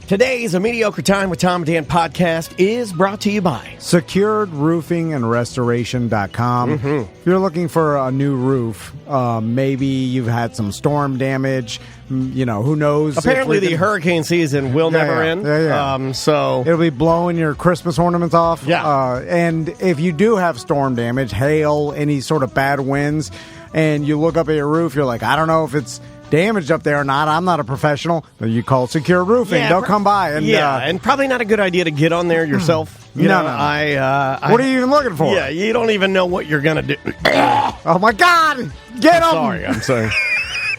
Today's A Mediocre Time with Tom and Dan podcast is brought to you by SecuredRoofingAndRestoration.com. If you're looking for a new roof, maybe you've had some storm damage, who knows? Apparently the hurricane season will never end. So it'll be blowing your Christmas ornaments off. And if you do have storm damage, hail, any sort of bad winds, and you look up at your roof, you're like, I don't know if it's damaged up there or not. I'm not a professional. You call Secure Roofing. They'll come by. And, and probably not a good idea to get on there yourself. No. What are you even looking for? Yeah, you don't even know what you're going to do. Oh, my God. Get him. I'm sorry.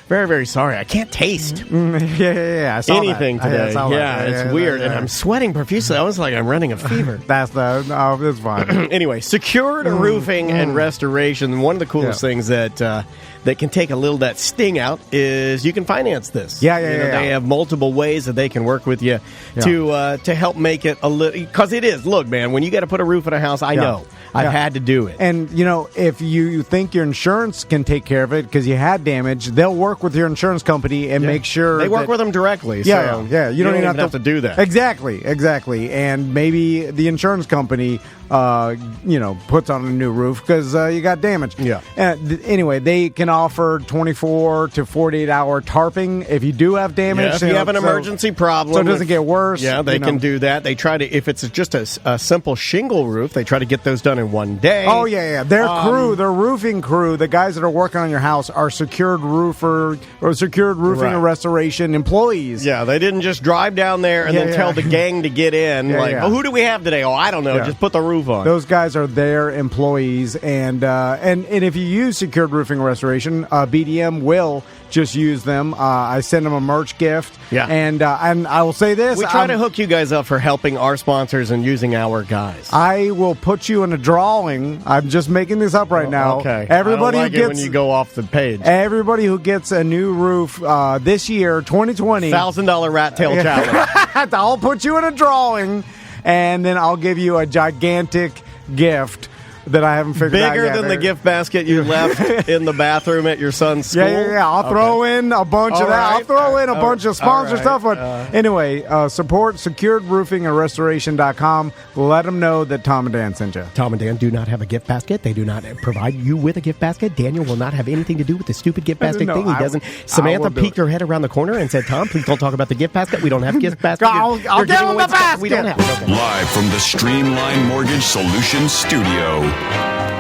Very, very sorry. I can't taste I saw anything that. today. It's weird. Yeah. And I'm sweating profusely. I was like, I'm running a fever. That's fine. Anyway, Secured Roofing and Restoration. One of the coolest things that can take a little that sting out is you can finance this. They have multiple ways that they can work with you to help make it a little, because it is. Look, man, when you got to put a roof in a house, I know. I've had to do it. And, if you think your insurance can take care of it because you had damage, they'll work with your insurance company and make sure they work with them directly. You don't even have to do that. Exactly. And maybe the insurance company, puts on a new roof because you got damage. Anyway, they can offer 24 to 48-hour tarping if you do have damage. If you have an emergency problem. So it doesn't get worse. Yeah, they can do that. They try to, if it's just a simple shingle roof, they try to get those done in one day. Oh, yeah. Their crew, their roofing crew, the guys that are working on your house are Secured Roofing and Restoration employees. Yeah, they didn't just drive down there and then tell the gang to get in. Oh, who do we have today? Oh, I don't know. Just put the roof on. Those guys are their employees. And if you use Secured Roofing and Restoration, BDM will just use them. I send them a merch gift. And I will say this. We try to hook you guys up for helping our sponsors and using our guys. I will put you in a drawing. I'm just making this up right now. Okay. Everybody I don't like it when you go off the page. Everybody who gets a new roof this year, 2020. $1,000 rat tail challenge. I'll put you in a drawing, and then I'll give you a gigantic gift that I haven't figured out yet. Bigger than the gift basket you left in the bathroom at your son's school? Yeah. I'll throw in a bunch of that. Right. I'll throw in a bunch of sponsor stuff. But anyway, support SecuredRoofingAndRestoration.com. Let them know that Tom and Dan sent you. Tom and Dan do not have a gift basket. They do not provide you with a gift basket. Daniel will not have anything to do with the stupid gift basket thing. He doesn't. Samantha peeked her head around the corner and said, Tom, please don't talk about the gift basket. We don't have a gift basket. I'll give them the basket. We don't have it. Okay. Live from the Streamline Mortgage Solutions studio,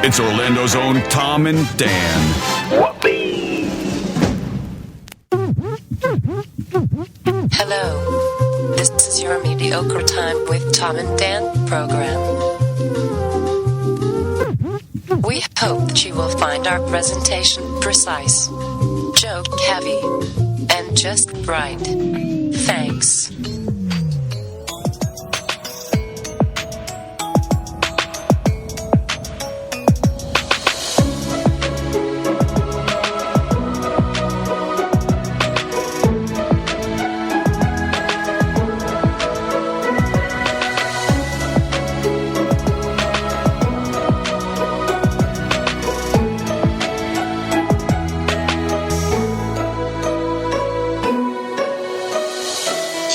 it's Orlando's own Tom and Dan. Hello. This is your Mediocre Time with Tom and Dan program. We hope that you will find our presentation precise, joke heavy, and just right. Thanks.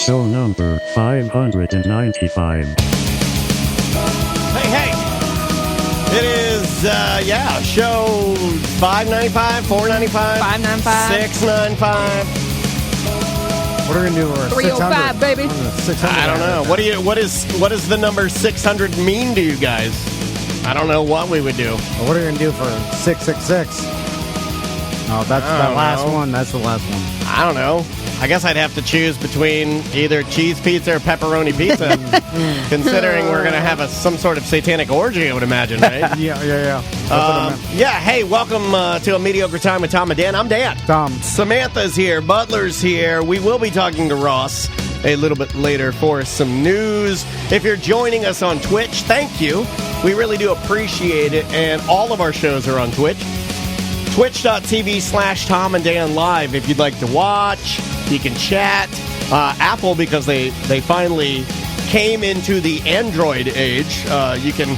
Show number 595. Hey. It is, show 595, 495, 595, 695. What are we going to do? 305, baby. 600. I don't know. What does the number 600 mean to you guys? I don't know what we would do. What are we going to do for 666? Oh, that's the last one. That's the last one. I don't know. I guess I'd have to choose between either cheese pizza or pepperoni pizza, considering we're going to have some sort of satanic orgy, I would imagine, right? Yeah. Hey, welcome to A Mediocre Time with Tom and Dan. I'm Dan. Tom. Samantha's here. Butler's here. We will be talking to Ross a little bit later for some news. If you're joining us on Twitch, thank you. We really do appreciate it, and all of our shows are on Twitch. Twitch.tv/Tom and Dan Live if you'd like to watch. You can chat. Apple, because they finally came into the Android age, you can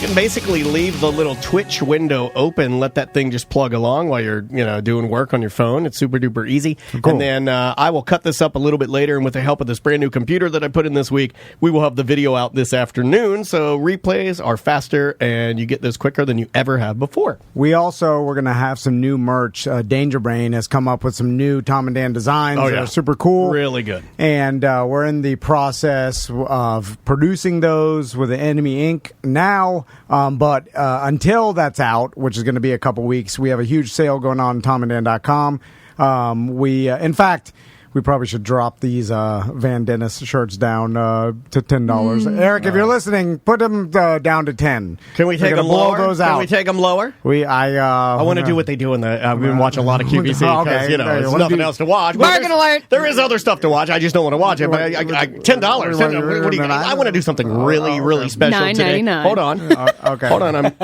can basically leave the little Twitch window open, let that thing just plug along while you're, doing work on your phone. It's super duper easy. Cool. And then I will cut this up a little bit later, and with the help of this brand new computer that I put in this week, we will have the video out this afternoon. So replays are faster, and you get this quicker than you ever have before. We're going to have some new merch. Danger Brain has come up with some new Tom and Dan designs that are super cool. Really good. And we're in the process of producing those with the Enemy Ink now. But until that's out, which is going to be a couple weeks, we have a huge sale going on TomandDan.com. In fact, we probably should drop these Van Dennis shirts down to $10. Eric, if you're listening, put them down to $10. Can we take them lower? Can we take them lower? I want to do what they do in the. We've been watching a lot of QVC because there's nothing else to watch. Bargain alert! There is other stuff to watch. I just don't want to watch it. But $10. What do you? I want to do something really, really special today. $9.99. Hold on. Okay. Hold on.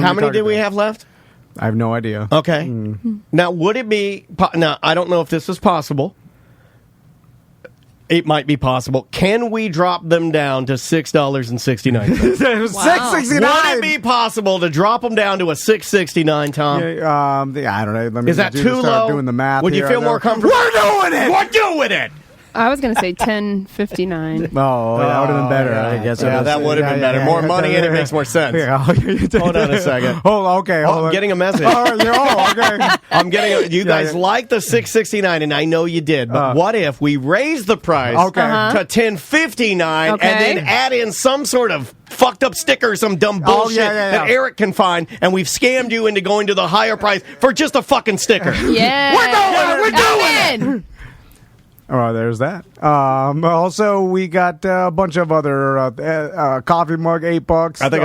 How many did we have left? I have no idea. Okay. Now, would it be... Now, I don't know if this is possible. It might be possible. Can we drop them down to $6.69? Wow. $6.69? Would it be possible to drop them down to a $6.69, Tom? I don't know. Is that too low? Doing the math. Would you feel more comfortable? We're doing it! We're doing it! I was going to say $10.59. Oh, that would have been better. I guess. Yeah, that would have been better. More money and it makes more sense. Hold on a second. Hold on. I'm getting a message. Okay. I'm getting. You guys like the $6.69, and I know you did. But what if we raise the price to $10.59 and then add in some sort of fucked up sticker, some dumb bullshit that Eric can find, and we've scammed you into going to the higher price for just a fucking sticker? Yeah, we're doing it. Oh, there's that. Also, we got a bunch of other coffee mug, $8. I think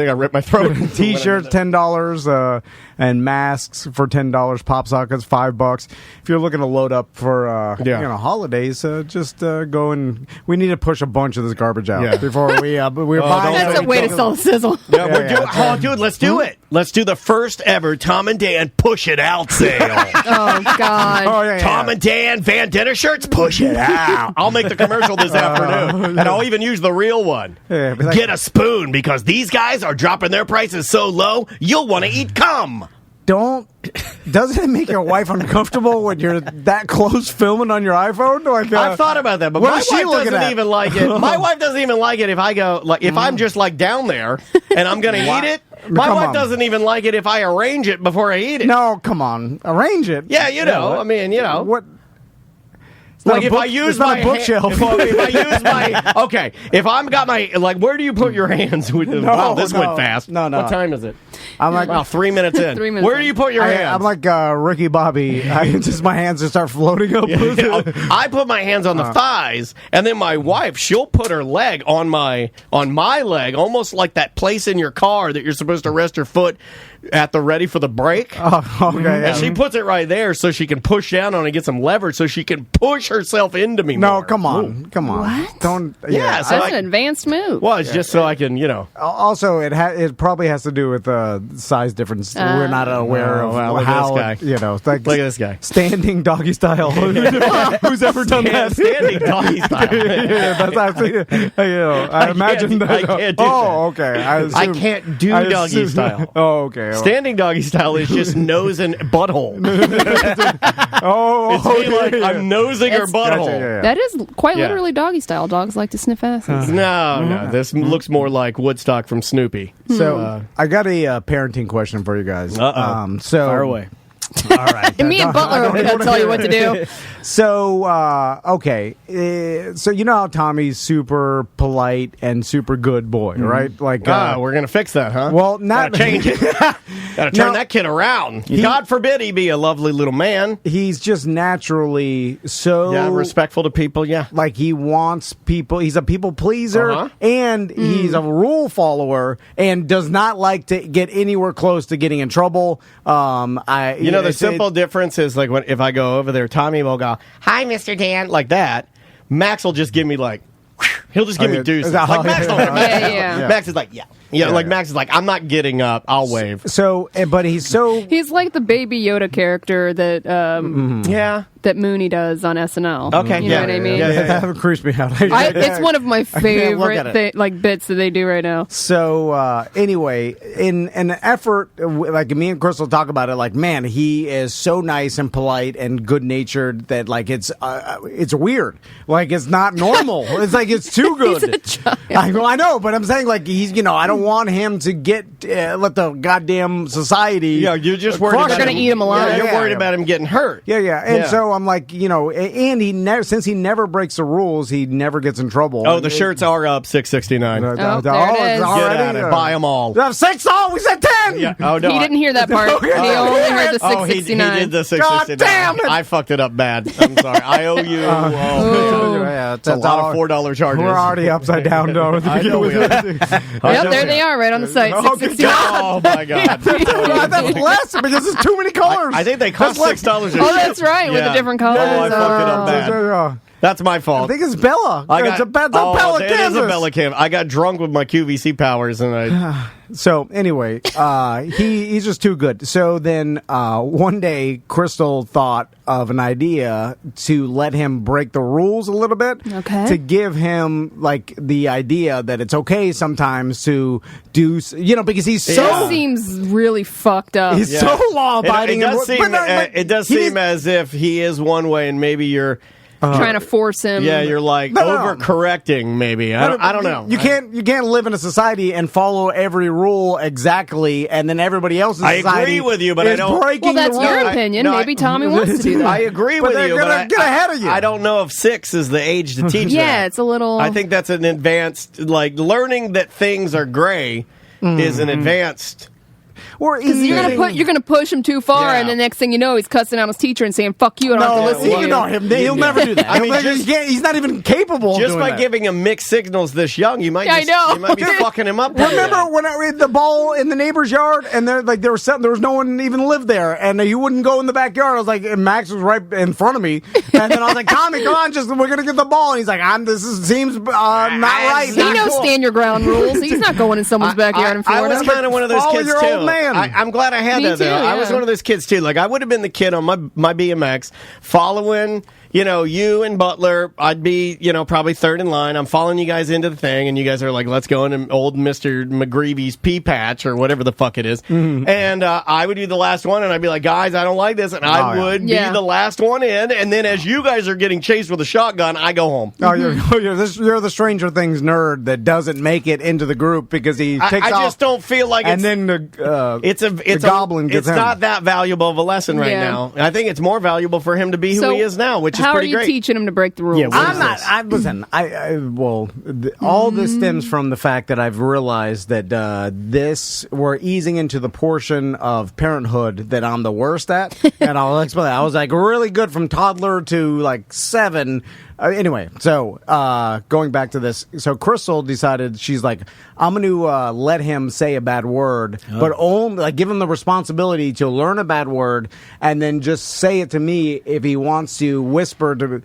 I ripped my throat. T-shirts, $10, and masks for $10. Pop sockets, $5. If you're looking to load up for holidays, just go and we need to push a bunch of this garbage out before we're buying. That's a way to sell the sizzle. Dude, let's do it. Let's do the first ever Tom and Dan Push It Out sale. Oh God! Tom and Dan Van Dennis shirts, push it out. I'll make the commercial this afternoon, and I'll even use the real one. Get a spoon because these guys are dropping their prices so low, you'll want to eat cum. Doesn't it make your wife uncomfortable when you're that close filming on your iPhone? I've thought about that, but my wife doesn't even like it. My wife doesn't even like it if I go, if I'm just down there and I'm going to eat it. My wife doesn't even like it if I arrange it before I eat it. No, come on. Arrange it. Yeah, What? If I use my bookshelf. If I'm got my where do you put your hands? Wow, this went fast. No. What time is it? I'm 3 minutes in. 3 minutes where do you put your hands? I'm like Ricky Bobby. My hands just start floating up. I put my hands on the thighs, and then my wife, she'll put her leg on my leg, almost like that place in your car that you're supposed to rest your foot at the ready for the brake. Oh, okay. And she puts it right there so she can push down on it and get some leverage so she can push herself into me more. No, come on. What? Don't. Yeah, so that's an advanced move. Well, it's just so I can, Also, it probably has to do with size difference. We're not aware of how. Look at this guy. Standing doggy style. Who's ever done that? Standing doggy style. I imagine that. I can't do that. Oh, okay. I can't do doggy style. Oh, okay. Standing doggy style is just nose and butthole. I'm nosing her butthole. That is quite literally doggy style. Dogs like to sniff asses. No. This looks more like Woodstock from Snoopy. So I got a parenting question for you guys. Fire away. All right. Me and Butler are going to tell you what to do. So, okay. So, you know how Tommy's super polite and super good boy, right? We're going to fix that, huh? Well, not... Gotta change it. Gotta turn that kid around. God forbid he be a lovely little man. He's just naturally so... Yeah, respectful to people, he wants people... He's a people pleaser, and he's a rule follower, and does not like to get anywhere close to getting in trouble. The simple difference is if I go over there, Tommy will go, "Hi, Mr. Dan," like that. Max will just give me he'll just give me deuces. Max don't Max is Max is "I'm not getting up. I'll wave." So, but he's like the Baby Yoda character that that Mooney does on SNL. Okay, you know what I mean? That creeps me out. It's one of my favorite bits that they do right now. So anyway, in an effort, like me and Crystal talk about it, like, man, he is so nice and polite and good natured that like it's weird, like it's not normal. It's like it's too good. He's a child. I know, but I'm saying like he's I don't want him to get let the goddamn society. Yeah, you're just worried about they're going to eat him alive. You're worried about him getting hurt. Yeah. And so I'm like, and he never, since he never breaks the rules, he never gets in trouble. Oh, the shirts are up $6.69. There it is. Get at it. Buy them all. $6. We said 10. Yeah. Oh no, he didn't hear that part. He only heard the $6.69. He did the $6.69. God damn it! I fucked it up bad. I'm sorry. I owe you. It's a lot of $4 charges. We're already upside down, though. I know we are. Yep, there they are, right on the site. $6.69. Oh my God. That's less because it's too many colors. I think they cost $6. Oh, that's right, with the different colors. Oh, I fucked it up bad. That's my fault. I think it's Bella. It's a Bella It canvas. is a Bella canvas. I got drunk with my QVC powers, and I. So anyway, he's just too good. So then one day, Crystal thought of an idea to let him break the rules a little bit. Okay. To give him like the idea that it's okay sometimes to do, because he's so. He seems really fucked up. He's so law abiding. It does seem as if he is one way, and maybe you're. Trying to force him. Yeah, you're like overcorrecting. Maybe I don't know. You can't live in a society and follow every rule exactly, and then everybody else in society. I agree with you, but I don't. Well, that's your opinion. Maybe Tommy wants to do that. I agree with you, but get ahead of you. I don't know if 6 is the age to teach. Yeah, that. it's a little. I think that's an advanced, like learning that things are gray is an advanced. Because you're gonna push him too far, and the next thing you know, he's cussing out his teacher and saying "fuck you." I don't have to listen to you. No, he'll never do that. I mean, he's not even capable. Just of doing by that. giving him mixed signals this young, you might. You might be fucking him up. Remember when I read the ball in the neighbor's yard, and there was no one even lived there, and you wouldn't go in the backyard. I was like, and Max was right in front of me, and then I was like, Tommy, come on, we're gonna get the ball, and he's like, seems not right. He knows stand your ground rules. He's not going in someone's backyard in Florida. I was kind of one of those kids too. Old man. I'm glad I had that. I was one of those kids too. Like I would have been the kid on my BMX following, you and Butler. I'd be, probably third in line. I'm following you guys into the thing, and you guys are like, let's go into old Mr. McGreevy's pea patch or whatever the fuck it is. Mm-hmm. And I would be the last one, and I'd be like, guys, I don't like this, and I would be the last one in. And then as you guys are getting chased with a shotgun, I go home. Oh, you're the Stranger Things nerd that doesn't make it into the group because he takes off. I just don't feel like and then the goblin gets It's not that valuable of a lesson right now. I think it's more valuable for him to be who he is now, which is pretty great. How are you teaching him to break the rules? Yeah, I'm not. Listen. All this stems from the fact that I've realized that we're easing into the portion of parenthood that I'm the worst at, and I'll explain that. I was like really good from toddler to like 7. Anyway, so going back to this, so Crystal decided she's like, I'm going to let him say a bad word, but only give him the responsibility to learn a bad word and then just say it to me if he wants to whisper to.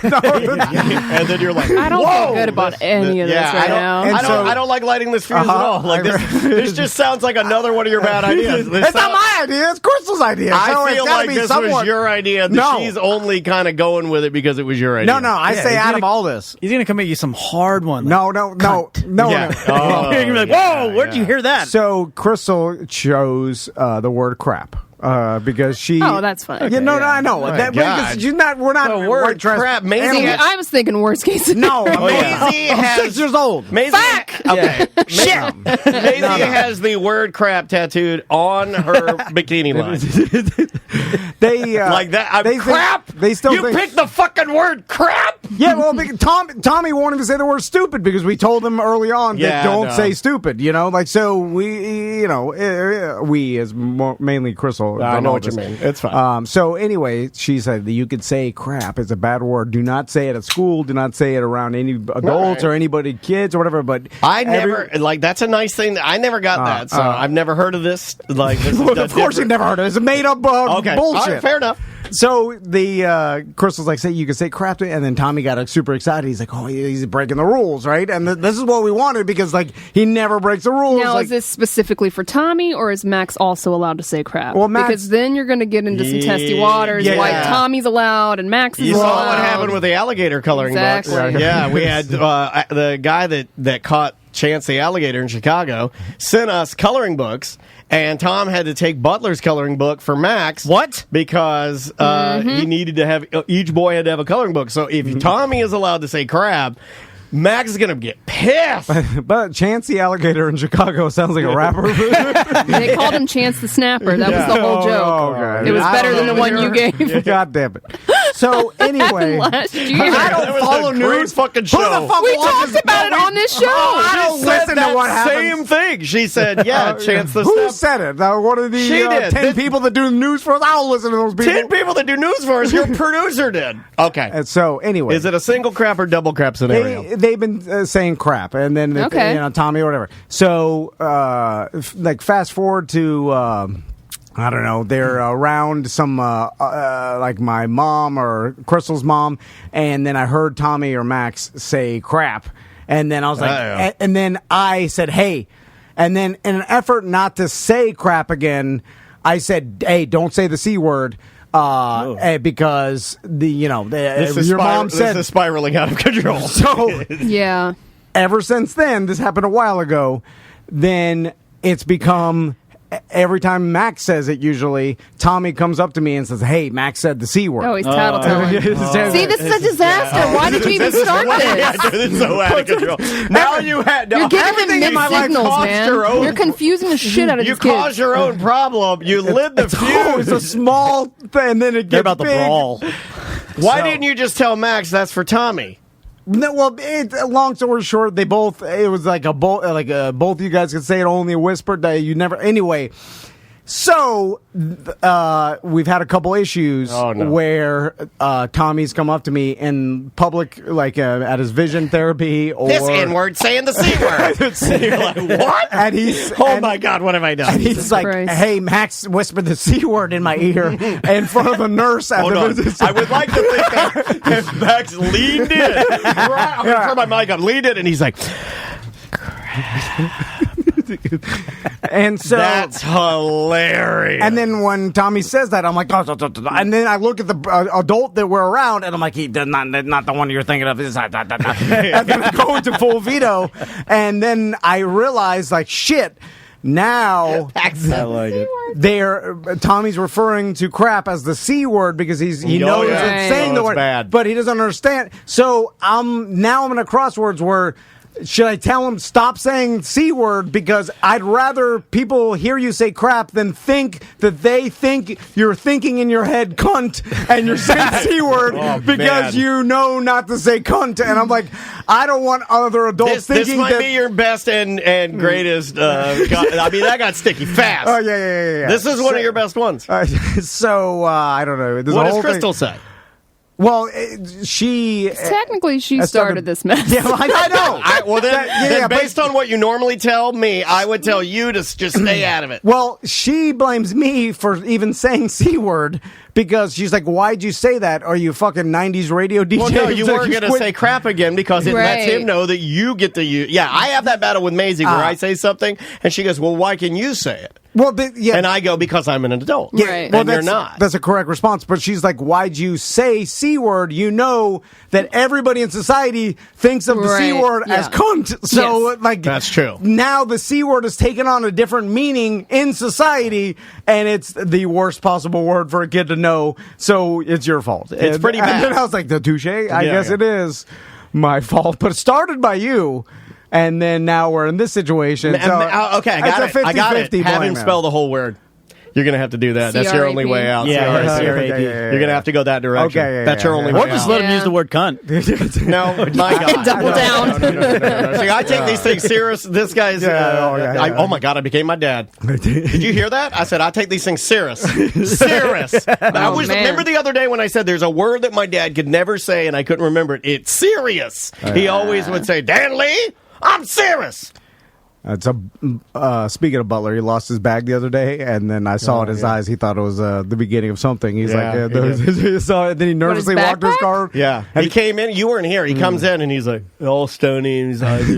And then you're like, I don't feel good about any of this now. I don't like lighting this fuse at all. Like this just sounds like another one of your bad ideas. It's not my idea. It's Crystal's idea. I feel like this was your idea. She's only kind of going with it because it was your idea. No. I say out of all this, he's going to come at you some hard one. No. You're going to be like, whoa, where'd you hear that? So Crystal chose the word crap. Because she. Oh, that's fine. Okay, I know. Because she's not. We're not. The word crap. Maisie. I was thinking worst case. No, Maisie has 6 years old. Maisie. Fuck. Okay. Shit. Maisie has the word crap tattooed on her bikini line. They like that. Crap. They still. You picked the fucking word crap. Yeah. Well, Tommy wanted to say the word stupid because we told him early on that don't say stupid. So we as mainly Crystal. I know what you mean. It's fine. So anyway, she said that you could say crap. It's a bad word. Do not say it at school. Do not say it around any adults or anybody, kids or whatever. But I never that's a nice thing. I never got that. So I've never heard of this. Like, this of course, you've never heard of it. It's a made up bullshit. Right, fair enough. So the Crystal's like, say you can say crap to it, and then Tommy got super excited. He's like, oh, he's breaking the rules, right? And this is what we wanted because like he never breaks the rules. Now, like, is this specifically for Tommy, or is Max also allowed to say crap? Well, Max, because then you're going to get into some testy waters. Yeah. Why Tommy's allowed and Max is You allowed. saw what happened with the alligator coloring books. Yeah, we had the guy that caught Chance the alligator in Chicago sent us coloring books, and Tom had to take Butler's coloring book for Max. What? Because he needed to have, each boy had to have a coloring book. So if Tommy is allowed to say crab, Max is going to get pissed. But Chance the alligator in Chicago sounds like a rapper. They called him Chance the Snapper. That was the whole joke. Okay. It was better than the one you gave. God damn it. So anyway, last year. I don't follow news. Fucking show. Who the fuck We watches talked about it on this show. I don't listen to what happens. Same thing. She said, yeah, Chance the Who Snapper. said it? One of the She did. 10 people that do the news for us? I don't listen to those people. 10 people that do news for us. Your producer did. Okay. And so anyway. Is it a single crap or double crap scenario? They've been saying crap, and then Tommy or whatever. So, like, fast forward to I don't know. They're around some like my mom or Crystal's mom, and then I heard Tommy or Max say crap, and then I was like, and then I said, hey, and then in an effort not to say crap again, I said, hey, don't say the C word. Because your mom said this is spiraling out of control. So Yeah. Ever since then, this happened a while ago. Then it's become every time Max says it. Usually, Tommy comes up to me and says, "Hey, Max said the C word." Oh, he's tattletelling. See, this is a disaster. Why did you even start this? This is so out of control. Now you're giving them mixed signals, man. You're confusing the shit out of these kids. You caused your own problem. You lit the fuse. It's a small thing, and then it gets They're about to big. brawl. Why didn't you just tell Max that's for Tommy? No, well, long story short, they both. It was like both of you guys could say it, only a whisper. That you never. Anyway, so we've had a couple issues where Tommy's come up to me in public, like at his vision therapy, or this N-word saying the C word. You're like, what? And he's my God, what have I done? And he's like, Christ. hey, Max whispered the C word in my ear in front of the nurse at the visit. I would like to think that if Max leaned in, I'm going to turn my mic on, leaned in, and he's like, and so that's hilarious. And then when Tommy says that, I'm like, and then I look at the adult that we're around, and I'm like, he's not the one you're thinking of. And then I go into full Vito, and then I realize, like, shit. Now, I like it. Tommy's referring to crap as the C word because he knows it's saying the word, bad. but he doesn't understand. So now I'm in a crosswords where. Should I tell him stop saying C word because I'd rather people hear you say crap than think that they think you're thinking in your head cunt and you're saying C word because you know not to say cunt. And I'm like, I don't want other adults thinking this might be your best and greatest. I mean, that got sticky fast. Oh, yeah. This is one of your best ones. I don't know. What does Crystal say? Well, technically, she started this mess. Yeah, I know. Then based on what you normally tell me, I would tell you to just stay out of it. Well, she blames me for even saying C word because she's like, why'd you say that? Are you fucking 90s radio DJ? Well, no, you weren't going to say crap again because it lets him know that you get to use. Yeah, I have that battle with Maisie where I say something and she goes, well, why can you say it? Well, and I go, because I'm an adult. Yeah, right. Well, you're not. That's a correct response. But she's like, why'd you say C word? You know that everybody in society thinks of the C word as cunt. So, that's true. Now the C word has taken on a different meaning in society, and it's the worst possible word for a kid to know. So it's your fault. It's pretty bad. And then I was like, the touche? I guess it is my fault. But it started by you. And then now we're in this situation. So okay, I got it. Have him spell the whole word. You're going to have to do that. That's your only way out. Yeah, You're going to have to go that direction. Okay, that's your only way out. Or just let him use the word cunt. No, my God. Double down. No. See, I take these things serious. This guy's... oh, my God, I became my dad. Did you hear that? I said, I take these things serious. Serious. Remember the other day when I said there's a word that my dad could never say and I couldn't remember it? It's serious. He always would say, Dan Lee, I'm serious. Speaking of Butler, he lost his bag the other day, and then I saw in his eyes he thought it was the beginning of something. He's he saw it, then he nervously walked to his car. Yeah, and he came in. You weren't here. He comes in and he's like all stony, and he's like, I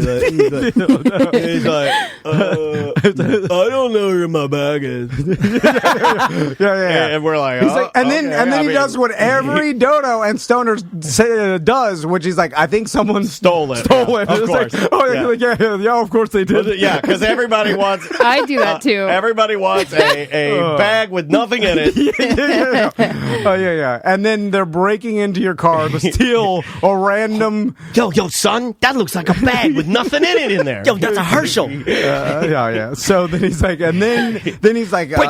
don't know where my bag is. Yeah. And we're like, and then he does what every dodo and stoner does, which is like, I think someone stole it. Of course. Of course they did. Yeah, because everybody wants. I do that too. Everybody wants a bag with nothing in it. Yeah. And then they're breaking into your car to steal a random. Yo, son, that looks like a bag with nothing in it in there. Yo, that's a Herschel. Yeah. So then he's like, break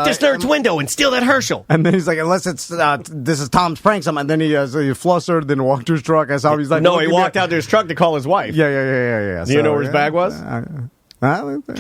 this nerd's window and steal that Herschel. And then he's like, unless it's this is Tom's prank, something. And then he flustered, then walked to his truck. I saw him. He's like, no, he walked out to his truck to call his wife. Yeah. Do you know where his bag was? Can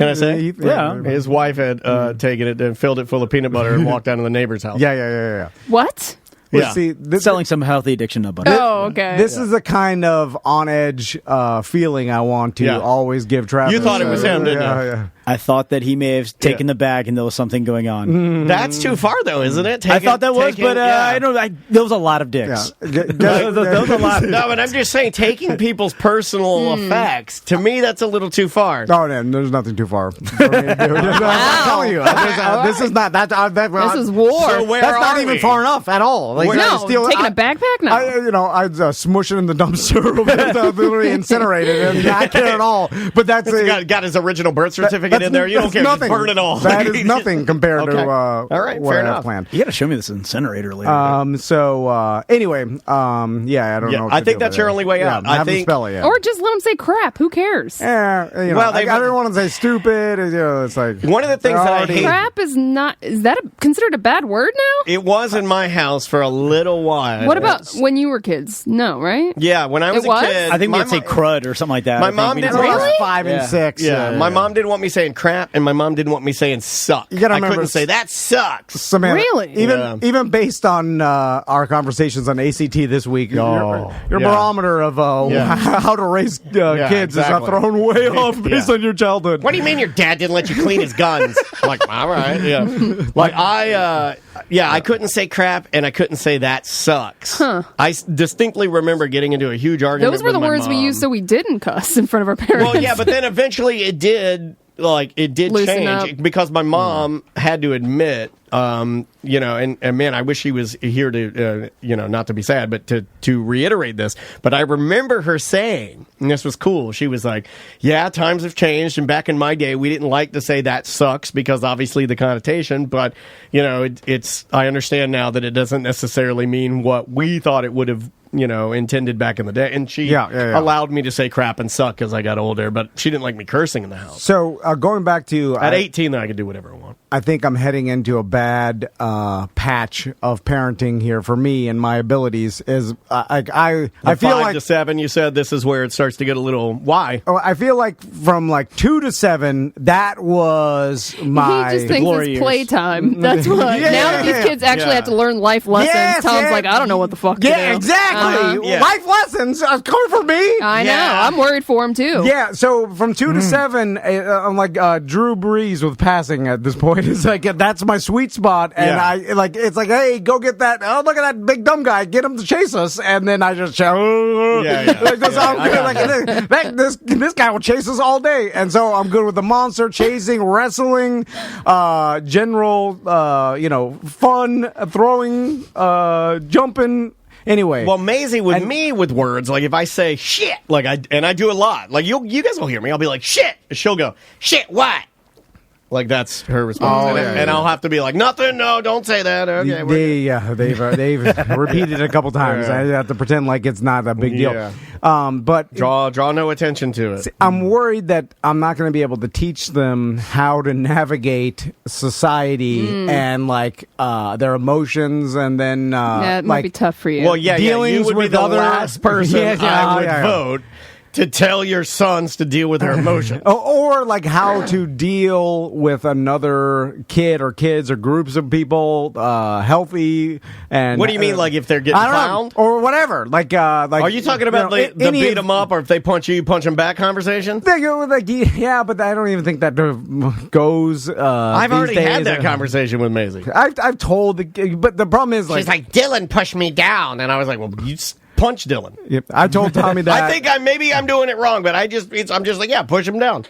I say? Yeah. His wife had taken it and filled it full of peanut butter and walked down to the neighbor's house. Yeah. What? Well, see, selling some healthy addiction nut butter. Oh, okay. This is the kind of on-edge feeling I want to always give Travis. You thought it was him, didn't you? Yeah. I thought that he may have taken the bag and there was something going on. That's too far, though, isn't it? I thought that was, but I don't. There was a lot of dicks. There was a lot. No, but I'm just saying, taking people's personal effects, to me, that's a little too far. Oh, no, there's nothing too far for me to do. I'm telling you, this is not that. This is war. So that's not even far enough at all. Like, taking a backpack? No. I'd smush it in the dumpster, literally incinerate it, and not care at all. But that's got his original birth certificate in there. You don't care. Nothing. Burn it all. That is nothing compared to all right, what fair I have enough. planned. You got to show me this incinerator later. Anyway, I don't know. I think that's your only way out. I think spell it. Or just let them say crap. Who cares? I don't want to say stupid. It's like one of the things that I hate. Crap is not. Is that considered a bad word now? It was in my house for a little while. What about when you were kids? No, right? Yeah, when I was a kid. I think we'd say crud or something like that. My mom didn't. Really? 5 and 6. Yeah, my mom didn't want me saying crap, and my mom didn't want me saying suck. You gotta I remember, couldn't say that sucks. Samantha, really? Even based on our conversations on ACT this week, your barometer of how to raise kids is not thrown way off based on your childhood. What do you mean your dad didn't let you clean his guns? I'm like, all right, Like I couldn't say crap, and I couldn't say that sucks. Huh. I distinctly remember getting into a huge argument. Those were the words we used so we didn't cuss in front of our parents. Well, yeah, but then eventually it did. It did Loosen change up. because my mom had to admit, and man, I wish she was here to, not to be sad, but to reiterate this. But I remember her saying, and this was cool. She was like, "Yeah, times have changed, and back in my day, we didn't like to say that sucks because obviously the connotation. But it's I understand now that it doesn't necessarily mean what we thought it would have." Intended back in the day. And she allowed me to say crap and suck as I got older, but she didn't like me cursing in the house. So going back to... At 18, I could do whatever I want. I think I'm heading into a bad patch of parenting here for me and my abilities. Is I feel 5 like to 7, you said this is where it starts to get a little... Why? I feel like from 2 to 7, that was my... He just thinks it's playtime. That's why. Now these kids actually have to learn life lessons. Tom's like, I don't know what the fuck to do. Yeah, exactly. Life lessons are coming from me. I know. I'm worried for him, too. Yeah, so from 2 to 7, I'm like Drew Brees with passing at this point. It's like, that's my sweet spot. And it's like, hey, go get that. Oh, look at that big dumb guy. Get him to chase us. And then I just shout, this guy will chase us all day. And so I'm good with the monster, chasing, wrestling, general, fun, throwing, jumping. Anyway, well, Maisie with me with words, like if I say shit, and I do a lot, like you guys will hear me. I'll be like shit, she'll go shit. What? Like that's her response, and I'll have to be like nothing. No, don't say that. Okay, they've repeated it a couple times. I have to pretend like it's not a big deal. But draw no attention to it. I'm worried that I'm not going to be able to teach them how to navigate society and their emotions, and then it might be tough for you. Well, dealings you would with be the last person I would vote. to tell your sons to deal with their emotions. Or like how to deal with another kid or kids or groups of people healthy and what do you mean like if they're getting clowned or whatever like are you talking about the beat them up or if they punch you punch them back conversation? Yeah, but I don't even think that goes I've already had that conversation with Maisie. I've told but the problem is she's like Dylan pushed me down and I was like, well, you punch Dylan. Yep. I told Tommy that. I think maybe I'm doing it wrong, but I'm just like, yeah, push him down.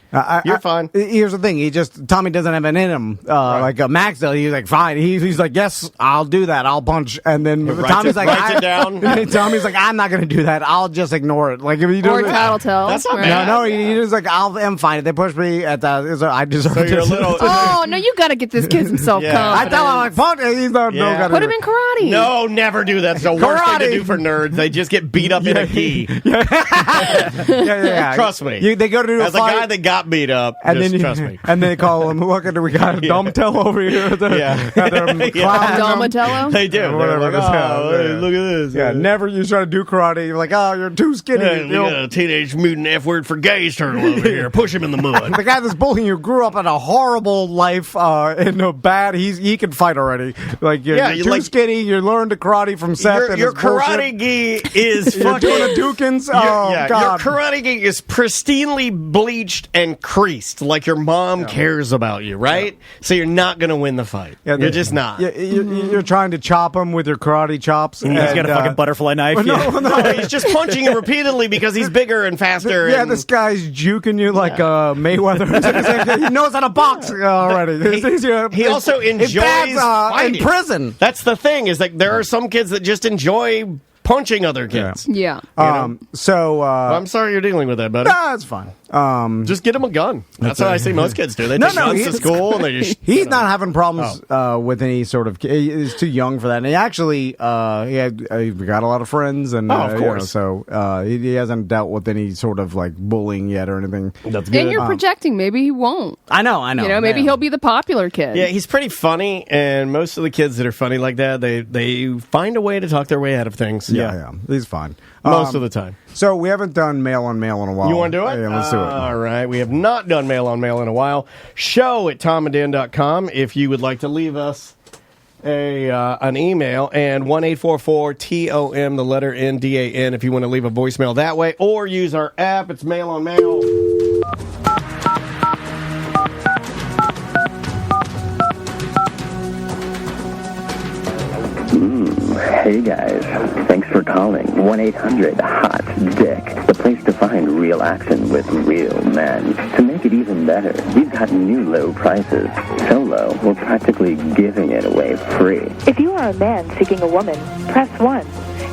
You're fine. Here's the thing. Tommy doesn't have it in him. Like Max does. He's like, fine. He's like, yes, I'll do that. I'll punch. And then Tommy's like, writes it down. Tommy's like, I'm not going to do that. I'll just ignore it. Like if you do or tattletale. That's not bad. No, he's like, I'm fine. If they push me at that, I deserve so you're a little. Oh no, you got to get this kid some self-confidence. I tell him like, punch. He's not. Yeah. Put him in karate. No, never do that. It's the worst thing to do for nerds. They just get beat up in a key. Yeah. Trust me. They go to do as a guy that got beat up, and just trust me. And they call him, look, we got a Dumtello over here. Dumatello? They do. They're like, hey, look at this. Yeah, never you try to do karate. You're like, oh, you're too skinny. Hey, we got a teenage mutant F word for gays turtle over here. Push him in the mud. The guy that's bullying you grew up in a horrible life in a bad. He can fight already. Like you're too skinny. You learned to karate from Seth. Your karate gi is fucking. Doing a Dukins. God. Your karate gi is pristinely bleached and creased, like your mom cares about you, right? So you're not going to win the fight. You're just not. You're trying to chop him with your karate chops. And he's got a fucking butterfly knife. No, he's just punching you repeatedly because he's bigger and faster. Yeah, this guy's juking you like Mayweather. He knows how to box already. He also enjoys fighting. In prison. That's the thing, is that there are some kids that just enjoy punching other kids. Yeah. I'm sorry you're dealing with that, buddy. Nah, it's fine. Just get him a gun. That's what I see most kids do. They take guns to school and they just. He's not having problems with any sort of. He's too young for that. And he actually, he got a lot of friends, and of course. So he hasn't dealt with any sort of like bullying yet or anything. That's good. And you're projecting. Maybe he won't. I know. Maybe he'll be the popular kid. Yeah, he's pretty funny, and most of the kids that are funny like that, they find a way to talk their way out of things. Yeah, he's fine most of the time. So we haven't done mail on mail in a while. You want to do it? Yeah, let's do it. All right. We have not done mail on mail in a while. show@tomanddan.com if you would like to leave us an email, and 1-844-TOM, the letter NDAN, if you want to leave a voicemail that way, or use our app. It's Mail on Mail. Hey guys, thanks for calling 1-800-HOT-DICK, the place to find real action with real men. To make it even better, we've got new low prices. So low, we're practically giving it away free. If you are a man seeking a woman, press 1.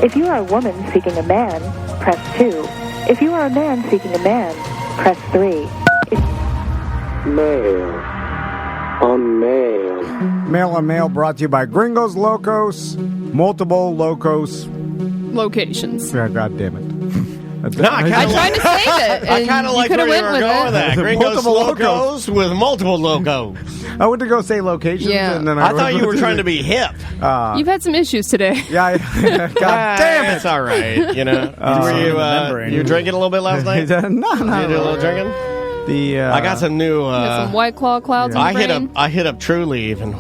If you are a woman seeking a man, press 2. If you are a man seeking a man, press 3. Mail on Mail. Mail on Mail brought to you by Gringos Locos, multiple Locos locations. Yeah, God damn it. I tried to save it. I kind of like where you were going with that. Gringos Locos with multiple logos. I went to go say locations. Yeah. And then I thought you were trying to be hip. You've had some issues today. Yeah. God damn it. It's all right. You know. Were you drinking a little bit last night? No. Did you do a little drinking? I got some new. Some White Claw clouds. I hit up True Leaf and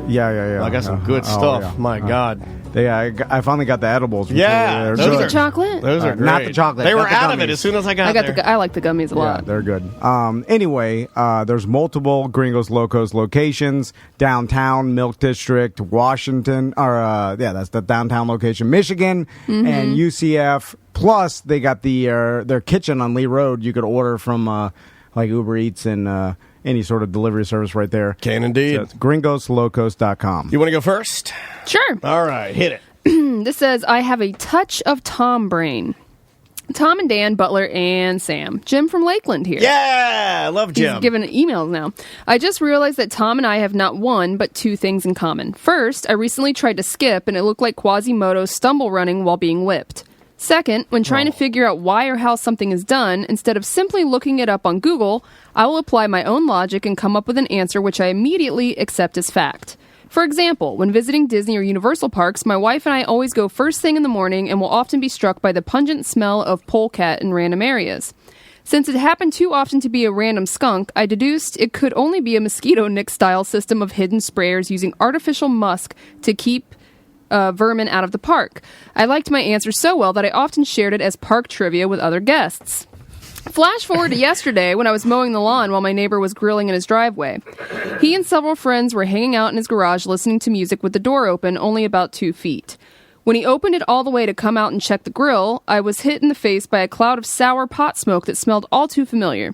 Yeah. I got some good stuff. Yeah. My God. I finally got the edibles. Yeah, those are chocolate. Those are great. Not the chocolate. They were out of it as soon as I got there. I like the gummies a lot. Yeah, they're good. Anyway, there's multiple Gringos Locos locations: downtown, Milk District, Washington, that's the downtown location, Michigan, and UCF. Plus, they got their kitchen on Lee Road. You could order from like Uber Eats and any sort of delivery service right there. Can indeed. So it's gringoslocos.com. You want to go first? Sure. All right, hit it. This says, I have a touch of Tom brain. Tom and Dan, Butler, and Sam. Jim from Lakeland here. Yeah, I love Jim. He's giving emails now. I just realized that Tom and I have not one, but two things in common. First, I recently tried to skip, and it looked like Quasimodo stumble running while being whipped. Second, when trying to figure out why or how something is done, instead of simply looking it up on Google, I will apply my own logic and come up with an answer which I immediately accept as fact. For example, when visiting Disney or Universal parks, my wife and I always go first thing in the morning and will often be struck by the pungent smell of polecat in random areas. Since it happened too often to be a random skunk, I deduced it could only be a mosquito nick-style system of hidden sprayers using artificial musk to keep vermin out of the park. I liked my answer so well that I often shared it as park trivia with other guests. Flash forward to yesterday when I was mowing the lawn while my neighbor was grilling in his driveway. He and several friends were hanging out in his garage listening to music with the door open only about 2 feet. When he opened it all the way to come out and check the grill, I was hit in the face by a cloud of sour pot smoke that smelled all too familiar.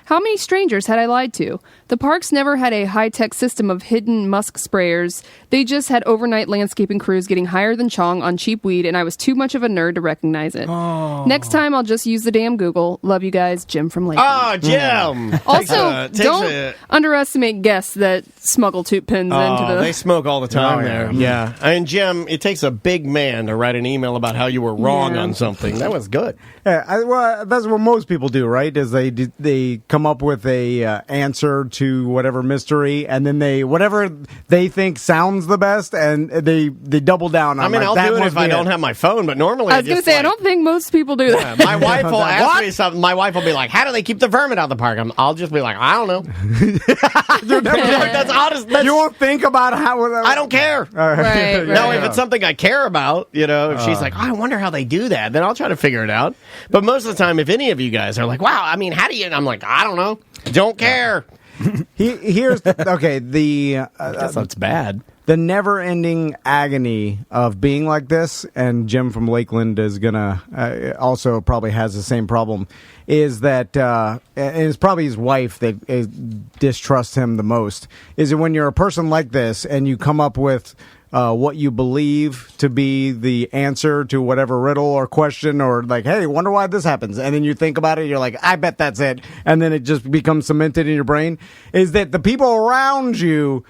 How many strangers had I lied to? The parks never had a high-tech system of hidden musk sprayers. They just had overnight landscaping crews getting higher than Chong on cheap weed, and I was too much of a nerd to recognize it. Oh. Next time, I'll just use the damn Google. Love you guys, Jim from Lakeland. Oh, Jim! Also, don't underestimate guests that smuggle tooth pins into the... They smoke all the time there. Yeah. And Jim, it takes a big man to write an email about how you were wrong on something. That was good. Yeah, well, that's what most people do, right? Is they come up with a answer to whatever mystery, and then whatever they think sounds the best, and they double down on. I mean, I'll do it if I don't have my phone, but normally I was going to say I don't think most people do that. My wife will ask me something. My wife will be like, "How do they keep the vermin out of the park?" I'll just be like, "I don't know." That's honest. You won't think about how. I don't care. Right. No, if it's something I care about, if she's like, "I wonder how they do that," then I'll try to figure it out. But most of the time, if any of you guys are like, "Wow, I mean, how do you?" And I'm like, "I don't know. Don't care." Here's okay. I guess that's bad. The never-ending agony of being like this, and Jim from Lakeland is gonna also probably has the same problem. Is that and it's probably his wife that distrusts him the most. Is that when you're a person like this and you come up with what you believe to be the answer to whatever riddle or question, or like, hey, wonder why this happens, and then you think about it, you're like, I bet that's it, and then it just becomes cemented in your brain, is that the people around you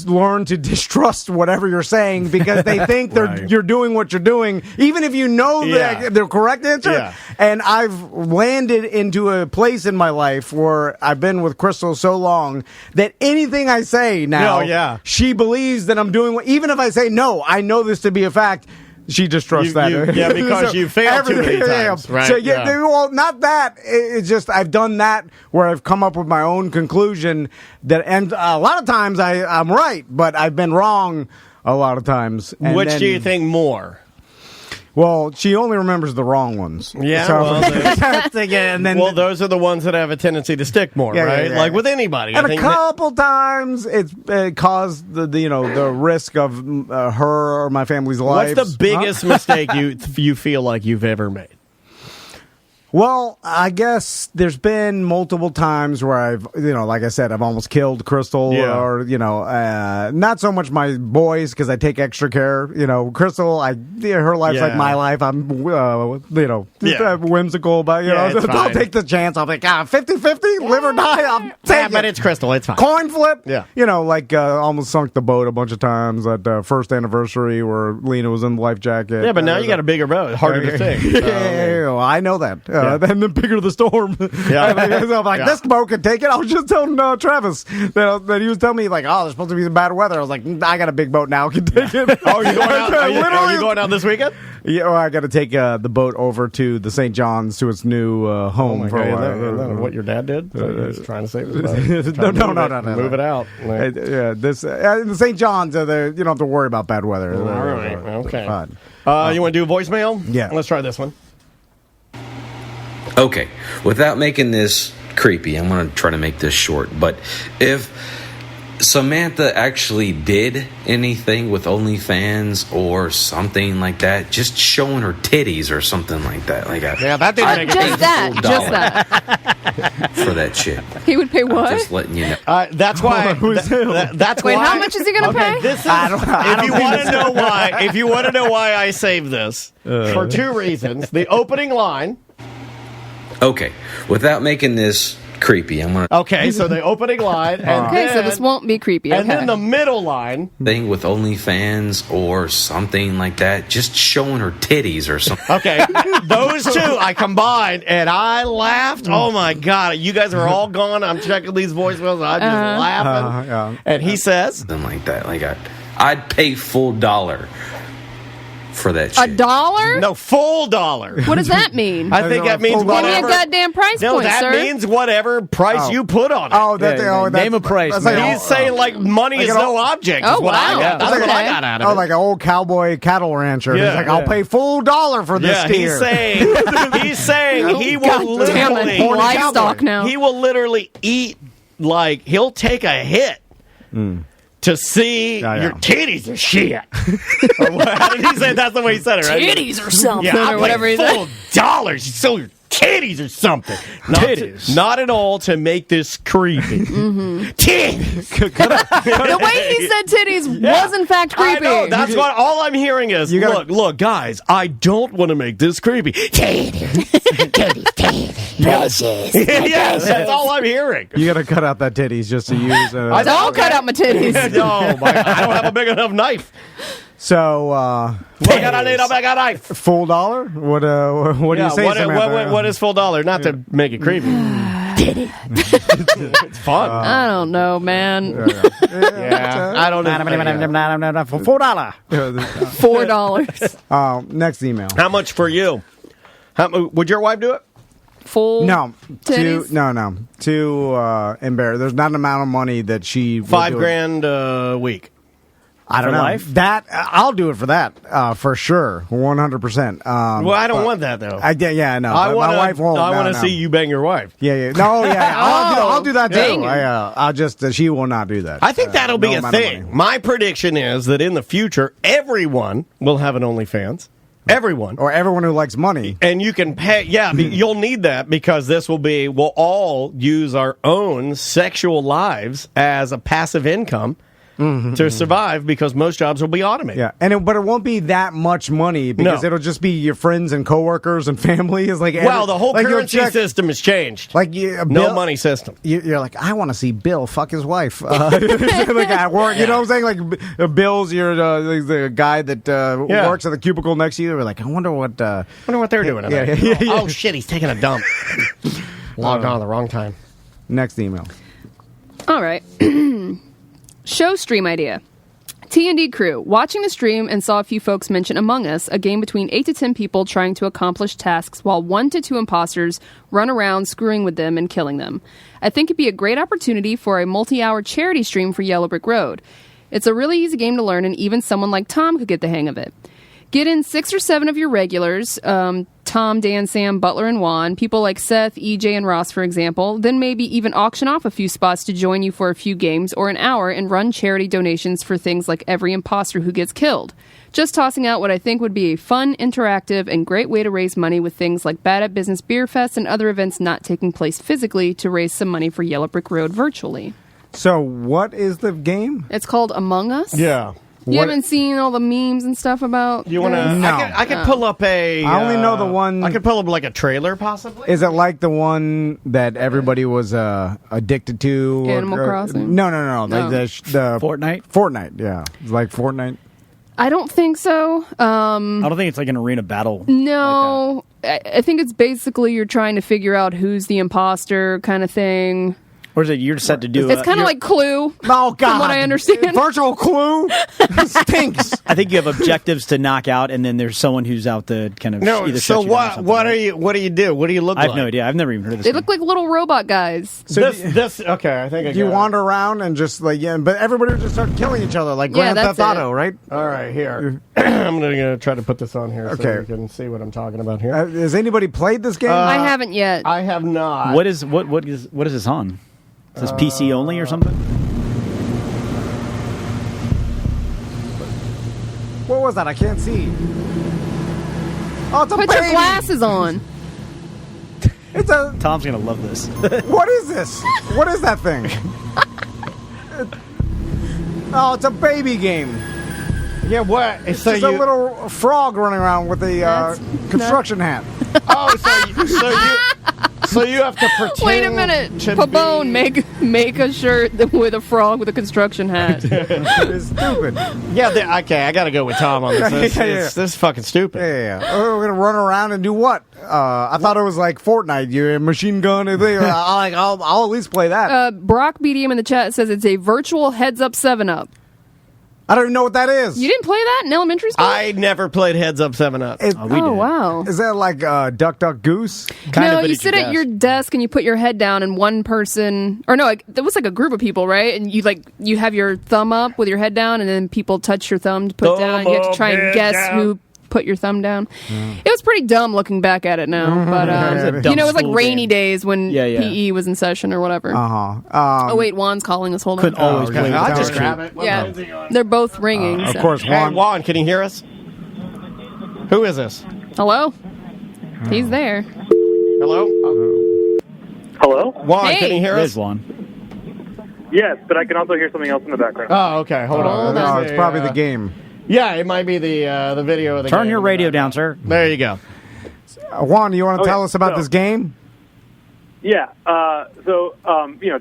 learn to distrust whatever you're saying because they think you're doing what you're doing, even if you know the correct answer. Yeah. And I've landed into a place in my life where I've been with Crystal so long that anything I say now, she believes that I'm doing even if I say, no, I know this to be a fact, she distrusts that. Because you failed too many times. Right? So, well, not that. It's just I've done that where I've come up with my own conclusion and a lot of times I'm right, but I've been wrong a lot of times. And which do you think more? Well, she only remembers the wrong ones. Yeah. So, those are the ones that have a tendency to stick more, right? Yeah. Like with anybody. And a couple times it caused the risk of her or my family's life. What's the biggest mistake you feel like you've ever made? Well, I guess there's been multiple times where I've, like I said, I've almost killed Crystal or, not so much my boys because I take extra care. Crystal, her life's like my life. I'm, whimsical about, I'll take the chance. I'll be like, 50-50, live or die. I'll take it. But it's Crystal. It's fine. Coin flip. Yeah. Almost sunk the boat a bunch of times at first anniversary where Lena was in the life jacket. Yeah, but now you got a bigger boat. Harder to sink. I know that. Then the bigger the storm. I'm like, this boat can take it. I was just telling Travis that he was telling me, like, there's supposed to be some bad weather. I was like, I got a big boat now. Can take it. Oh, you going out? Are you going out this weekend? Yeah, I got to take the boat over to the St. John's to its new home for a while. Is that what your dad did? He's trying to save his boat. No. Move it out. The St. John's, you don't have to worry about bad weather. All right. Okay. You want to do a voicemail? Yeah. Let's try this one. Okay, without making this creepy, I'm going to try to make this short, but if Samantha actually did anything with OnlyFans or something like that, just showing her titties or something like that. That didn't make just that. For that shit. He would pay what? Just letting you know. That's why. That's why. Wait, how much is he going to pay? This is, if you want to know why I saved this, for two reasons. The opening line. Okay, without making this creepy. I'm gonna Okay, so the opening line. And Okay, so this won't be creepy. And Okay. then the middle line. thing with OnlyFans or something like that. Just showing her titties or something. Okay, those two I combined, and I laughed. Oh my god, you guys are all gone. I'm checking these voicemails. I'm just laughing. And he says Something like that. Like I'd pay full dollar for that shit. $1? No, full dollar. What does that mean? I think that means Give me whatever. a goddamn price point, that sir. means whatever price you put on it. Oh, name a price. That's man. like, He's saying like money like is no object. Oh, is what I wow. got. That's what I Okay. got out of it. like an old cowboy cattle rancher. Yeah, He's like, I'll pay full dollar for this Yeah, steer. he's saying he will God damn it. literally Livestock now. He will literally eat like he'll take a hit to see your titties or shit. How did he say it? That's the way he said it, right? Titties or something, Yeah, I'll or whatever pay he said. full dollars to show your titties or something. Not at all to make this creepy. Titties. The way he said titties was in fact creepy. I know. That's what all I'm hearing is. Look, guys. I don't want to make this creepy. Precious. Yes, that's all I'm hearing. You got to cut out that titties just to use. Don't cut out my titties. No, I don't have a big enough knife. So, I need a big knife. full dollar? What do you say, Samantha? What is full dollar? Not to make it creepy. It's fun. I don't know, man. I don't know. For $4. $4. Next email. How much for you? Would your wife do it? Full No. titties? Too embarrassed. There's not an amount of money that she will do it. $5,000 a week. I don't know. life? That I'll do it for that for sure, 100%. Well, I don't want that though. I know. I But want my wife won't. I want to no. see you bang your wife. Yeah. No, yeah. I'll do that too. Banging. I'll just she will not do that. I think that'll be no a amount of thing. money. My prediction is that in the future, everyone will have an OnlyFans. Everyone. Or everyone who likes money. And you can pay, you'll need that because we'll all use our own sexual lives as a passive income to survive because most jobs will be automated. Yeah, but it won't be that much money because it'll just be your friends and coworkers and family. Is like the whole currency system has changed. Like no money system. You're like, I want to see Bill fuck his wife. Like at work, you know what I'm saying? Like Bill's the guy that works at the cubicle next to you. We're like, I wonder what they're doing tonight. Yeah. Oh shit, he's taking a dump. Logged on at the wrong time. Next email. All right. Show stream idea. T&D crew, watching the stream and saw a few folks mention Among Us, a game between 8 to 10 people trying to accomplish tasks while 1 to 2 imposters run around screwing with them and killing them. I think it'd be a great opportunity for a multi-hour charity stream for Yellow Brick Road. It's a really easy game to learn and even someone like Tom could get the hang of it. Get in 6 or 7 of your regulars, Tom, Dan, Sam, Butler, and Juan, people like Seth, EJ, and Ross, for example, then maybe even auction off a few spots to join you for a few games or an hour and run charity donations for things like every imposter who gets killed. Just tossing out what I think would be a fun, interactive, and great way to raise money with things like Bad at Business Beer Fest and other events not taking place physically to raise some money for Yellow Brick Road virtually. So what is the game? It's called Among Us? Yeah. You haven't seen all the memes and stuff about You want to? No. I could pull up a. I only know the one. I could pull up like a trailer, possibly. Is it like the one that everybody was addicted to? Animal Crossing? No. Like the Fortnite? Fortnite, yeah. It's like Fortnite. I don't think so. I don't think it's like an arena battle. No. I think it's basically you're trying to figure out who's the imposter kind of thing. Or is it you're set to do It's kind of like Clue. Oh, God. From what I understand. Virtual Clue stinks. I think you have objectives to knock out, and then there's someone who's out to kind of No. either So shut you down or something, what right? are you? What do you do? What do you look I like? have no idea. I've never even heard of this. They game. look like little robot guys. So this. Okay, I think I you got it. wander around and just like but everybody would just start killing each other like Grand that's Theft Auto, it. right? All right, here. I'm gonna try to put this on here so Okay. you can see what I'm talking about here. Has anybody played this game? I haven't yet. I have not. What is this on? Is this PC only or something? What was that? I can't see. Oh, it's a Put baby. your glasses on. It's a. Tom's gonna love this. What is this? What is that thing? Oh, it's a baby game. Yeah, what? It's just a little frog running around with a construction hat. Oh, So you have to pretend. Wait a minute, Pabone, make a shirt with a frog with a construction hat. It's stupid. Yeah, okay, I got to go with Tom on this. This is fucking stupid. Yeah. We're gonna run around and do what? I thought it was like Fortnite. You machine gun and thing. I'll at least play that. Brock BDM in the chat says it's a virtual heads-up 7-Up. I don't even know what that is. You didn't play that in elementary school? I never played Heads Up 7-Up. Wow. Is that like Duck Duck Goose? No, you sit at your desk and you put your head down and one person, or no, there was like a group of people, right? And you have your thumb up with your head down and then people touch your thumb to put down. You have to try and guess who put your thumb down. It was pretty dumb looking back at it now, but it was like rainy days when PE was in session or whatever. Oh wait, Juan's calling us. Hold on. Couldn't always play. I'll just grab it. Yeah, they're both ringing. Of course, Juan. Hey, Juan, can you hear us? Who is this? Hello. He's there. Hello. Hello. Juan, hey. can you hear us? Juan. Yes, but I can also hear something else in the background. Oh, okay. Hold on. No, it's probably the game. Yeah, it might be the video of the game. Turn your radio down, sir. There you go. Juan, you want to tell us about this game? Yeah.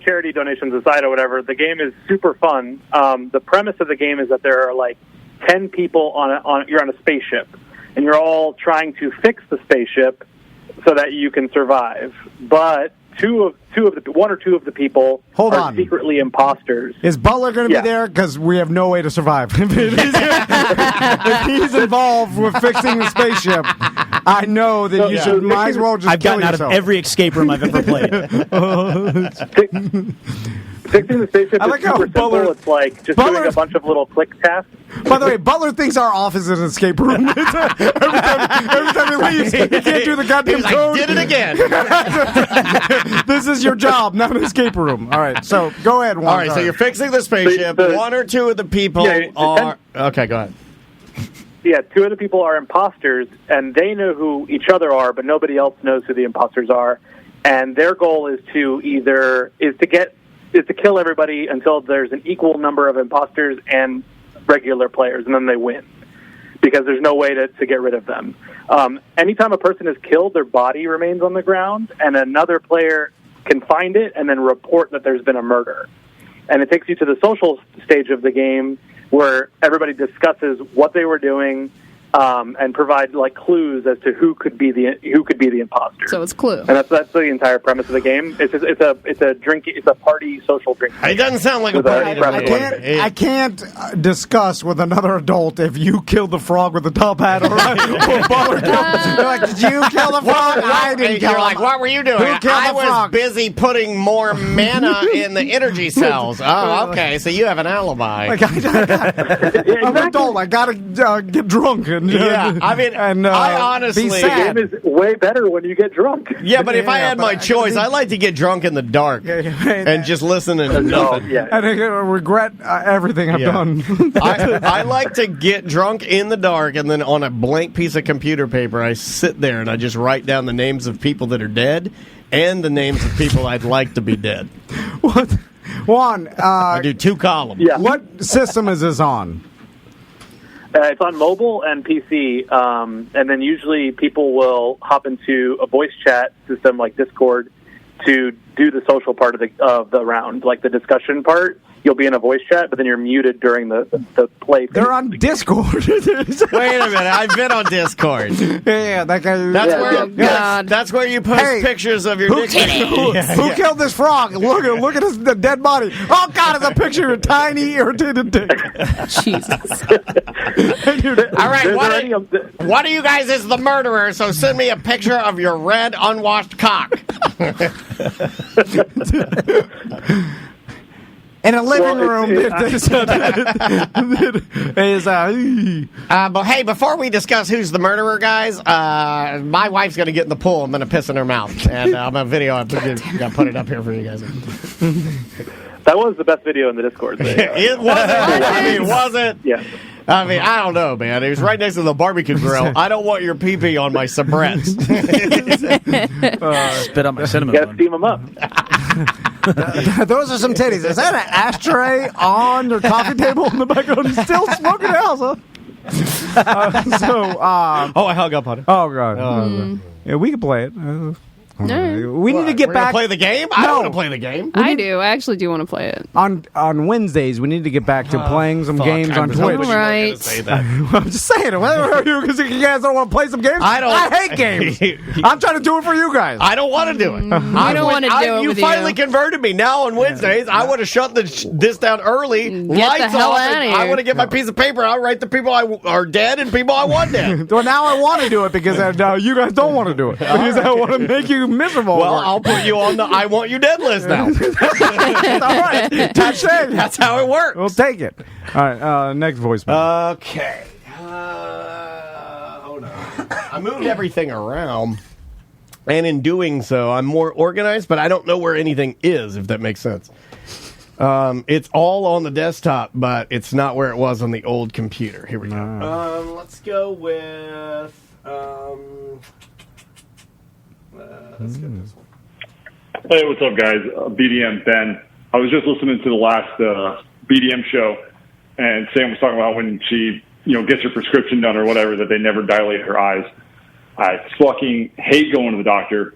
Charity donations aside or whatever, the game is super fun. The premise of the game is that there are like 10 people you're on a spaceship, and you're all trying to fix the spaceship so that you can survive. But one or two of the people are secretly imposters. Is Butler going to be there? Because we have no way to survive. If he's involved with fixing the spaceship, I know that you might as well just I've kill gotten yourself. out of every escape room I've ever played. Fixing the spaceship is super simple. It's like just doing a bunch of little click tasks. By the way, Butler thinks our office is an escape room. every time he leaves, he can't do the goddamn code. I did it again. This is your job, not an escape room. All right, so go ahead, Juan. All right, so you're fixing the spaceship. One or two of the people are... Okay, go ahead. Yeah, two of the people are imposters, and they know who each other are, but nobody else knows who the imposters are. And their goal is to kill everybody until there's an equal number of imposters and regular players, and then they win because there's no way to get rid of them. Anytime a person is killed, their body remains on the ground, and another player can find it and then report that there's been a murder. And it takes you to the social stage of the game where everybody discusses what they were doing and provide like clues as to who could be the imposter. So it's Clue, and that's the entire premise of the game. It's a party social drink. It doesn't sound like a party. I can't discuss with another adult if you killed the frog with the top hat or Butler. They're like, did you kill the frog? I didn't kill him. Like, what were you doing? I was busy putting more mana in the energy cells. Oh, okay. So you have an alibi. Like, I'm an adult. I gotta get drunk. I honestly... The game is way better when you get drunk. Yeah, but if I had my choice, I'd like to get drunk in the dark and just listen and nothing. And I regret everything I've done. I like to get drunk in the dark, and then on a blank piece of computer paper, I sit there and I just write down the names of people that are dead and the names of people I'd like to be dead. What? Juan, I do 2 columns. Yeah. What system is this on? It's on mobile and PC, and then usually people will hop into a voice chat system like Discord to do the social part of the round, like the discussion part. You'll be in a voice chat, but then you're muted during the play. They're on Discord. Wait a minute, I've been on Discord. Yeah, that guy. That's where you post pictures of your dick. Who killed this frog? Look at the dead body. Oh God, it's a picture of a tiny irritated dick. Jesus. All right, one of you guys is the murderer, so send me a picture of your red unwashed cock. In a living room. But hey, before we discuss who's the murderer, guys, my wife's going to get in the pool. I'm going to piss in her mouth. And I'm a video. I'm going to put it up here for you guys. That was the best video in the Discord. It wasn't. Was it? Yeah. I mean, I don't know, man. It was right next to the barbecue grill. I don't want your pee-pee on my sabrets. Spit on my cinnamon bun. Gotta steam them up. Those are some titties. Is that an ashtray on their coffee table in the background? Still smoking house, huh? I hung up on it. Oh, God. Yeah, we can play it. We need to get back. Play the game? I don't want to play the game. I do. I actually do want to play it. On Wednesdays, we need to get back to playing some games on Twitch. All right. I'm just saying. Because you guys don't want to play some games? I hate games. I'm trying to do it for you guys. I don't want to do it. I don't want to do it You with finally converted me. Now on Wednesdays, I want to shut this down early. Lights the hell off. outta here. I want to get my piece of paper. I'll write the people I are dead and people I want dead. Well, now I want to do it because you guys don't want to do it. Because I want to make you miserable. Well, I'll put you on the I want you dead list now. All right. That's how it works. We'll take it. All right. Next voicemail. Okay. Hold on. I moved everything around. And in doing so, I'm more organized, but I don't know where anything is, if that makes sense. It's all on the desktop, but it's not where it was on the old computer. Here we go. Let's go with... let's get this one. Hey, what's up, guys? BDM Ben. I was just listening to the last BDM show, and Sam was talking about when she, gets her prescription done or whatever, that they never dilate her eyes. I fucking hate going to the doctor,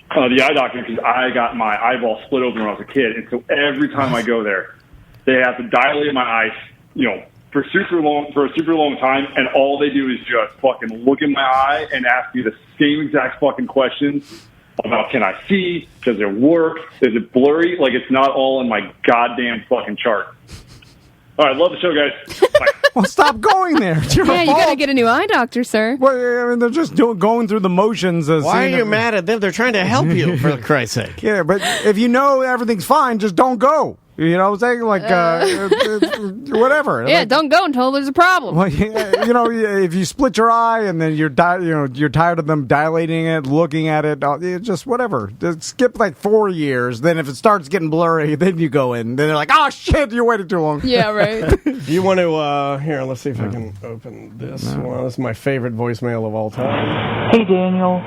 the eye doctor, because I got my eyeball split open when I was a kid, and so every time I go there, they have to dilate my eyes, for a super long time, and all they do is just fucking look in my eye and ask me the same exact fucking questions about, can I see? Does it work? Is it blurry? Like, it's not all in my goddamn fucking chart. All right, love the show, guys. Bye. Well, stop going there. It's your you fault. got to get a new eye doctor, sir. Well, I mean, they're just going through the motions. Why are you mad at them? They're trying to help you, for Christ's sake. Yeah, but if you know everything's fine, just don't go. You know what I'm saying? Like, whatever. Yeah, like, don't go until there's a problem. Well, if you split your eye and then you're tired of them dilating it, looking at it, just whatever. Just skip like 4 years. Then if it starts getting blurry, then you go in. Then they're like, oh shit, you waited too long. Yeah, right. You want to? Here, let's see if I can open this one. This is my favorite voicemail of all time. Hey Daniel,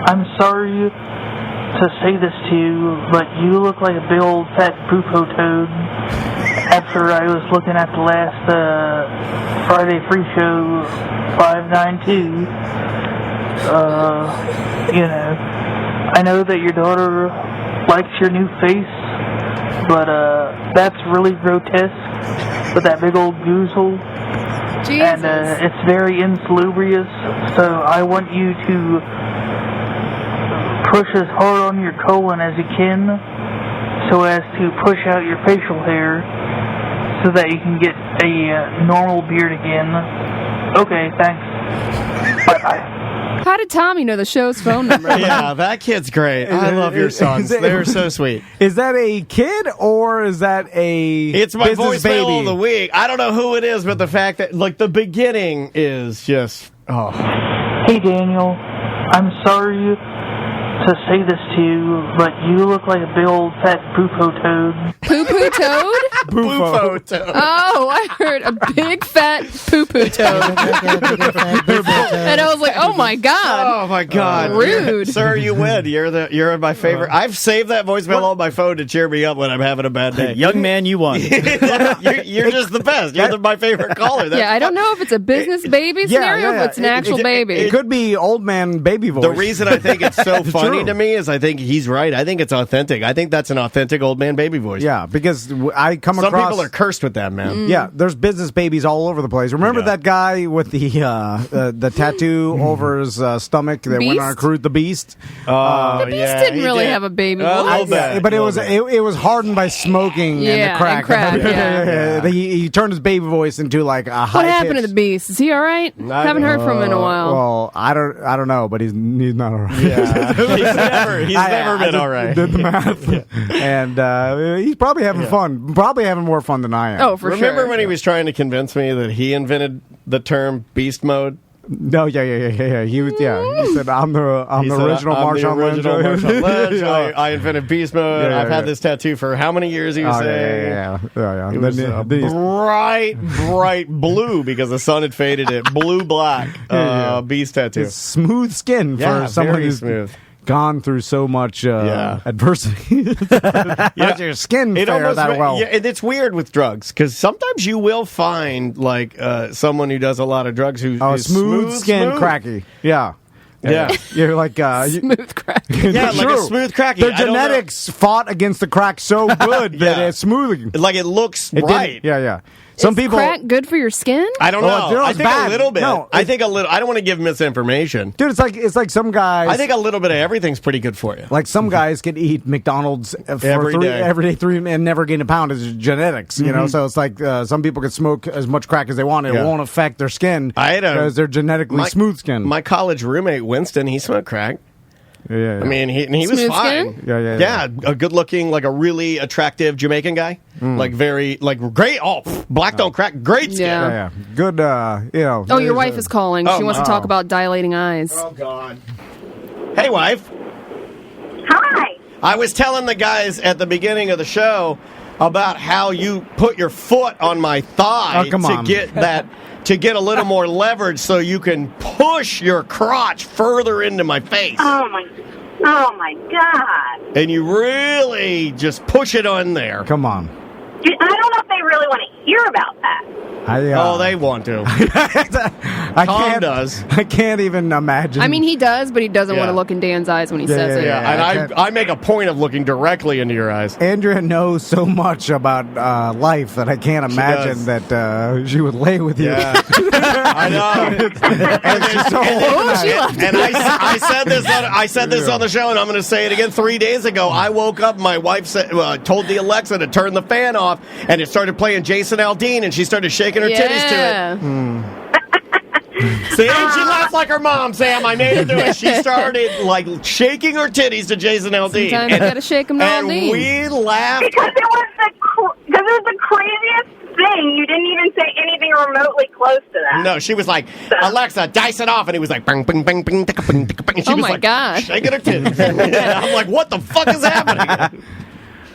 I'm sorry to say this to you, but you look like a big old fat poopo toad. After I was looking at the last Friday Free Show 592, I know that your daughter likes your new face, but that's really grotesque with that big old goozle. Jesus. And it's very insalubrious, so I want you to push as hard on your colon as you can so as to push out your facial hair so that you can get a normal beard again. Okay, thanks. Bye-bye. How did Tommy know the show's phone number? Yeah, that kid's great. I love your sons. They're so sweet. Is that a kid or is that a It's my business voicemail baby? of the week. I don't know who it is, but the fact that, like, the beginning is just, Hey, Daniel, I'm sorry to say this to you, but you look like a big old fat poopo toad. Poo-poo toad? Poo-poo toad. Oh, I heard a big fat poo-poo toad. And I was like, oh my God. Oh my God. Rude. Sir, you win. You're my favorite. I've saved that voicemail on my phone to cheer me up when I'm having a bad day. Young man, you won. You're just the best. You're my favorite caller. Yeah, I don't know if it's a business baby scenario or if it's an actual baby. It could be old man baby voice. The reason I think it's so funny to me is I think he's right. I think it's authentic. I think that's an authentic old man baby voice. Yeah, because I come Some across... people are cursed with that, man. Yeah, there's business babies all over the place. Remember that guy with the tattoo over his stomach that went on a cruise, the Beast? The Beast didn't really have a baby voice. But it was hardened by smoking and the crack. He turned his baby voice into like a high What happened to the Beast? Is he all right? Haven't heard from him in a while. Well, I don't know, but he's not all right. Yeah. He's never been all right. Did the math. And he's probably having fun. Probably having more fun than I am. Oh, for sure. Remember when he was trying to convince me that he invented the term beast mode? No, yeah. He was, He said, "I'm the original Marshawn Lynch. I invented beast mode. I've had this tattoo for how many years? He was saying, yeah. It was bright blue because the sun had faded it. Blue black beast tattoo. It's smooth skin for someone who's smooth. Gone through so much adversity. Let your skin fare that well. Yeah, and it's weird with drugs because sometimes you will find like someone who does a lot of drugs who's smooth skin, cracky. Yeah. Yeah. You're like smooth crack. Yeah, like a smooth cracky. Their genetics fought against the crack so good that it's smoothing. Like it looks right. Yeah. Some people crack good for your skin? I don't know. I think bad. a little bit. No, I think a little. I don't want to give misinformation, dude. It's like some guys. I think a little bit of everything's pretty good for you. Like some guys can eat McDonald's every day, and never gain a pound. It's genetics, you know. So it's like some people can smoke as much crack as they want. It won't affect their skin because they're genetically smooth skin. My college roommate Winston, he smoked crack. Yeah. I mean, he was fine. Skin? Yeah, a good-looking, like a really attractive Jamaican guy. Like very, like great. Oh, black don't crack. Great skin. Yeah. Good. You know. Oh, your wife is calling. She wants to talk about dilating eyes. Oh God. Hey, wife. Hi. I was telling the guys at the beginning of the show about how you put your foot on my thigh to get a little more leverage so you can push your crotch further into my face. Oh my God. And you really just push it on there. Come on. I don't know if they really want to hear about that. They want to. Tom does. I can't even imagine. I mean, he does, but he doesn't want to look in Dan's eyes when he says it. Yeah, and I make a point of looking directly into your eyes. Andrea knows so much about life that I can't imagine that she would lay with you. Yeah. I know. And I said this on the show, and I'm going to say it again. 3 days ago, I woke up. My wife told the Alexa to turn the fan off, and it started playing Jason Aldean, and she started shaking her titties to it. See, she laughed like her mom, Sam. I made her do it. She started like shaking her titties to Jason Aldean. Sometimes you gotta shake them to and Aldean. We laughed because it was the craziest thing. You didn't even say anything remotely close to that. No, she was like, Alexa, dice it off, and he was like, bang, bang, bang, bang, bang, bang. Oh my gosh, shaking her titties. I'm like, what the fuck is happening?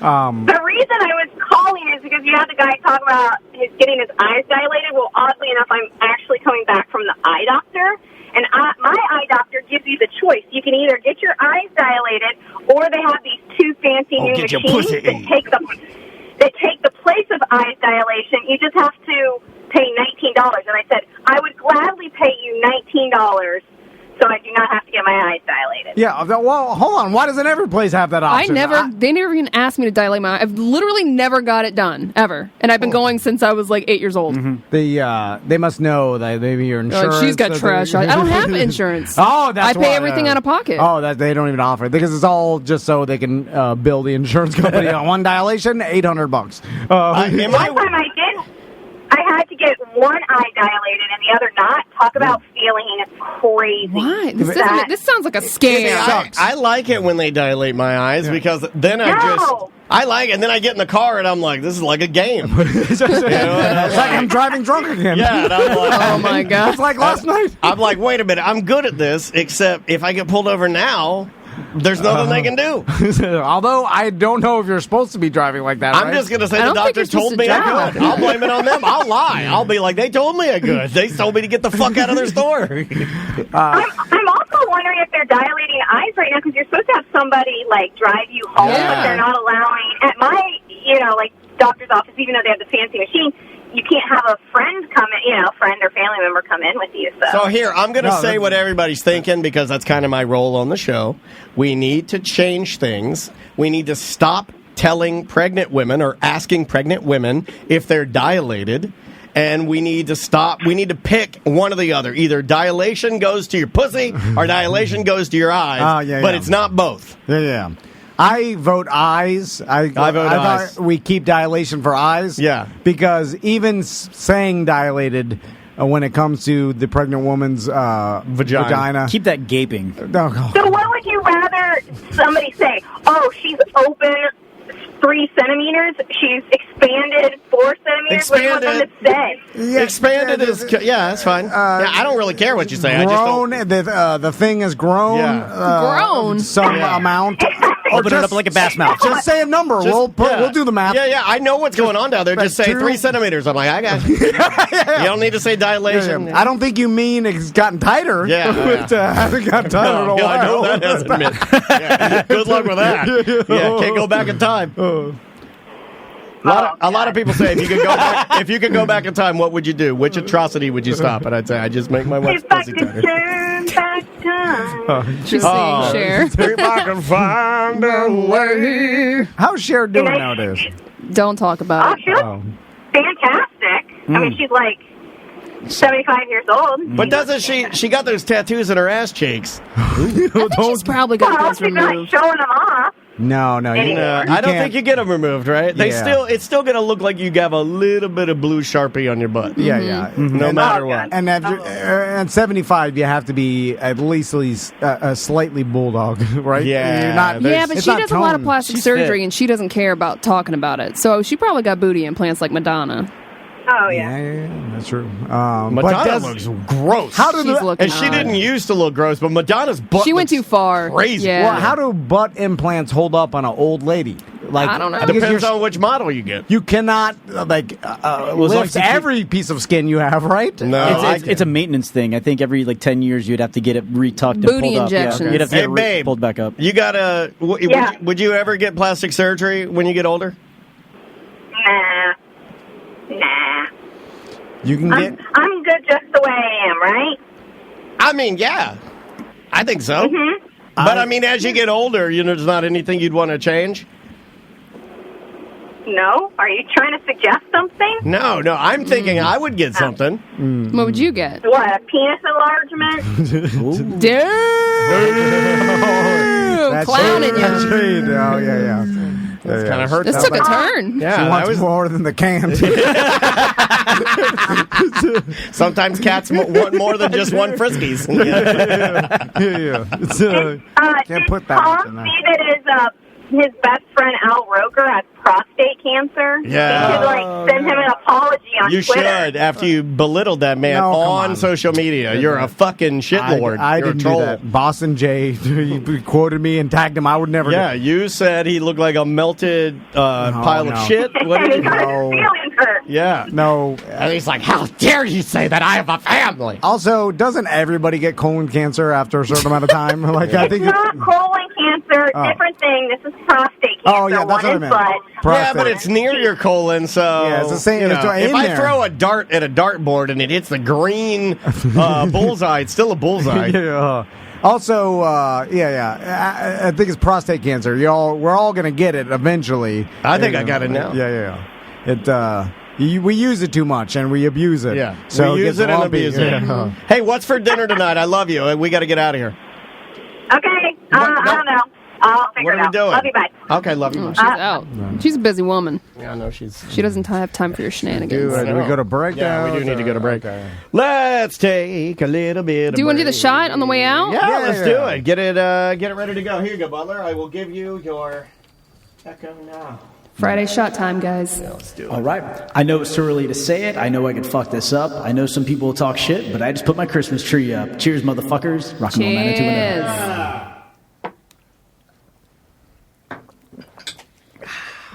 The reason I was calling is because you had the guy talk about getting his eyes dilated. Well, oddly enough, I'm actually coming back from the eye doctor, and my eye doctor gives you the choice. You can either get your eyes dilated, or they have these two fancy new machines that take the place of eyes dilation. You just have to pay $19. And I said, I would gladly pay you $19. So I do not have to get my eyes dilated. Yeah, well, hold on. Why doesn't every place have that option? They never even asked me to dilate my eye. I've literally never got it done, ever. And I've been going since I was like 8 years old. Mm-hmm. They must know that maybe your insurance. Like, she's got trash. I don't have insurance. Oh, that's I pay everything out of pocket. Oh, that they don't even offer it because it's all just so they can bill the insurance company on one dilation, $800. One time I did. I had to get one eye dilated and the other not. Talk about feeling crazy. Why? This sounds like a scam. I like it when they dilate my eyes because then I like it, and then I get in the car and I'm like, this is like a game. It's like I'm driving drunk again. Yeah, and I'm like, oh my God. It's like last night. I'm like, wait a minute, I'm good at this, except if I get pulled over now, there's nothing they can do. Although I don't know if you're supposed to be driving like that. I'm just going to say the doctor told me I could. I'll blame it on them. I'll lie. I'll be like, they told me I could. They told me to get the fuck out of their store. I'm also wondering if they're dilating eyes right now because you're supposed to have somebody like drive you home, but they're not allowing. At my, doctor's office, even though they have the fancy machine, you can't have a friend come in, friend or family member come in with you. So here, I'm going to say what everybody's thinking because that's kind of my role on the show. We need to change things. We need to stop telling pregnant women or asking pregnant women if they're dilated. And we need to stop. We need to pick one or the other. Either dilation goes to your pussy or dilation goes to your eyes. But it's not both. Yeah. I vote eyes. I vote eyes. We keep dilation for eyes. Yeah. Because even saying dilated when it comes to the pregnant woman's vagina. Keep that gaping. So what would you rather somebody say? Oh, she's open 3 centimeters. She's expanded 4 centimeters. What do you want them to say? Yeah, expanded is that's fine. I don't really care what you say. Grown. I just don't. The thing is grown. Grown. Some amount. Open it up like a bass mouth. Just say a number. We'll do the math. Yeah. I know what's going on down there. Just say 3 centimeters. I'm like, I got you. You don't need to say dilation. I don't think you mean it's gotten tighter. Hasn't gotten tighter in a while. I know that hasn't been. Good luck with that. Yeah, can't go back in time. A lot of people say if you could go back in time, what would you do? Which atrocity would you stop? And I'd say I just make my wife's pussy tighter. next time. She's saying Cher. If I can find a way. How's Cher doing nowadays? Don't talk about it. She looks fantastic. I mean, she's like 75 years old. But doesn't she got those tattoos in her ass cheeks? I think she's probably got those she's not removed. showing them off. No. I don't think you get them removed, right? It's still going to look like you have a little bit of blue Sharpie on your butt. Yeah. No matter what. And at 75, you have to be at least slightly bulldog, right? Yeah. You're not, But she does a lot of plastic surgery, and she doesn't care about talking about it. So she probably got booty implants like Madonna. Oh, yeah. Yeah, that's true. Madonna looks gross. She didn't used to look gross, but Madonna's butt She went too far. crazy. Yeah. Well, how do butt implants hold up on an old lady? Like, I don't know. It depends on which model you get. You cannot lift every piece of skin you have, right? No, it's a maintenance thing. I think every 10 years you'd have to get it retucked and Booty pulled injections. up. Yeah. You'd have to get babe, pulled back up. You gotta. Would you ever get plastic surgery when you get older? Nah. You can get. I'm good just the way I am, right? I mean, yeah, I think so. Mm-hmm. But I mean, as you get older, there's not anything you'd want to change. No? Are you trying to suggest something? No. I'm thinking I would get something. What would you get? What, a penis enlargement? Damn! That's Clowning you. Oh, yeah. That's kind of hurt. This took a turn. Yeah, she wants more than the can. Sometimes cats want more than just one Friskies. Can't put that much in there. See that his best friend Al Roker has prostate cancer. Yeah. You should send him an apology on You Twitter. should, after you belittled that man on social media. You're a fucking shitlord. I You're a didn't troll. do that. Boston Jay, he quoted me and tagged him. I would never. Yeah, you said he looked like a melted pile of shit. What did you know? Yeah. No. And he's like, how dare you say that I have a family? Also, doesn't everybody get colon cancer after a certain amount of time? I think It's not colon cancer. Different thing. This is prostate cancer. Oh, yeah, that's what I meant. Yeah, but it's near your colon, so yeah, it's the same. if I throw a dart at a dartboard and it hits the green bullseye, it's still a bullseye. Yeah. Also, I think it's prostate cancer. We're all gonna get it eventually. I think I got it now. Yeah. We use it too much and we abuse it. Yeah. So we use it and abuse it. Yeah. Hey, what's for dinner tonight? I love you. We got to get out of here. Okay. I don't know. I'll figure it out. What are we doing? Love you, bye. Okay, love you. She's out. She's a busy woman. Yeah, no, She doesn't have time for your shenanigans. Do we go to break now? Yeah, we do need to go to break. Okay. Let's take a little bit of Do you want to do the break. shot on the way out? Yeah, let's do it. Get it ready to go. Here you go, Butler. I will give you your echo now. Friday shot time, guys. Yeah, let's do it. All right. I know it's too early to say it. I know I could fuck this up. I know some people will talk shit, but I just put my Christmas tree up. Cheers, motherfuckers. Rock and roll 90210.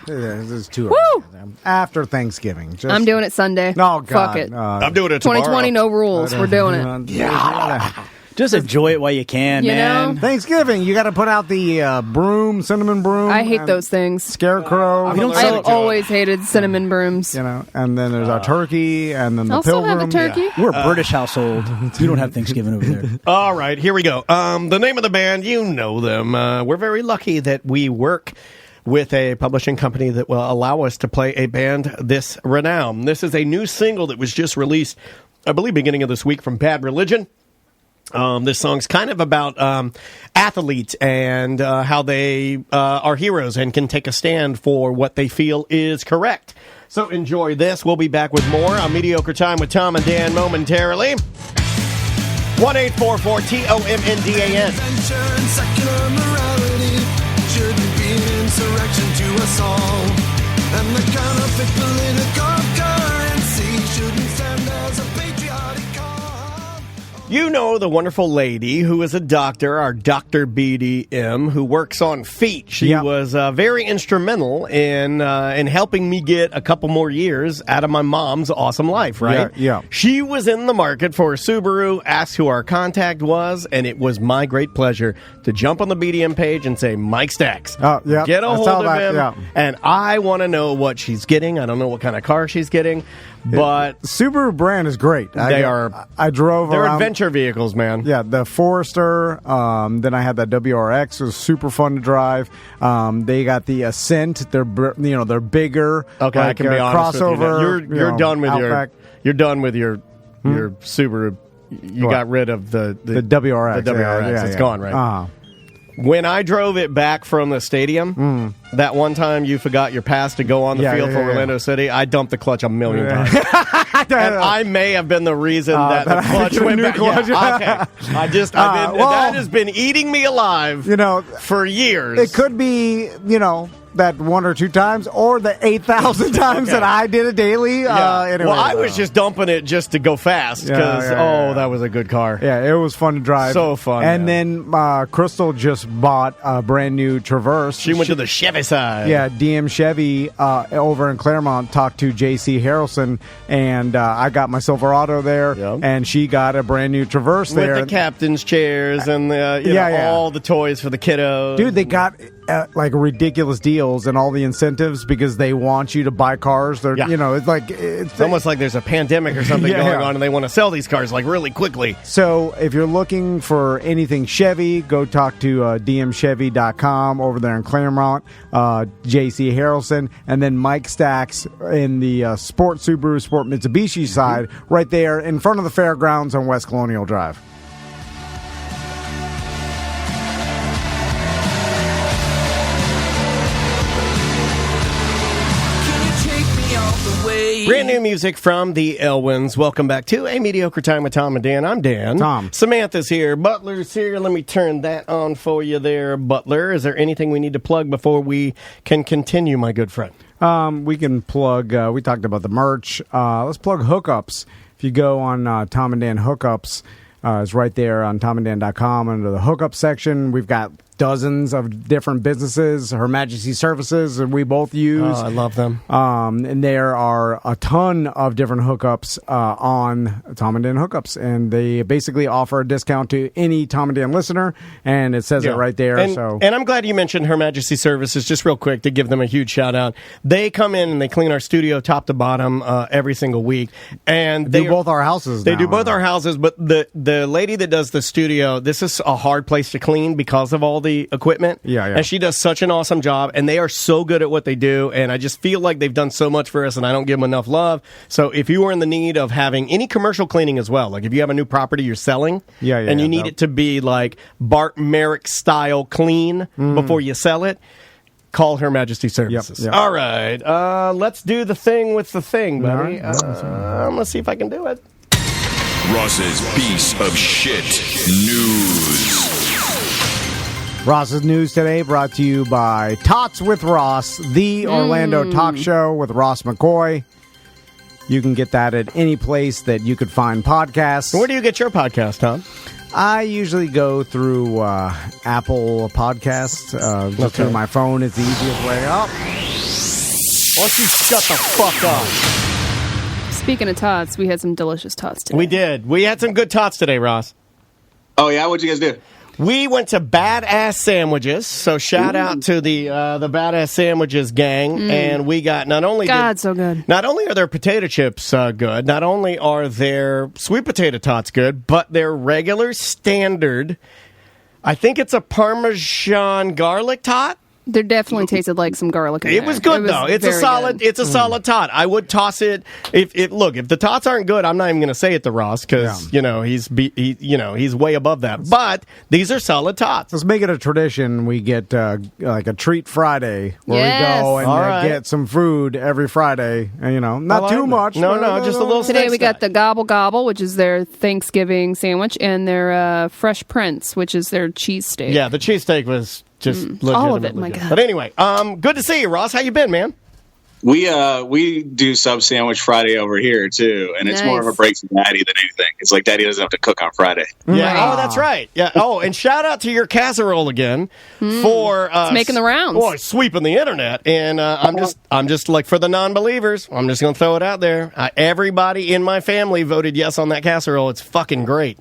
This is too Woo! after Thanksgiving. I'm doing it Sunday. No, God. Fuck it. I'm doing it tomorrow. 2020, no rules. We're doing it. Yeah. Just enjoy it while you can, You man. know? Thanksgiving, you got to put out the broom, cinnamon broom. I hate and those things. Scarecrow. I have always hated cinnamon brooms. And then there's our turkey, and then the I'll still pilgrim. have a turkey. We're a British household. You don't have Thanksgiving over there. All right, here we go. The name of the band, you know them. We're very lucky that we work with a publishing company that will allow us to play a band this renowned. This is a new single that was just released, I believe, beginning of this week from Bad Religion. This song's kind of about athletes and how they are heroes and can take a stand for what they feel is correct. So enjoy this. We'll be back with more on Mediocre Time with Tom and Dan momentarily. 1-844-TOMNDAN. Secular morality shouldn't be an insurrection to us all. And the counterfeit political currency shouldn't stand as a patriotic cause. You know the wonderful lady who is a doctor, our Dr. BDM, who works on feet. She was very instrumental in helping me get a couple more years out of my mom's awesome life, right? Yeah. She was in the market for a Subaru, asked who our contact was, and it was my great pleasure to jump on the BDM page and say, Mike Stacks. Get a hold of him. And I want to know what she's getting. I don't know what kind of car she's getting. But Subaru brand is great. I drove they're around. adventure vehicles, man. Yeah, the Forester. Then I had that WRX. It was super fun to drive. They got the Ascent. They're bigger. Okay, like, I can be honest crossover. with you. You're done with Outback. You're done with your Subaru. You got rid of the WRX. The WRX. It's gone, right? Uh-huh. When I drove it back from the stadium, that one time you forgot your pass to go on the field for Orlando City, I dumped the clutch a million times. And I may have been the reason that the clutch went back. Clutch. Yeah, okay. That has been eating me alive for years. It could be, that one or two times, or the 8,000 times that I did it daily. Anyway, I was just dumping it just to go fast because that was a good car. Yeah, it was fun to drive. So fun. And then Crystal just bought a brand new Traverse. She went to the Chevy side. Yeah, DM Chevy over in Claremont. Talked to JC Harrelson, and I got my Silverado there, and she got a brand new Traverse there with the captain's chairs and all the toys for the kiddos. Dude, they got like ridiculous deals and all the incentives because they want you to buy cars. They're it's almost like there's a pandemic or something going on, and they want to sell these cars like really quickly. So if you're looking for anything Chevy, go talk to dmchevy.com over there in Claremont. JC Harrelson, and then Mike Stacks in the Sport Subaru, Sport Mitsubishi side, right there in front of the fairgrounds on West Colonial Drive. Brand new music from the Elwins. Welcome back to A Mediocre Time with Tom and Dan. I'm Dan. Tom. Samantha's here. Butler's here. Let me turn that on for you there, Butler. Is there anything we need to plug before we can continue, my good friend? We can plug, we talked about the merch. Let's plug hookups. If you go on Tom and Dan Hookups, it's right there on tomanddan.com under the hookup section. We've got dozens of different businesses, Her Majesty Services, that we both use. Oh, I love them. And there are a ton of different hookups on Tom and Dan Hookups, and they basically offer a discount to any Tom and Dan listener, and it says it right there. And I'm glad you mentioned Her Majesty Services, just real quick, to give them a huge shout out. They come in and they clean our studio top to bottom every single week. And they do both our houses They do both our houses, but the lady that does the studio, this is a hard place to clean because of all the equipment. And she does such an awesome job, and they are so good at what they do, and I just feel like they've done so much for us, and I don't give them enough love. So if you are in the need of having any commercial cleaning as well, like if you have a new property you're selling, and you need it to be like Bart Merrick style clean before you sell it, call Her Majesty Services. All right, let's do the thing with the thing, buddy. Let's see if I can do it. Ross's Piece of Shit News. Ross's News today brought to you by Tots with Ross, the Orlando talk show with Ross McCoy. You can get that at any place that you could find podcasts. Where do you get your podcast, Tom? I usually go through Apple Podcasts. Just through my phone. It's the easiest way up. Why don't you shut the fuck up? Speaking of tots, we had some delicious tots today. We did. We had some good tots today, Ross. Oh, yeah? What'd you guys do? We went to Badass Sandwiches, so shout out to the Badass Sandwiches gang, and we got so good. Not only are their potato chips good, not only are their sweet potato tots good, but their regular standard, I think it's a Parmesan garlic tot. There definitely tasted like some garlic in It there. was good, though. It's a solid. Good. It's a solid tot. I would toss it. If the tots aren't good, I'm not even going to say it to Ross because he's way above that. But these are solid tots. Let's make it a tradition. We get like a treat Friday where we go and get some food every Friday. And, not too much. No, just a little. Today we got the Gobble Gobble, which is their Thanksgiving sandwich, and their Fresh Prince, which is their cheesesteak. Yeah, the cheesesteak was just all of it, my God. But anyway, good to see you, Ross. How you been, man? We do Sub Sandwich Friday over here too, and it's more of a break from Daddy than anything. It's like Daddy doesn't have to cook on Friday. Yeah. Oh, that's right. Yeah. Oh, and shout out to your casserole again for it's making the rounds. Boy, sweeping the internet. And I'm just like, for the non-believers, I'm just going to throw it out there. Everybody in my family voted yes on that casserole. It's fucking great.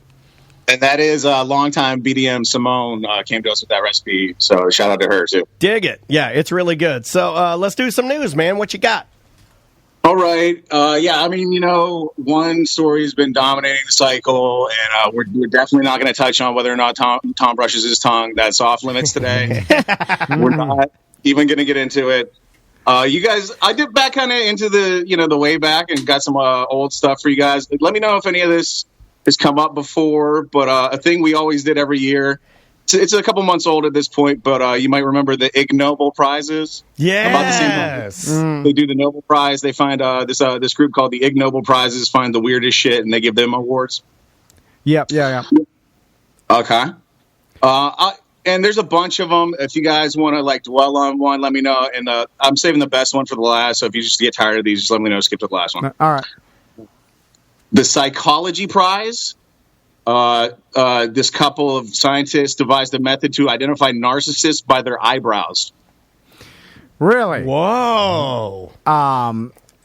And that is a longtime BDM Simone came to us with that recipe, so shout out to her, too. Dig it. Yeah, it's really good. So let's do some news, man. What you got? All right. Yeah, I mean, one story's been dominating the cycle, and we're definitely not going to touch on whether or not Tom brushes his tongue. That's off limits today. We're not even going to get into it. You guys, I did back kind of into the way back and got some old stuff for you guys. Let me know if any of this has come up before, but a thing we always did every year. It's a couple months old at this point, but you might remember the Ig Nobel prizes. Yes. They do the Nobel Prize. They find this group called the Ig Nobel Prizes find the weirdest shit, and they give them awards. Yep. Yeah. Okay. And there's a bunch of them. If you guys want to dwell on one, let me know. And I'm saving the best one for the last. So if you just get tired of these, just let me know. Skip to the last one. All right. The Psychology Prize. This couple of scientists devised a method to identify narcissists by their eyebrows. Really? Whoa.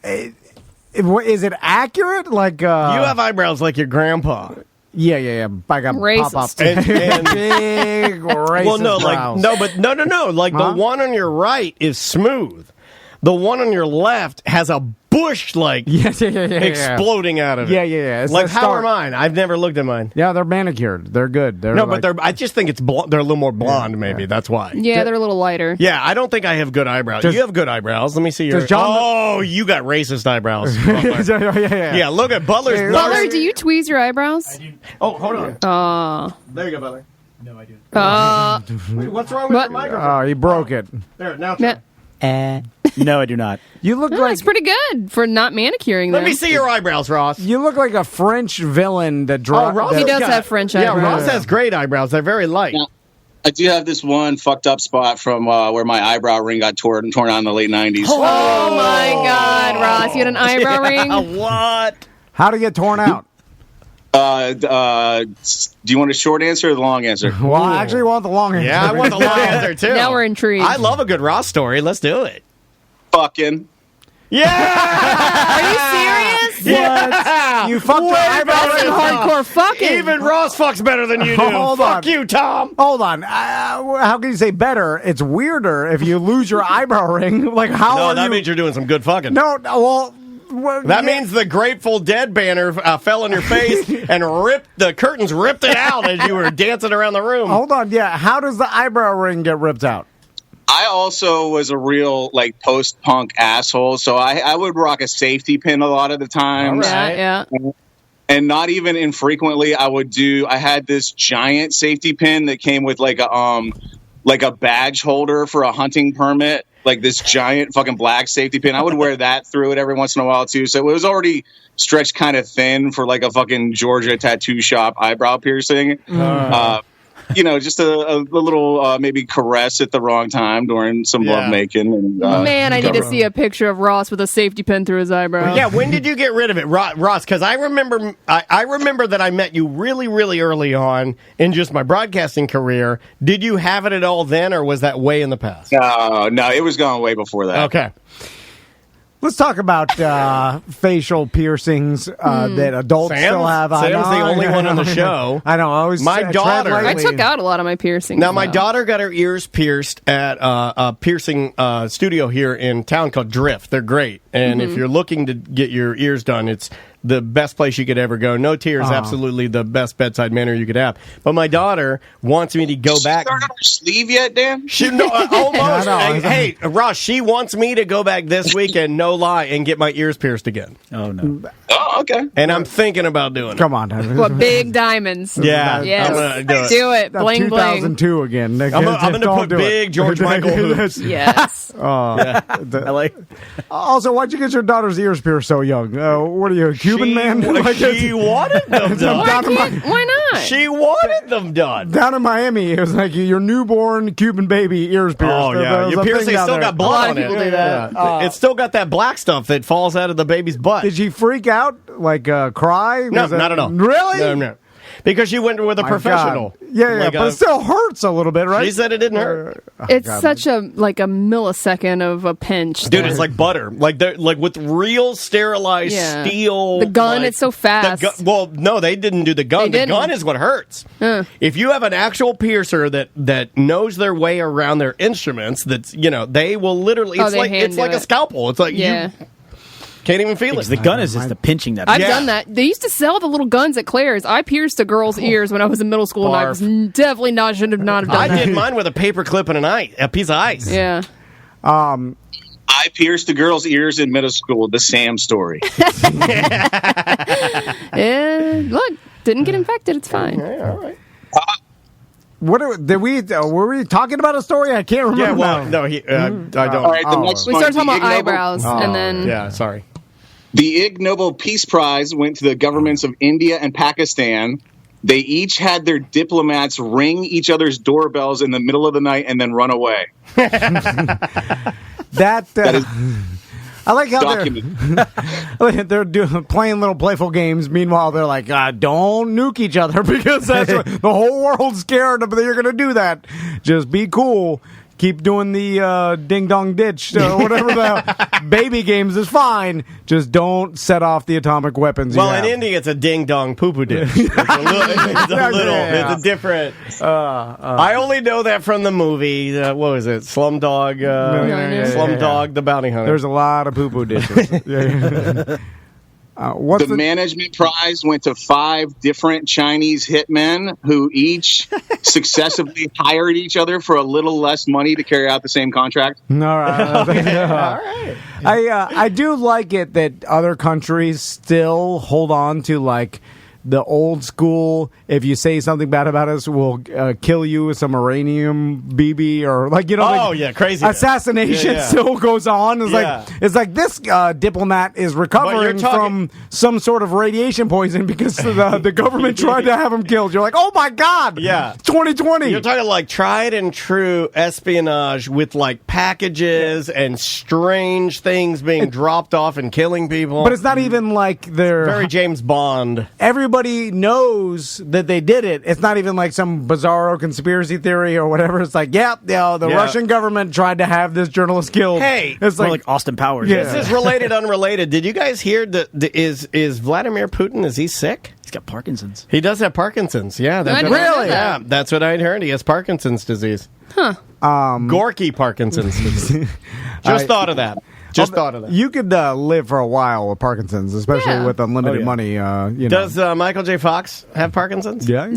Is it accurate? You have eyebrows like your grandpa. Yeah. I got racist. pop-ups. And Big racist well, no, brows. no. The one on your right is smooth. The one on your left has a bush exploding out of it. Yeah. It's Like, how are mine? I've never looked at mine. Yeah, they're manicured. They're good. But I just think it's they're a little more blonde, maybe. Yeah. That's why. Yeah, they're a little lighter. Yeah, I don't think I have good eyebrows. You have good eyebrows. Let me see your... you got racist eyebrows. Yeah, look at Butler's... Butler, do you tweeze your eyebrows? I do. Oh, hold on. There you go, Butler. No, I do. Wait, what's wrong with your microphone? Oh, he broke it. There, now try. No, I do not. You look it's pretty good for not manicuring them. Let me see your eyebrows, Ross. You look like a French villain that draws. Ross he does have French eyebrows. Yeah, Ross has great eyebrows. They're very light. Now, I do have this one fucked up spot from where my eyebrow ring got torn out in the late 90s. Oh my God, Ross. You had an eyebrow ring? What? How'd it get torn out? Do you want a short answer or the long answer? Well, I actually want the long answer. Yeah, I want the long answer, too. Now we're intrigued. I love a good Ross story. Let's do it. Fucking. Yeah! Are you serious? Yeah! You fucked your eyebrow ring. Hardcore fucking. Even Ross fucks better than you do. Fuck you, Tom. Hold on. How can you say better? It's weirder if you lose your eyebrow ring. No, that means you're doing some good fucking. No, well... That means the Grateful Dead banner fell on your face and the curtains ripped it out as you were dancing around the room. Hold on, yeah. How does the eyebrow ring get ripped out? I also was a real post-punk asshole, so I would rock a safety pin a lot of the times. Right. Yeah. And not even infrequently, I had this giant safety pin that came with a badge holder for a hunting permit. This giant fucking black safety pin. I would wear that through it every once in a while, too. So it was already stretched kind of thin for a fucking Georgia tattoo shop eyebrow piercing. Just a little maybe caress at the wrong time during some love making. And, man, I need to see a picture of Ross with a safety pin through his eyebrow. Yeah, when did you get rid of it, Ross? Because I remember that I met you really, really early on in just my broadcasting career. Did you have it at all then, or was that way in the past? No, it was gone way before that. Okay. Let's talk about facial piercings that adults still have. Sam's the only one on the show. I know. My daughter. I took out a lot of my piercings. Now, my daughter got her ears pierced at a piercing studio here in town called Drift. They're great. And if you're looking to get your ears done, it's the best place you could ever go. No tears, absolutely the best bedside manner you could have. But my daughter wants me to go back. She started on her sleeve yet, Dan? Almost. Hey, Ross, she wants me to go back this weekend, no lie, and get my ears pierced again. Oh, no. Oh, okay. And I'm thinking about doing it. Come on. What, big diamonds? Yeah. Yes. I'm going to do it. Bling, 2002 again. I'm going to put big George Michael hoops. Yes. Also, why'd you get your daughter's ears pierced so young? What are you, a Cuban man? She wanted them done. Why not? She wanted them done. Down in Miami, it was like your newborn Cuban baby ears pierced. Oh, yeah. Your piercing still got blood on it. People do that. Yeah. It's still got that black stuff that falls out of the baby's butt. Did she freak out? Cry? No, not at all. Really? No. Because she went with a professional. God. Yeah, but it still hurts a little bit, right? She said it didn't hurt. It's such a millisecond of a pinch. Dude, it's like butter. Like with real sterilized steel. The gun, it's so fast. Well, no, they didn't do the gun. The gun is what hurts. If you have an actual piercer that knows their way around their instruments, they will literally. It's like a scalpel. It's like Can't even feel it. The gun is just the pinching that. I've done that. They used to sell the little guns at Claire's. I pierced a girl's ears when I was in middle school, and I was definitely should have not have done that. I did mine with a paper clip and a piece of ice. Yeah. I pierced a girl's ears in middle school. The Sam story. Look, didn't get infected. It's fine. All right. Were we talking about a story? I can't remember. Yeah, well, no, I don't. All right, the next We one, started talking the about Ig eyebrows, and then... Yeah, sorry. The Ig Nobel Peace Prize went to the governments of India and Pakistan. They each had their diplomats ring each other's doorbells in the middle of the night and then run away. That is I like how they're playing little playful games. Meanwhile, they're like, don't nuke each other because that's what, the whole world's scared that you're going to do that. Just be cool. Keep doing the ding-dong ditch or whatever the baby games is fine. Just don't set off the atomic weapons. Well, in India, it's a ding-dong poo-poo dish. It's a different... I only know that from the movie, what was it? Slumdog the Bounty Hunter. There's a lot of poo-poo dishes. The management prize went to 5 different Chinese hitmen who each successively hired each other for a little less money to carry out the same contract. All right. I do like it that other countries still hold on to like the old school. If you say something bad about us, we'll kill you with some uranium BB or crazy assassination still goes on. It's like this diplomat is recovering from some sort of radiation poison because the government tried to have him killed. You're like, oh my god, 2020. You're talking like tried and true espionage with like packages and strange things being dropped off and killing people. But it's not even like they're very James Bond. Everybody knows that they did it. It's not even like some bizarro conspiracy theory or whatever. It's like, the Russian government tried to have this journalist killed. Hey, it's like Austin Powers. This is related, unrelated. Did you guys hear that? Is Vladimir Putin? Is he sick? He's got Parkinson's. He does have Parkinson's. Yeah, really? Yeah, that's what I'd heard. He has Parkinson's disease. Huh. Gorky Parkinson's disease. Thought of that. You could live for a while with Parkinson's, especially with unlimited money. Does Michael J. Fox have Parkinson's? Yeah.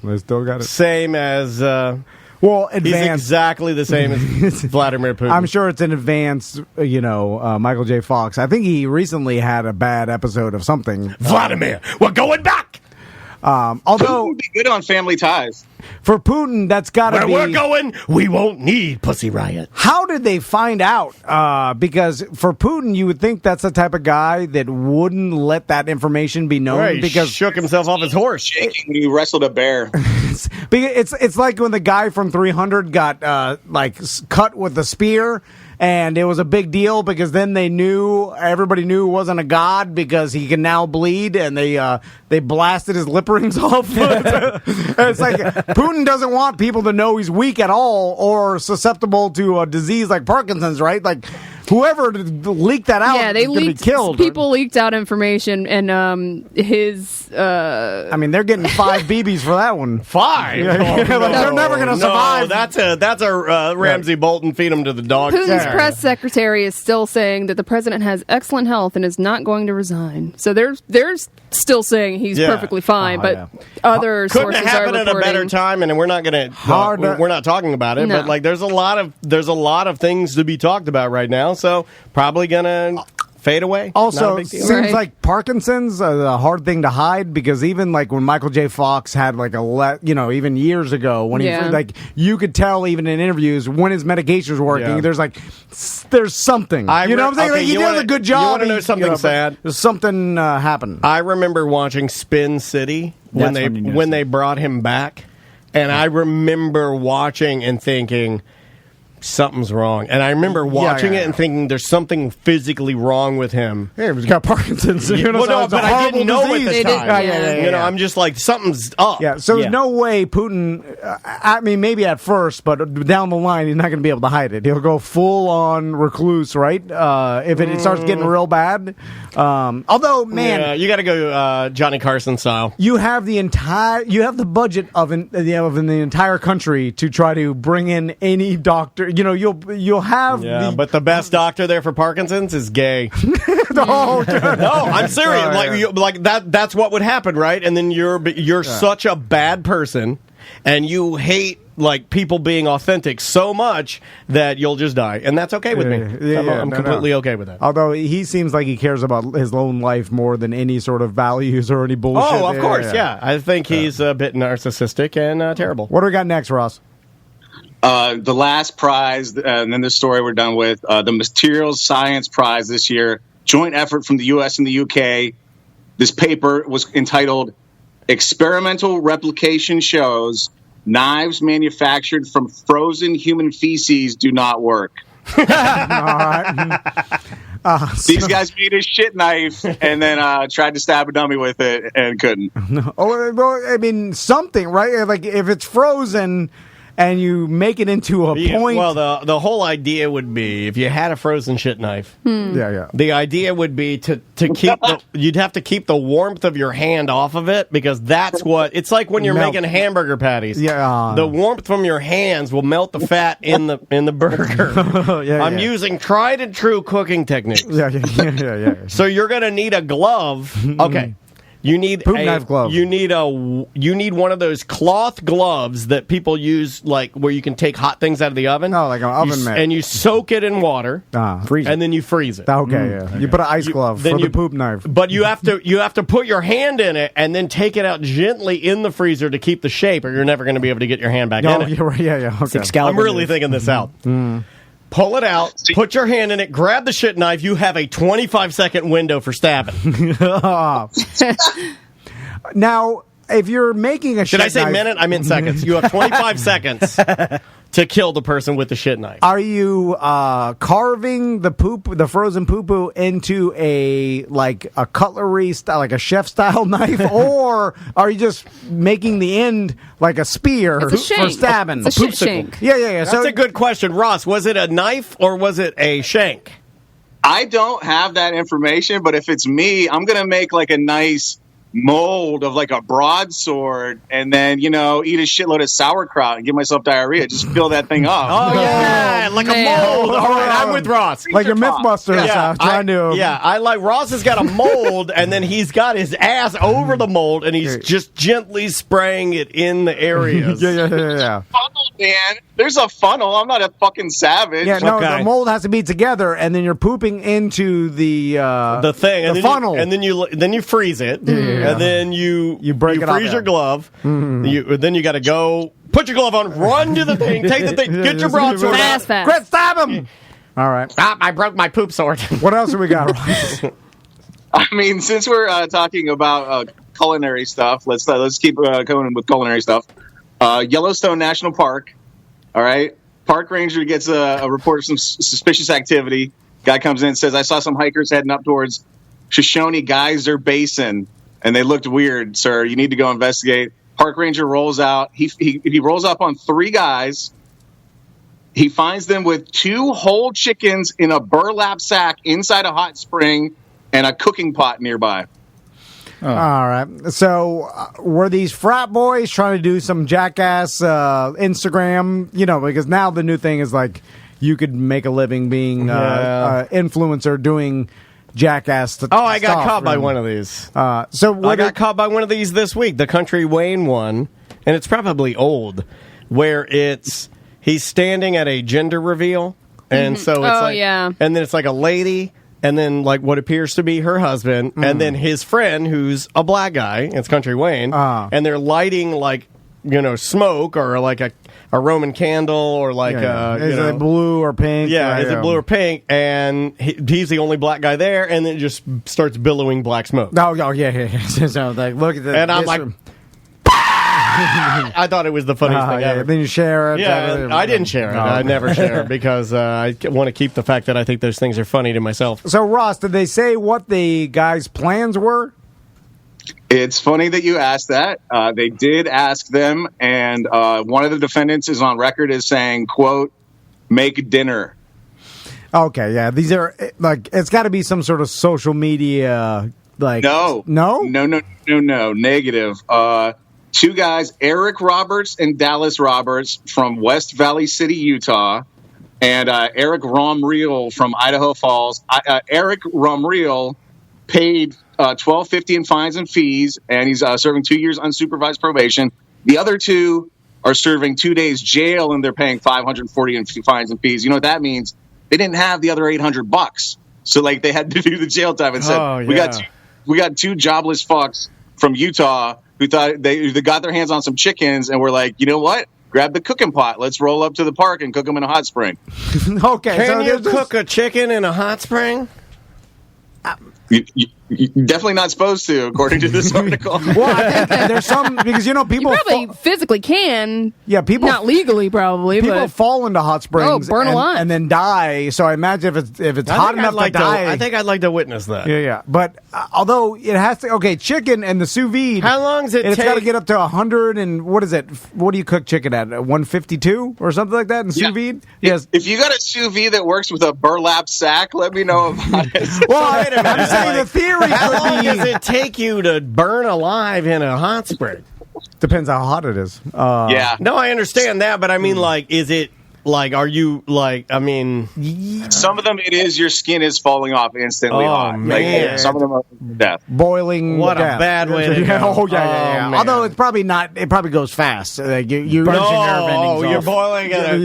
They still got it. Same as... advanced. He's exactly the same as Vladimir Putin. I'm sure it's an advanced, Michael J. Fox. I think he recently had a bad episode of something. Vladimir, we're going back! Although would be good on Family Ties. For Putin, that's got to be... Where we're going, we won't need Pussy Riot. How did they find out? Because for Putin, you would think that's the type of guy that wouldn't let that information be known. Right, because shook himself off his horse. Shaking when he wrestled a bear. It's like when the guy from 300 got cut with a spear. And it was a big deal because then everybody knew it wasn't a god because he can now bleed, and they blasted his lip rings off. It's like Putin doesn't want people to know he's weak at all or susceptible to a disease like Parkinson's, right? Like whoever leaked that out, they be killed. People leaked out information, and his. I mean, they're getting 5 BBs for that one. 5? They're never going to survive. That's a Ramsey Bolton feed them to the dogs. Putin's press secretary is still saying that the president has excellent health and is not going to resign. So they're still saying he's perfectly fine, but other couldn't sources happen are at a better time, and we're not going to. We're not talking about it, but like there's a lot of things to be talked about right now. So probably gonna fade away. Also, seems like Parkinson's a hard thing to hide because even like when Michael J. Fox had like even years ago when he you could tell even in interviews when his medication was working. There's something. You know what I'm saying? Like he does a good job. You want to know something sad? There's something happened. I remember watching Spin City when they brought him back, and I remember watching and thinking, something's wrong. And I remember watching it and thinking there's something physically wrong with him. Yeah, he's got Parkinson's. But I didn't know at the time. I'm just like, something's up. Yeah, so there's no way Putin, I mean, maybe at first, but down the line, he's not going to be able to hide it. He'll go full-on recluse, right? If it starts getting real bad. Although, man... Yeah, you got to go Johnny Carson style. You have the budget of the entire country to try to bring in any doctor... you'll have but the best doctor there for Parkinson's is gay. No, I'm serious. That's what would happen, right? And then you're such a bad person, and you hate people being authentic so much that you'll just die, and that's okay with me. I'm completely okay with that. Although he seems like he cares about his own life more than any sort of values or any bullshit. Oh, of course, yeah. I think he's a bit narcissistic and terrible. What do we got next, Ross? The last prize, and then this story we're done with, the Materials Science Prize this year, joint effort from the U.S. and the UK. This paper was entitled Experimental Replication Shows Knives Manufactured from Frozen Human Feces Do Not Work. These guys made a shit knife and then tried to stab a dummy with it and couldn't. I mean, something, right? Like, if it's frozen and you make it into a point. Well, the whole idea would be, if you had a frozen shit knife, the idea would be to keep you'd have to keep the warmth of your hand off of it, because that's what it's like when you're making hamburger patties. The warmth from your hands will melt the fat in the burger. I'm using tried and true cooking techniques. So you're gonna need a glove. Okay. You need poop knife glove. You need one of those cloth gloves that people use, where you can take hot things out of the oven. Oh, like an oven mitt. And you soak it in water, freeze it, and then you freeze it. Okay, You put an ice glove for the poop knife. But you have to put your hand in it and then take it out gently in the freezer to keep the shape, or you're never going to be able to get your hand back in it. Okay. I'm really thinking this out. Pull it out, put your hand in it, grab the shit knife. You have a 25-second window for stabbing. Now, if you're making a shit knife... Did I say minute? I meant seconds. You have 25 seconds to kill the person with the shit knife. Are you carving the frozen poo-poo into a cutlery style, like a chef-style knife, or are you just making the end like a spear for stabbing? It's a shit shank. Yeah. That's a good question. Ross, was it a knife or was it a shank? I don't have that information, but if it's me, I'm going to make a nice mold of a broadsword and then, eat a shitload of sauerkraut and give myself diarrhea. Just fill that thing up. Oh, yeah, like a mold. All right, I'm with Ross. Like your Mythbusters. I like Ross has got a mold and then he's got his ass over the mold and he's just gently spraying it in the areas. Yeah. Funnel, man. There's a funnel. I'm not a fucking savage. Yeah, no, the mold has to be together and then you're pooping into the thing, the funnel. And then you freeze it. And then you break it freeze your glove. Then you got to go put your glove on, run to the thing, take the thing, get your broadsword fast. Quit, stab him. All right. I broke my poop sword. What else have we got, Ross? I mean, since we're talking about culinary stuff, let's keep going with culinary stuff. Yellowstone National Park. All right. Park ranger gets a report of some suspicious activity. Guy comes in and says, "I saw some hikers heading up towards Shoshone Geyser Basin, and they looked weird, sir. You need to go investigate." Park ranger rolls out. He rolls up on 3 guys. He finds them with 2 whole chickens in a burlap sack inside a hot spring and a cooking pot nearby. Oh. All right. So were these frat boys trying to do some jackass Instagram? Because now the new thing is you could make a living being influencer doing jackass stuff. Oh, I got caught by one of these. I got caught by one of these this week. The Country Wayne one, and it's probably old, where he's standing at a gender reveal, and so it's and then it's like a lady, and then what appears to be her husband, and then his friend who's a black guy. It's Country Wayne, and they're lighting smoke or a Roman candle or is it blue or pink? Yeah, is it blue or pink? And he's the only black guy there, and then it just starts billowing black smoke. Oh yeah. So look at that. And I'm like, I thought it was the funniest thing ever. Then you share it. Yeah, I didn't share it. I never share it because I want to keep the fact that I think those things are funny to myself. So Ross, did they say what the guys' plans were? It's funny that you asked that. They did ask them, and one of the defendants is on record as saying, quote, "make dinner." Okay, yeah. These are, it's got to be some sort of social media, No. Negative. 2 guys, Eric Roberts and Dallas Roberts from West Valley City, Utah. And Eric Romreel from Idaho Falls. Eric Romreel paid $12.50 in fines and fees, and he's serving 2 years unsupervised probation. The other two are serving 2 days jail, and they're paying $540 in fines and fees. You know what that means? They didn't have the other $800, so like they had to do the jail time and said, we got two jobless fucks from Utah who thought they got their hands on some chickens, and were like, you know what? Grab the cooking pot. Let's roll up to the park and cook them in a hot spring. Okay, can you cook a chicken in a hot spring? You're definitely not supposed to, according to this article. Well, I think there's some, because, you know, people... You probably physically can. Yeah, people... Not legally, probably, people but... fall into hot springs burn alive. and then die, so I imagine if it's hot enough to die... I think I'd like to witness that. Yeah. But although it has to... Okay, chicken and the sous vide... How long does it take? It's got to get up to 100 and... What is it? What do you cook chicken at? 152 or something like that in sous vide? Yes. If you got a sous vide that works with a burlap sack, let me know about it. Well, I'm saying the theory how could long be... does it take you to burn alive in a hot spring? Depends how hot it is. Yeah. No, I understand that, but I mean, like, is it... Like, are you, like, I mean... Some of them, it is, your skin is falling off instantly hot. Man. Like, some of them are death. Boiling. What a bad way to go. Oh, yeah. Although it's probably not, it probably goes fast. Like you burns your nerve endings you're off. boiling it.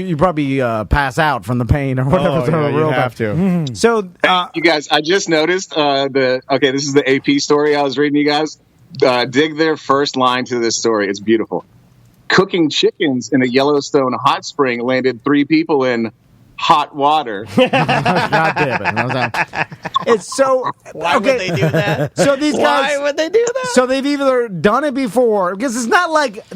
You probably pass out from the pain or whatever. You have to. So, you guys, I just noticed, this is the AP story I was reading, you guys. Dig their first line to this story. It's beautiful. Cooking chickens in a Yellowstone hot spring landed 3 people in hot water. God damn it. It's so... Why would they do that? So these guys... Why would they do that? So they've either done it before, because it's not like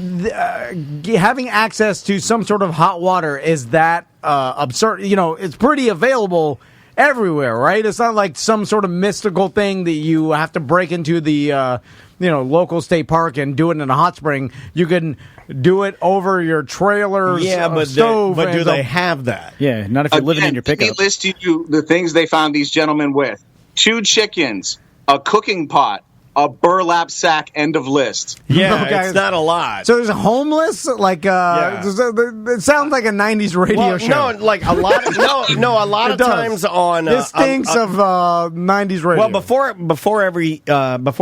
having access to some sort of hot water is that absurd. You know, it's pretty available everywhere, right? It's not like some sort of mystical thing that you have to break into the... local state park and do it in a hot spring. You can do it over your trailer's stove. But do they have that? Yeah, not if you're living in your pickup. Let me list you the things they found these gentlemen with. 2 chickens, a cooking pot, a burlap sack, end of list. Yeah, it's not a lot. So there's a homeless, like, it sounds like a 90s radio show. No, like a lot of, a lot of times on... This stinks of 90s radio. Well, before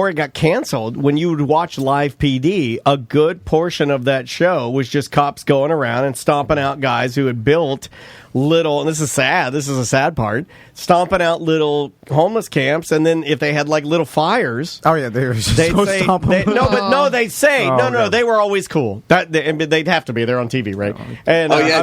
it got canceled, when you would watch Live PD, a good portion of that show was just cops going around and stomping out guys who had built little, and this is a sad part, stomping out little homeless camps, and then if they had like little fires, they'd say they were always cool. They'd have to be. They're on TV, right? And I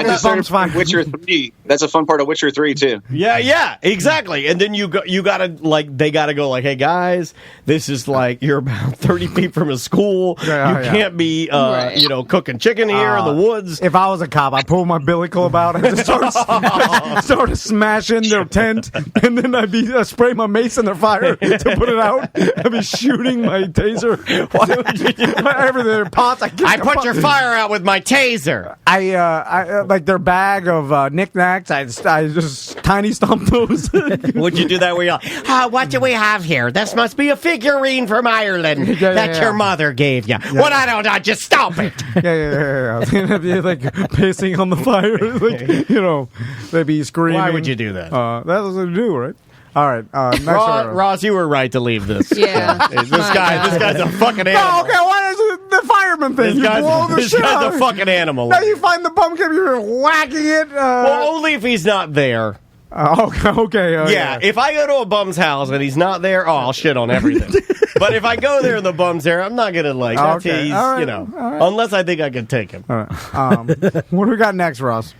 just started Witcher 3. That's a fun part of Witcher 3 too. Yeah, exactly. And then you gotta they gotta go like, hey guys, this is like you're about 30 feet from a school. You can't be cooking chicken here in the woods. If I was a cop, I'd pull my billy club out and just start smashing their tent, and then I'd spray my mace in their fire to put it out. I'd be shooting my taser. Why would you do that? Everything, pots. I put your fire out with my taser. I like their bag of knickknacks. I just tiny stomp those. Would you do that where you're like, what do we have here? This must be a figurine from Ireland that your mother gave you. What I just stomp it. Yeah. Like pissing on the fire. Like, they'd be screaming. Why would you do that? That's what they do, right? All right, next Ross, you were right to leave this. Yeah, this guy's a fucking animal. No, okay, what is the fireman thing? You blow the shit out. This guy's a fucking animal. Now you find the pumpkin, you're whacking it. Well, only if he's not there. Okay. Yeah, if I go to a bum's house and he's not there, I'll shit on everything. But if I go there and the bum's there, I'm not gonna unless I think I can take him. All right. What do we got next, Ross?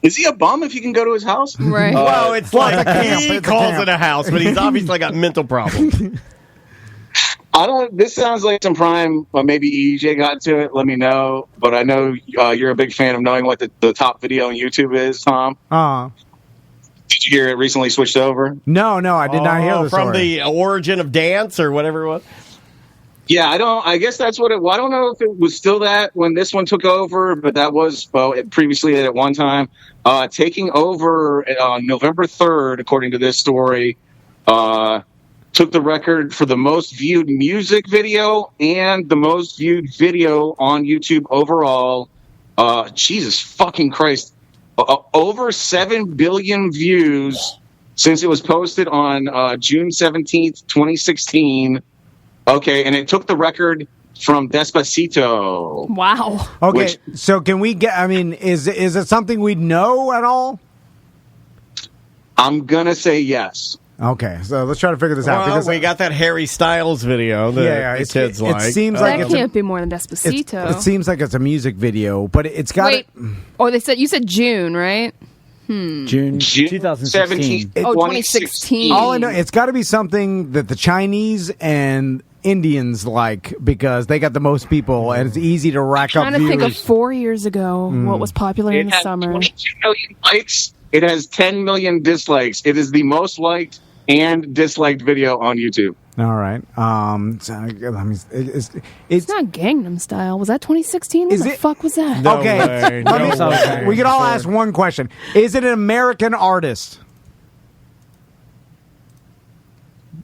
Is he a bum if you can go to his house? Right. Well, it's like he calls it a house, but he's obviously got mental problems. This sounds like some prime, maybe EJ got to it, let me know. But I know you're a big fan of knowing what the top video on YouTube is, Tom. Did you hear it recently switched over? No, I did not hear the from story. the origin of dance or whatever it was. Yeah, I guess that's what it was. I don't know if it was still that when this one took over, but that was previously at one time. Taking over on November 3rd, according to this story, took the record for the most viewed music video and the most viewed video on YouTube overall. Jesus fucking Christ. Over 7 billion views since it was posted on June 17th, 2016. Okay, and it took the record from Despacito. Wow. Okay, so can we get? I mean, is it something we know at all? I'm gonna say yes. Okay, so let's try to figure this out. Well, we got that Harry Styles video that the kids like. It seems like that can't be more than Despacito. It seems like it's a music video, but it's got. Wait. You said June, right? June 2016. 2016. All I know, it's got to be something that the Chinese and Indians like because they got the most people and it's easy to rack up views. I'm trying to think of 4 years ago what was popular in the summer. 22 million likes. It has 10 million dislikes. It is the most liked and disliked video on YouTube. All right. It's not Gangnam Style. Was that 2016? What the fuck was that? No way. We can all ask one question. Is it an American artist?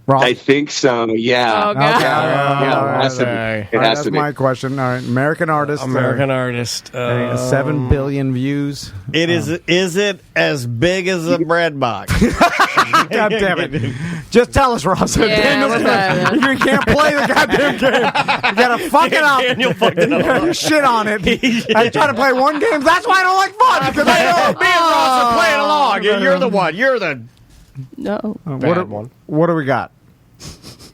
Ross? I think so, yeah. Oh, God. Yeah, it has to be. It has to be. That's my question. All right. American artist. American artist. 7 billion views. It is it as big as a bread box? God damn it. Just tell us, Ross. Yeah, you can't play the goddamn game. You got to fuck it up. Daniel fucked it up. You shit on it. I try to play one game. That's why I don't like fun. Because I know me and Ross are playing along. You're the one. You're the bad one. What do we got?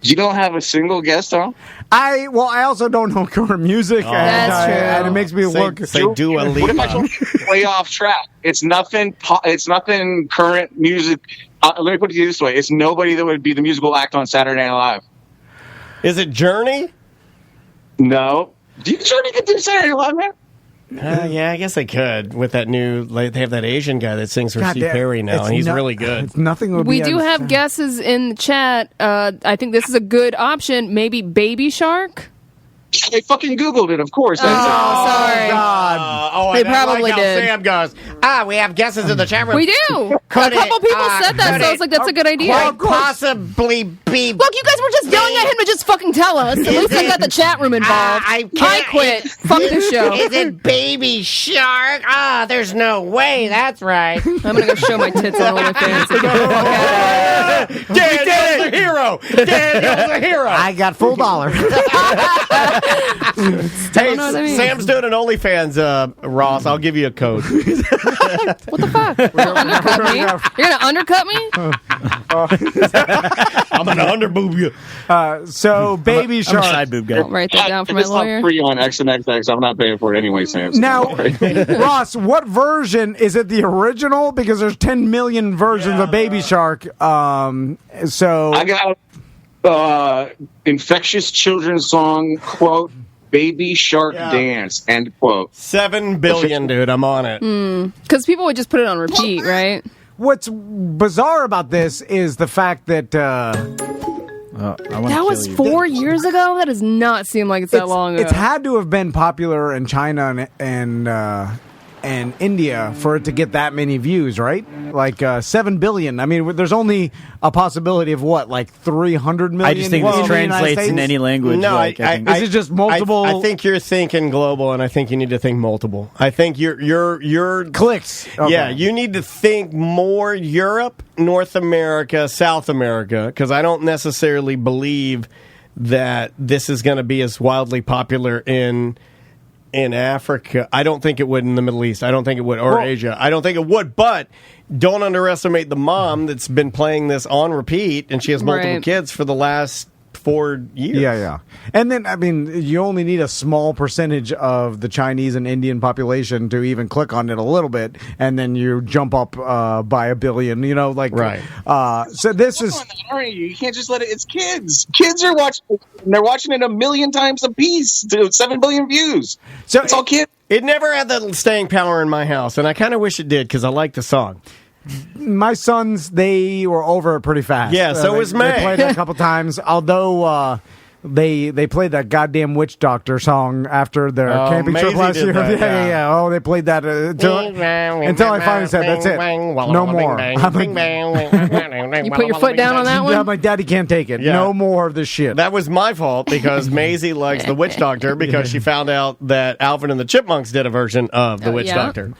You don't have a single guess, Tom? I also don't know current music. That's true. And it makes me look. Say Dua Lipa. What if I told you way off track? It's nothing. It's nothing current music. Let me put it this way: it's nobody that would be the musical act on Saturday Night Live. Is it Journey? No. Do you Journey could do Saturday Night Live, man? Yeah, I guess they could with that new. They have that Asian guy that sings for Steve Perry now, and he's really good. It's nothing. We do have guesses in the chat. I think this is a good option. Maybe Baby Shark. They fucking Googled it, of course. Oh, sorry. God. They probably did. Sam goes, we have guesses in the chat room. We do. A couple people said that, so I was like, that's a good idea. Could possibly be. Look, you guys were just yelling at him to just fucking tell us. At least I got the chat room involved. I quit. Fuck this show. Is it Baby Shark? There's no way. That's right. I'm going to go show my tits on OnlyFans. Daniel's a hero. Daniel's a hero. I got full dollar. Hey, Sam's doing an OnlyFans, Ross. I'll give you a code. What the fuck? Undercut me? You're going to undercut me? I'm going to underboob you. So, Baby Shark. I'm a side boob guy. I'll write that down for my lawyer. It's free on XNXX. I'm not paying for it anyway, Sam. Now, Ross, what version? Is it the original? Because there's 10 million versions of Baby Shark. So I got infectious children's song, quote, Baby Shark Dance, end quote. 7 billion, dude. I'm on it. Because people would just put it on repeat, right? What's bizarre about this is the fact that that was 4 years ago? That does not seem like it's that long ago. It's had to have been popular in China and India for it to get that many views, right? Like 7 billion. I mean, there's only a possibility of what, like 300 million? I just think this translates in any language. No, like, is it just multiple? I think you're thinking global, and I think you need to think multiple. I think you're clicks. Okay. Yeah, you need to think more Europe, North America, South America, because I don't necessarily believe that this is going to be as wildly popular in Africa. I don't think it would in the Middle East. I don't think it would, or Asia. I don't think it would, but don't underestimate the mom that's been playing this on repeat, and she has multiple kids for the last 4 years. Yeah. And then, I mean, you only need a small percentage of the Chinese and Indian population to even click on it a little bit, and then you jump up by a billion, Right. So this is... You can't just let it... It's kids. Kids are watching... They're watching it 1 million times a piece to 7 billion views. So it's all kids. It never had the staying power in my house, and I kind of wish it did, because I like the song. My sons, they were over it pretty fast. Yeah, so was May. They played it a couple times, although they played that goddamn Witch Doctor song after their camping trip last year. Yeah. Oh, they played that until I finally said, that's it. No more. You put your foot down on that one? Yeah, my daddy can't take it. Yeah. No more of this shit. That was my fault, because Maisie likes the Witch Doctor because she found out that Alvin and the Chipmunks did a version of the Witch Doctor.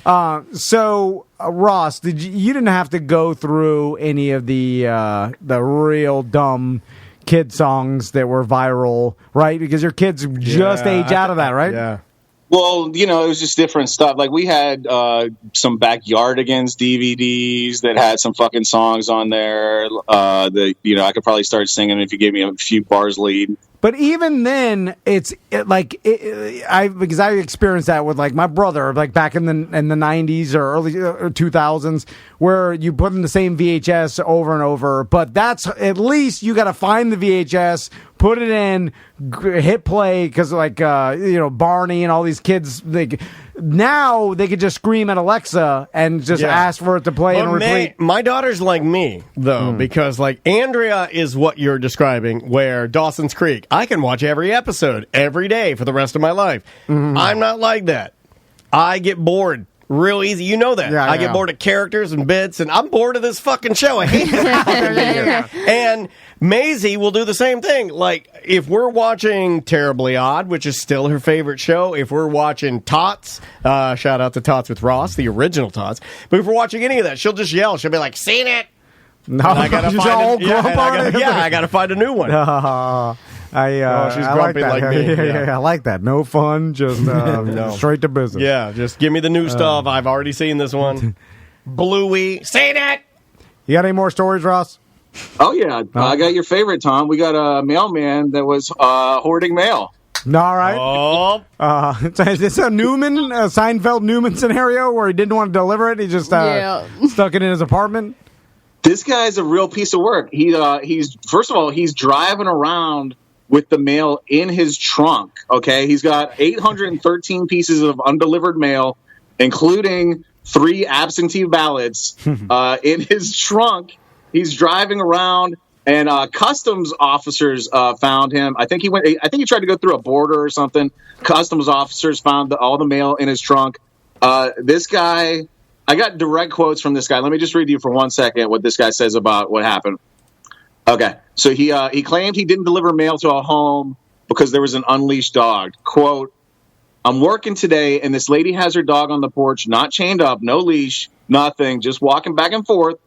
So, Ross, you didn't have to go through any of the real dumb kid songs that were viral, right? Because your kids just age out of that, right? Yeah. Well, it was just different stuff. Like we had some Backyardigans DVDs that had some fucking songs on there. I could probably start singing if you gave me a few bars lead. But even then, because I experienced that with like my brother, like back in the 90s or early 2000s, where you put in the same VHS over and over. But that's at least you got to find the VHS, put it in, hit play, because Barney and all these kids, now they could just scream at Alexa and just ask for it to play and repeat. My daughter's like me, though, because like Andrea is what you're describing, where Dawson's Creek, I can watch every episode every day for the rest of my life. Mm-hmm. I'm not like that. I get bored real easy. You know that. I get bored of characters and bits, and I'm bored of this fucking show. I hate this fucking thing. And Maisie will do the same thing. Like, if we're watching Terribly Odd, which is still her favorite show, if we're watching Tots, shout out to Tots with Ross, the original Tots, but if we're watching any of that, she'll just yell. She'll be like, "Seen it!" No, I gotta I gotta find a new one. She's grumpy like me. I like that. No fun, just straight to business. Yeah, just give me the new stuff. I've already seen this one. Bluey, seen it! You got any more stories, Ross? Oh, yeah. I got your favorite, Tom. We got a mailman that was hoarding mail. All right. Is this a Seinfeld Newman scenario where he didn't want to deliver it? He just stuck it in his apartment? This guy's a real piece of work. He's driving around with the mail in his trunk. Okay, he's got 813 pieces of undelivered mail, including 3 absentee ballots in his trunk. He's driving around, and customs officers found him. I think he tried to go through a border or something. Customs officers found all the mail in his trunk. This guy. I got direct quotes from this guy. Let me just read you for 1 second what this guy says about what happened. Okay, so he claimed he didn't deliver mail to a home because there was an unleashed dog. Quote, "I'm working today, and this lady has her dog on the porch, not chained up, no leash, nothing, just walking back and forth.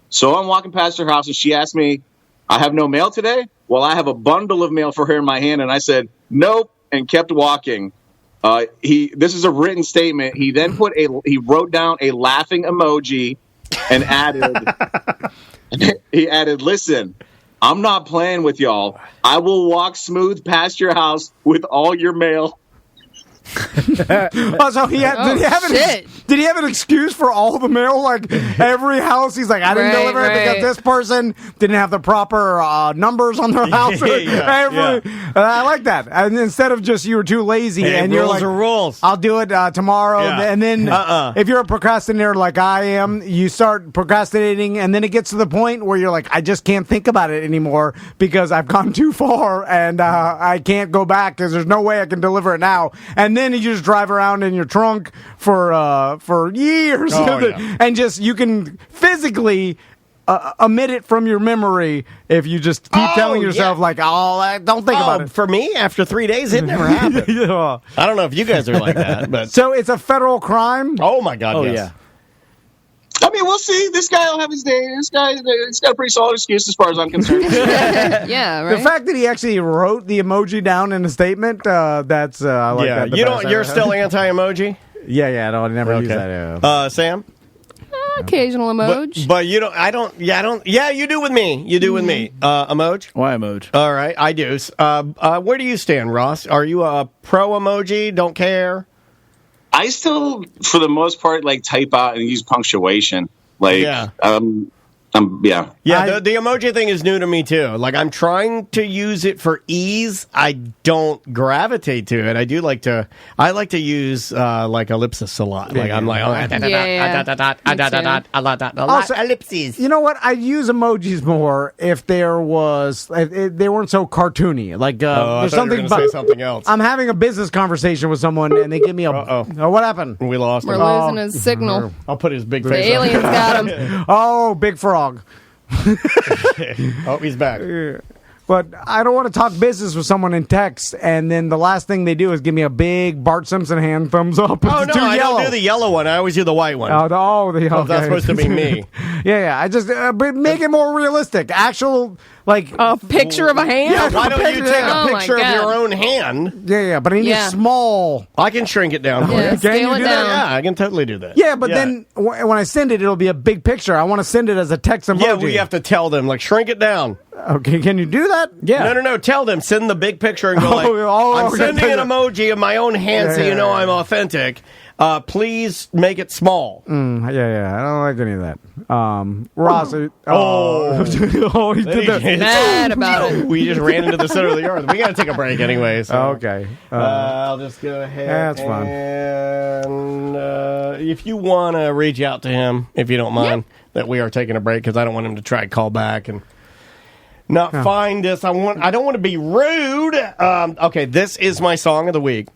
So I'm walking past her house, and she asked me, 'I have no mail today?' Well, I have a bundle of mail for her in my hand, and I said, 'Nope,' and kept walking." This is a written statement. He then he wrote down a laughing emoji and added, "Listen, I'm not playing with y'all. I will walk smooth past your house with all your mail." So did he have an excuse for all the mail? Like every house, he's like, I didn't deliver it because this person didn't have the proper numbers on their house. I like that. And instead of just you were too lazy and you're like, rules. I'll do it tomorrow. And then if you're a procrastinator like I am, you start procrastinating, and then it gets to the point where you're like, I just can't think about it anymore because I've gone too far and I can't go back because there's no way I can deliver it now. And then you just drive around in your trunk for years, and just you can physically omit it from your memory if you just keep telling yourself like, don't think about it. For me, after 3 days, it never happened. I don't know if you guys are like that, but so it's a federal crime. Oh my God! Yes. Yeah. I mean, we'll see. This guy will have his day. He's got a pretty solid excuse as far as I'm concerned. Yeah, right. The fact that he actually wrote the emoji down in a statement, that's I like that. You're still anti-emoji? Yeah. No, I never use that. Sam? Occasional emoji. But you don't. I don't. Yeah, you do with me. You do with me. Emoji? Why emoji? All right, I do. Where do you stand, Ross? Are you a pro emoji? Don't care? I still, for the most part, type out and use punctuation. Yeah, the emoji thing is new to me too. Like, I'm trying to use it for ease. I don't gravitate to it. I like to use ellipsis a lot. Like, I'm like, also, ellipses. You know what? I use emojis more if they weren't so cartoony. Like, there's something. Say something else. I'm having a business conversation with someone and they give me a. What happened? We lost him. We're losing his signal. I'll put his big The face. aliens got him. Oh, big frog. Oh, he's back. But I don't want to talk business with someone in text, and then the last thing they do is give me a big Bart Simpson hand thumbs up. Oh, no, I don't do the yellow one. I always do the white one. Okay. That's supposed to be me. Yeah. I just make it more realistic. Actual, like... A picture of a hand? Yeah, why don't you take a picture of your own hand? Yeah, but I need small. I can shrink it down. Yeah, scale it down. Yeah, I can totally do that. Yeah, but then when I send it, it'll be a big picture. I want to send it as a text emoji. Yeah, we have to tell them, like, shrink it down. Okay, can you do that? Yeah. No. Tell them. Send the big picture and go like, I'm sending an emoji of my own hand so you know I'm authentic. Please make it small. Yeah. I don't like any of that. Ross. He did that. Mad about it. We just ran into the center of the yard. We got to take a break anyway. So. Okay. I'll just go ahead. That's fine. And if you want to reach out to him, if you don't mind, that we are taking a break because I don't want him to try to call back and not find us. I don't want to be rude. Okay, this is my song of the week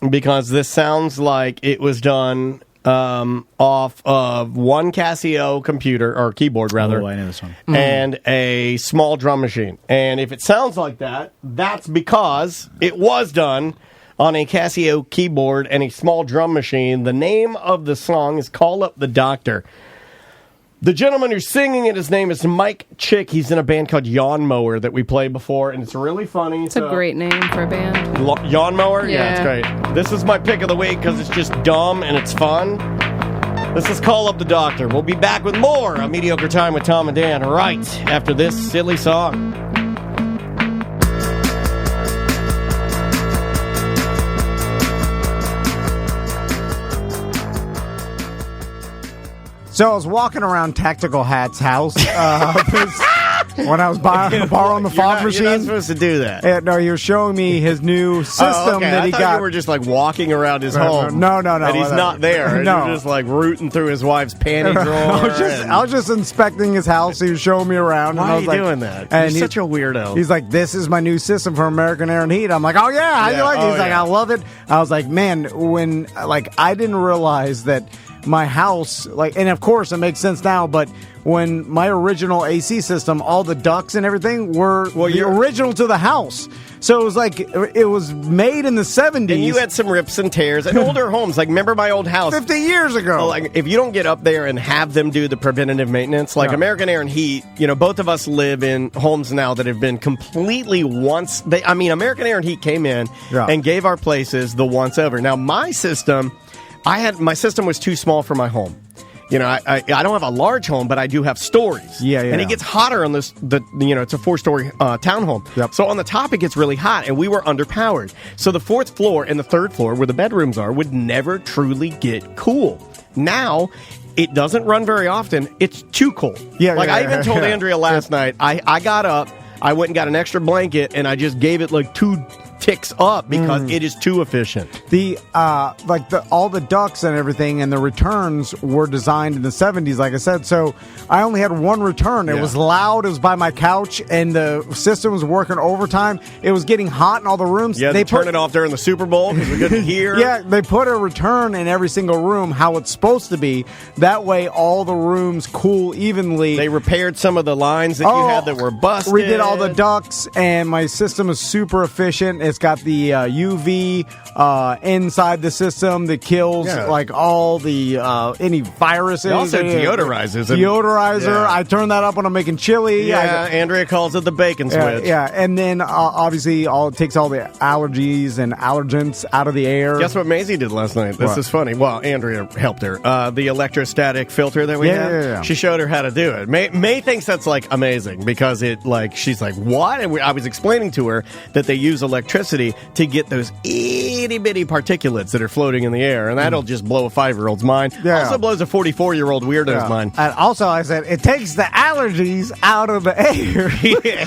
because this sounds like it was done off of one Casio computer or keyboard rather. Oh, I know this one. And a small drum machine. And if it sounds like that, that's because it was done on a Casio keyboard and a small drum machine. The name of the song is Call Up the Doctor. The gentleman who's singing it, his name is Mike Chick. He's in a band called Yawn Mower that we played before, and it's really funny. It's a great name for a band. Yawn Mower? Yeah. It's great. This is my pick of the week because it's just dumb and it's fun. This is Call Up the Doctor. We'll be back with more of Mediocre Time with Tom and Dan right after this silly song. So I was walking around Tactical Hat's house when I was borrowing the fog machine. You're not supposed to do that. No, he was showing me his new system that he I thought got. You were just like walking around his home. No. And he's not there. No. You're just like rooting through his wife's panty drawer. I was just inspecting his house. He was showing me around. Why and I are was you like, doing that? And You're such a weirdo. He's like, this is my new system for American Air and Heat. I'm like, oh yeah, how you like it? He's like, I love it. I was like, man, when I didn't realize that my house, and of course it makes sense now, but when my original AC system, all the ducts and everything were the original to the house. So it was like, it was made in the 70s. And you had some rips and tears. And older homes, like, remember my old house? 50 years ago. Like, if you don't get up there and have them do the preventative maintenance, like American Air and Heat, both of us live in homes now that have been completely American Air and Heat came in and gave our places the once over. Now, my system was too small for my home. I don't have a large home, but I do have stories. Yeah. And it gets hotter on it's a 4-story townhome. Yep. So on the top, it gets really hot, and we were underpowered. So the 4th floor and the 3rd floor, where the bedrooms are, would never truly get cool. Now, it doesn't run very often. It's too cold. I even told Andrea last night, I got up, I went and got an extra blanket, and I just gave it like 2 ticks up because it is too efficient. All the ducts and everything and the returns were designed in the 70s, like I said. So I only had one return. It was loud. It was by my couch, and the system was working overtime. It was getting hot in all the rooms. Yeah, they turn it off during the Super Bowl because we couldn't hear. Yeah, they put a return in every single room how it's supposed to be. That way, all the rooms cool evenly. They repaired some of the lines that you had that were busted. Redid all the ducts, and my system is super efficient. It's got the UV inside the system that kills all the any viruses. It also deodorizes. Deodorizer. I turn that up when I'm making chili. Yeah, Andrea calls it the bacon switch. Yeah, and then obviously it takes all the allergies and allergens out of the air. Guess what Maisie did last night? This is funny. Well, Andrea helped her. The electrostatic filter that we have. Yeah. She showed her how to do it. May thinks that's like amazing because she's like, what? And I was explaining to her that they use electricity to get those itty bitty particulates that are floating in the air, and that'll just blow a 5-year-old's mind. Yeah. Also blows a 44-year-old weirdo's mind. And also, I said it takes the allergies out of the air. Yeah,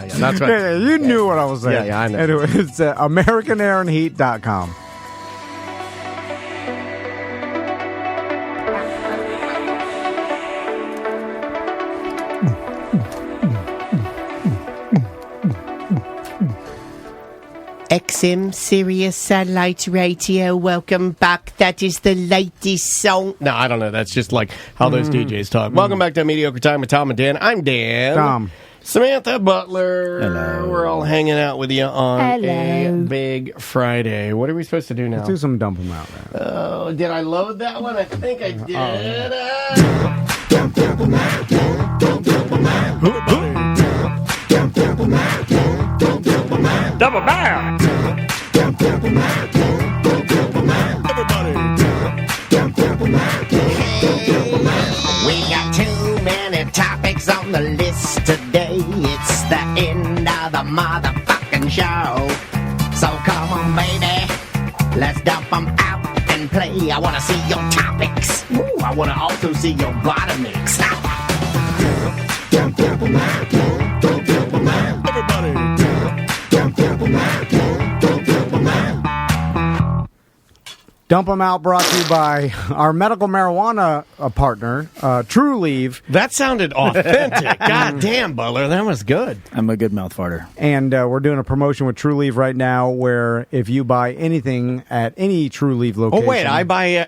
that's right. Yeah, you knew what I was saying. Yeah, I know. Anyway, it's AmericanAirandHeat.com. XM Sirius Satellite Radio, welcome back. That is the latest song. No, I don't know. That's just like how those DJs talk. Welcome back to Mediocre Time with Tom and Dan. I'm Dan. Tom. Samantha Butler. Hello. We're all hanging out with you on Hello. a big Friday. What are we supposed to do now? Let's do some dump 'em out. Oh, did I load that one? I think I did. Double bow. We got too many topics on the list today. It's the end of the motherfucking show. So come on, baby, let's dump them out and play. I wanna see your topics. Ooh, I wanna also see your bottomics. Dump 'em out brought to you by our medical marijuana partner, True Leave. That sounded authentic. God damn, Butler, that was good. I'm a good mouth farter. And we're doing a promotion with True Leave right now where if you buy anything at any True Leave location... Oh, wait, I buy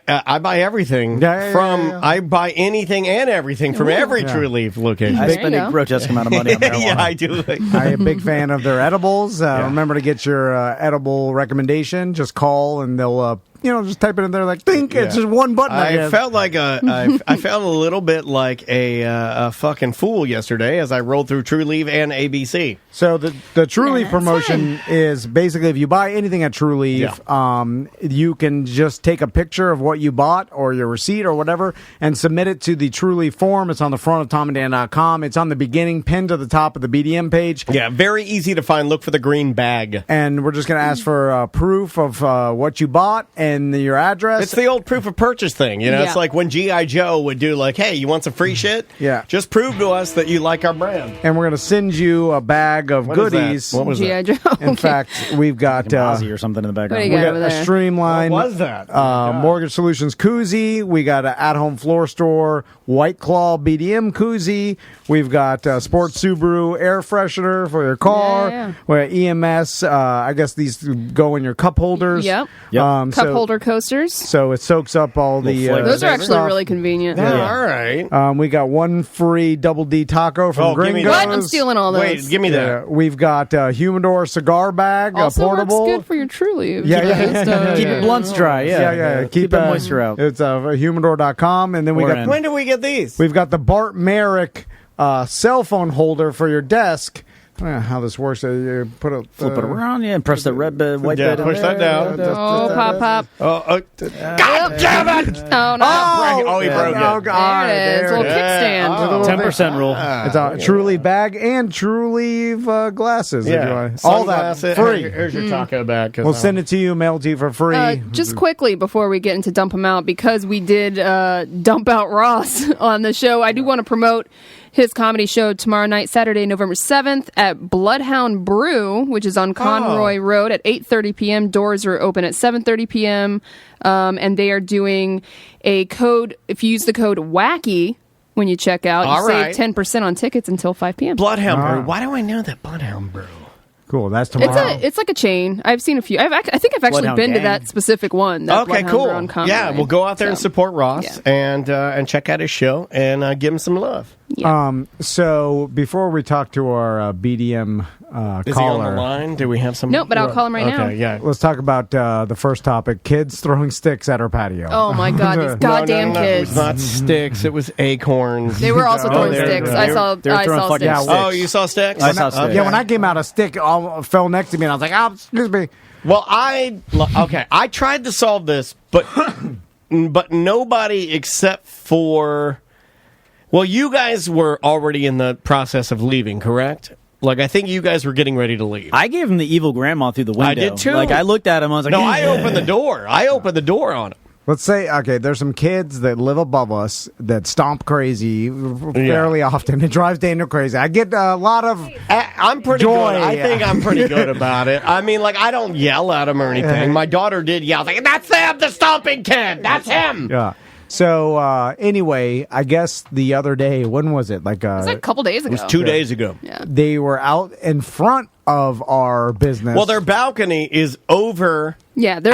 everything I buy anything and everything from every True Leave location. I spend a grotesque amount of money on marijuana. Yeah, I do. I'm a big fan of their edibles. Remember to get your edible recommendation. Just call and they'll... just type it in there like, think. It's just one button. I felt like I felt a little bit like a fucking fool yesterday as I rolled through True Leave and ABC. So the True Leave promotion is basically if you buy anything at True Leave, you can just take a picture of what you bought or your receipt or whatever and submit it to the True Leave form. It's on the front of TomandDan.com. It's on the beginning, pinned to the top of the BDM page. Yeah, very easy to find. Look for the green bag. And we're just going to ask for proof of what you bought and your address. It's the old proof of purchase thing. It's like when G.I. Joe would do like, hey, you want some free shit? Yeah. Just prove to us that you like our brand. And we're going to send you a bag of goodies. What was G.I. that? Joe. In fact, we've got Ozzy or something in the background. What do you we got got over a there? Streamline. What was that? Mortgage Solutions koozie. We got an at-home floor store White Claw BDM koozie. We've got Sports Subaru air freshener for your car. Yeah. We got EMS. I guess these go in your cup holders. Yep. Cup Holder coasters. So it soaks up all the. Those are actually stuff. really convenient. All right. We got one free Double D taco from Gringos. What? I'm stealing all those. Wait, give me that. We've got Humidor Cigar Bag, Also portable. works good for your True Leave. Yeah. Keep your blunts dry. Yeah. Keep that moisture out. It's humidor.com. And then we got. When do we get these? We've got the Bart Merrick cell phone holder for your desk. I don't know how this works. You put it, flip it around, and press the red white bed. Push that down. Pop. God damn it! Oh, no. He broke it. Oh, God. There it is. A little kickstand. 10% rule. It's a True Leave bag and True Leave glasses. If you want. All that free. Here's your taco bag. We'll send it to you, mail it to you for free. Just quickly before we get into Dump 'em Out, because we did dump out Ross on the show, I do want to promote his comedy show tomorrow night, Saturday, November 7th, at Bloodhound Brew, which is on Conroy Road at 8:30 p.m. Doors are open at 7:30 p.m. And they are doing a code. If you use the code WACKY when you check out, you save 10% on tickets until 5 p.m. Bloodhound Brew. Why do I know that Bloodhound Brew? Cool. That's tomorrow. It's like a chain. I've seen a few. I think I've actually been to that specific one. That Okay, Bloodhound cool. Brew on Conroy. Yeah, we'll go out there and support Ross and check out his show and give him some love. Yeah. So before we talk to our BDM caller, is he on the line? Do we have some? Nope, but I'll call him right now. Okay, yeah. Let's talk about the first topic: kids throwing sticks at our patio. Oh my God, these goddamn no, kids! It was not sticks; it was acorns. They were also throwing sticks. I saw sticks. Yeah, oh, you saw sticks? I saw sticks. Yeah, when I came out, a stick fell next to me, and I was like, "Oh, excuse me." Well, I tried to solve this, but nobody except for. Well, you guys were already in the process of leaving, correct? Like, I think you guys were getting ready to leave. I gave him the evil grandma through the window. I did too. Like, I looked at him, I was like, no, I opened the door. I opened the door on him. Let's say, okay, there's some kids that live above us that stomp crazy fairly often. It drives Daniel crazy. I get a lot of I'm pretty joy. good. I think I'm pretty good about it. I mean, like, I don't yell at him or anything. My daughter did yell. Like, that's him, the stomping kid. That's him. Yeah. So, anyway, I guess the other day, when was it? Like, it was a couple days ago. It was 2 days ago. Yeah. They were out in front of our business. Well, their balcony is over Yeah, they're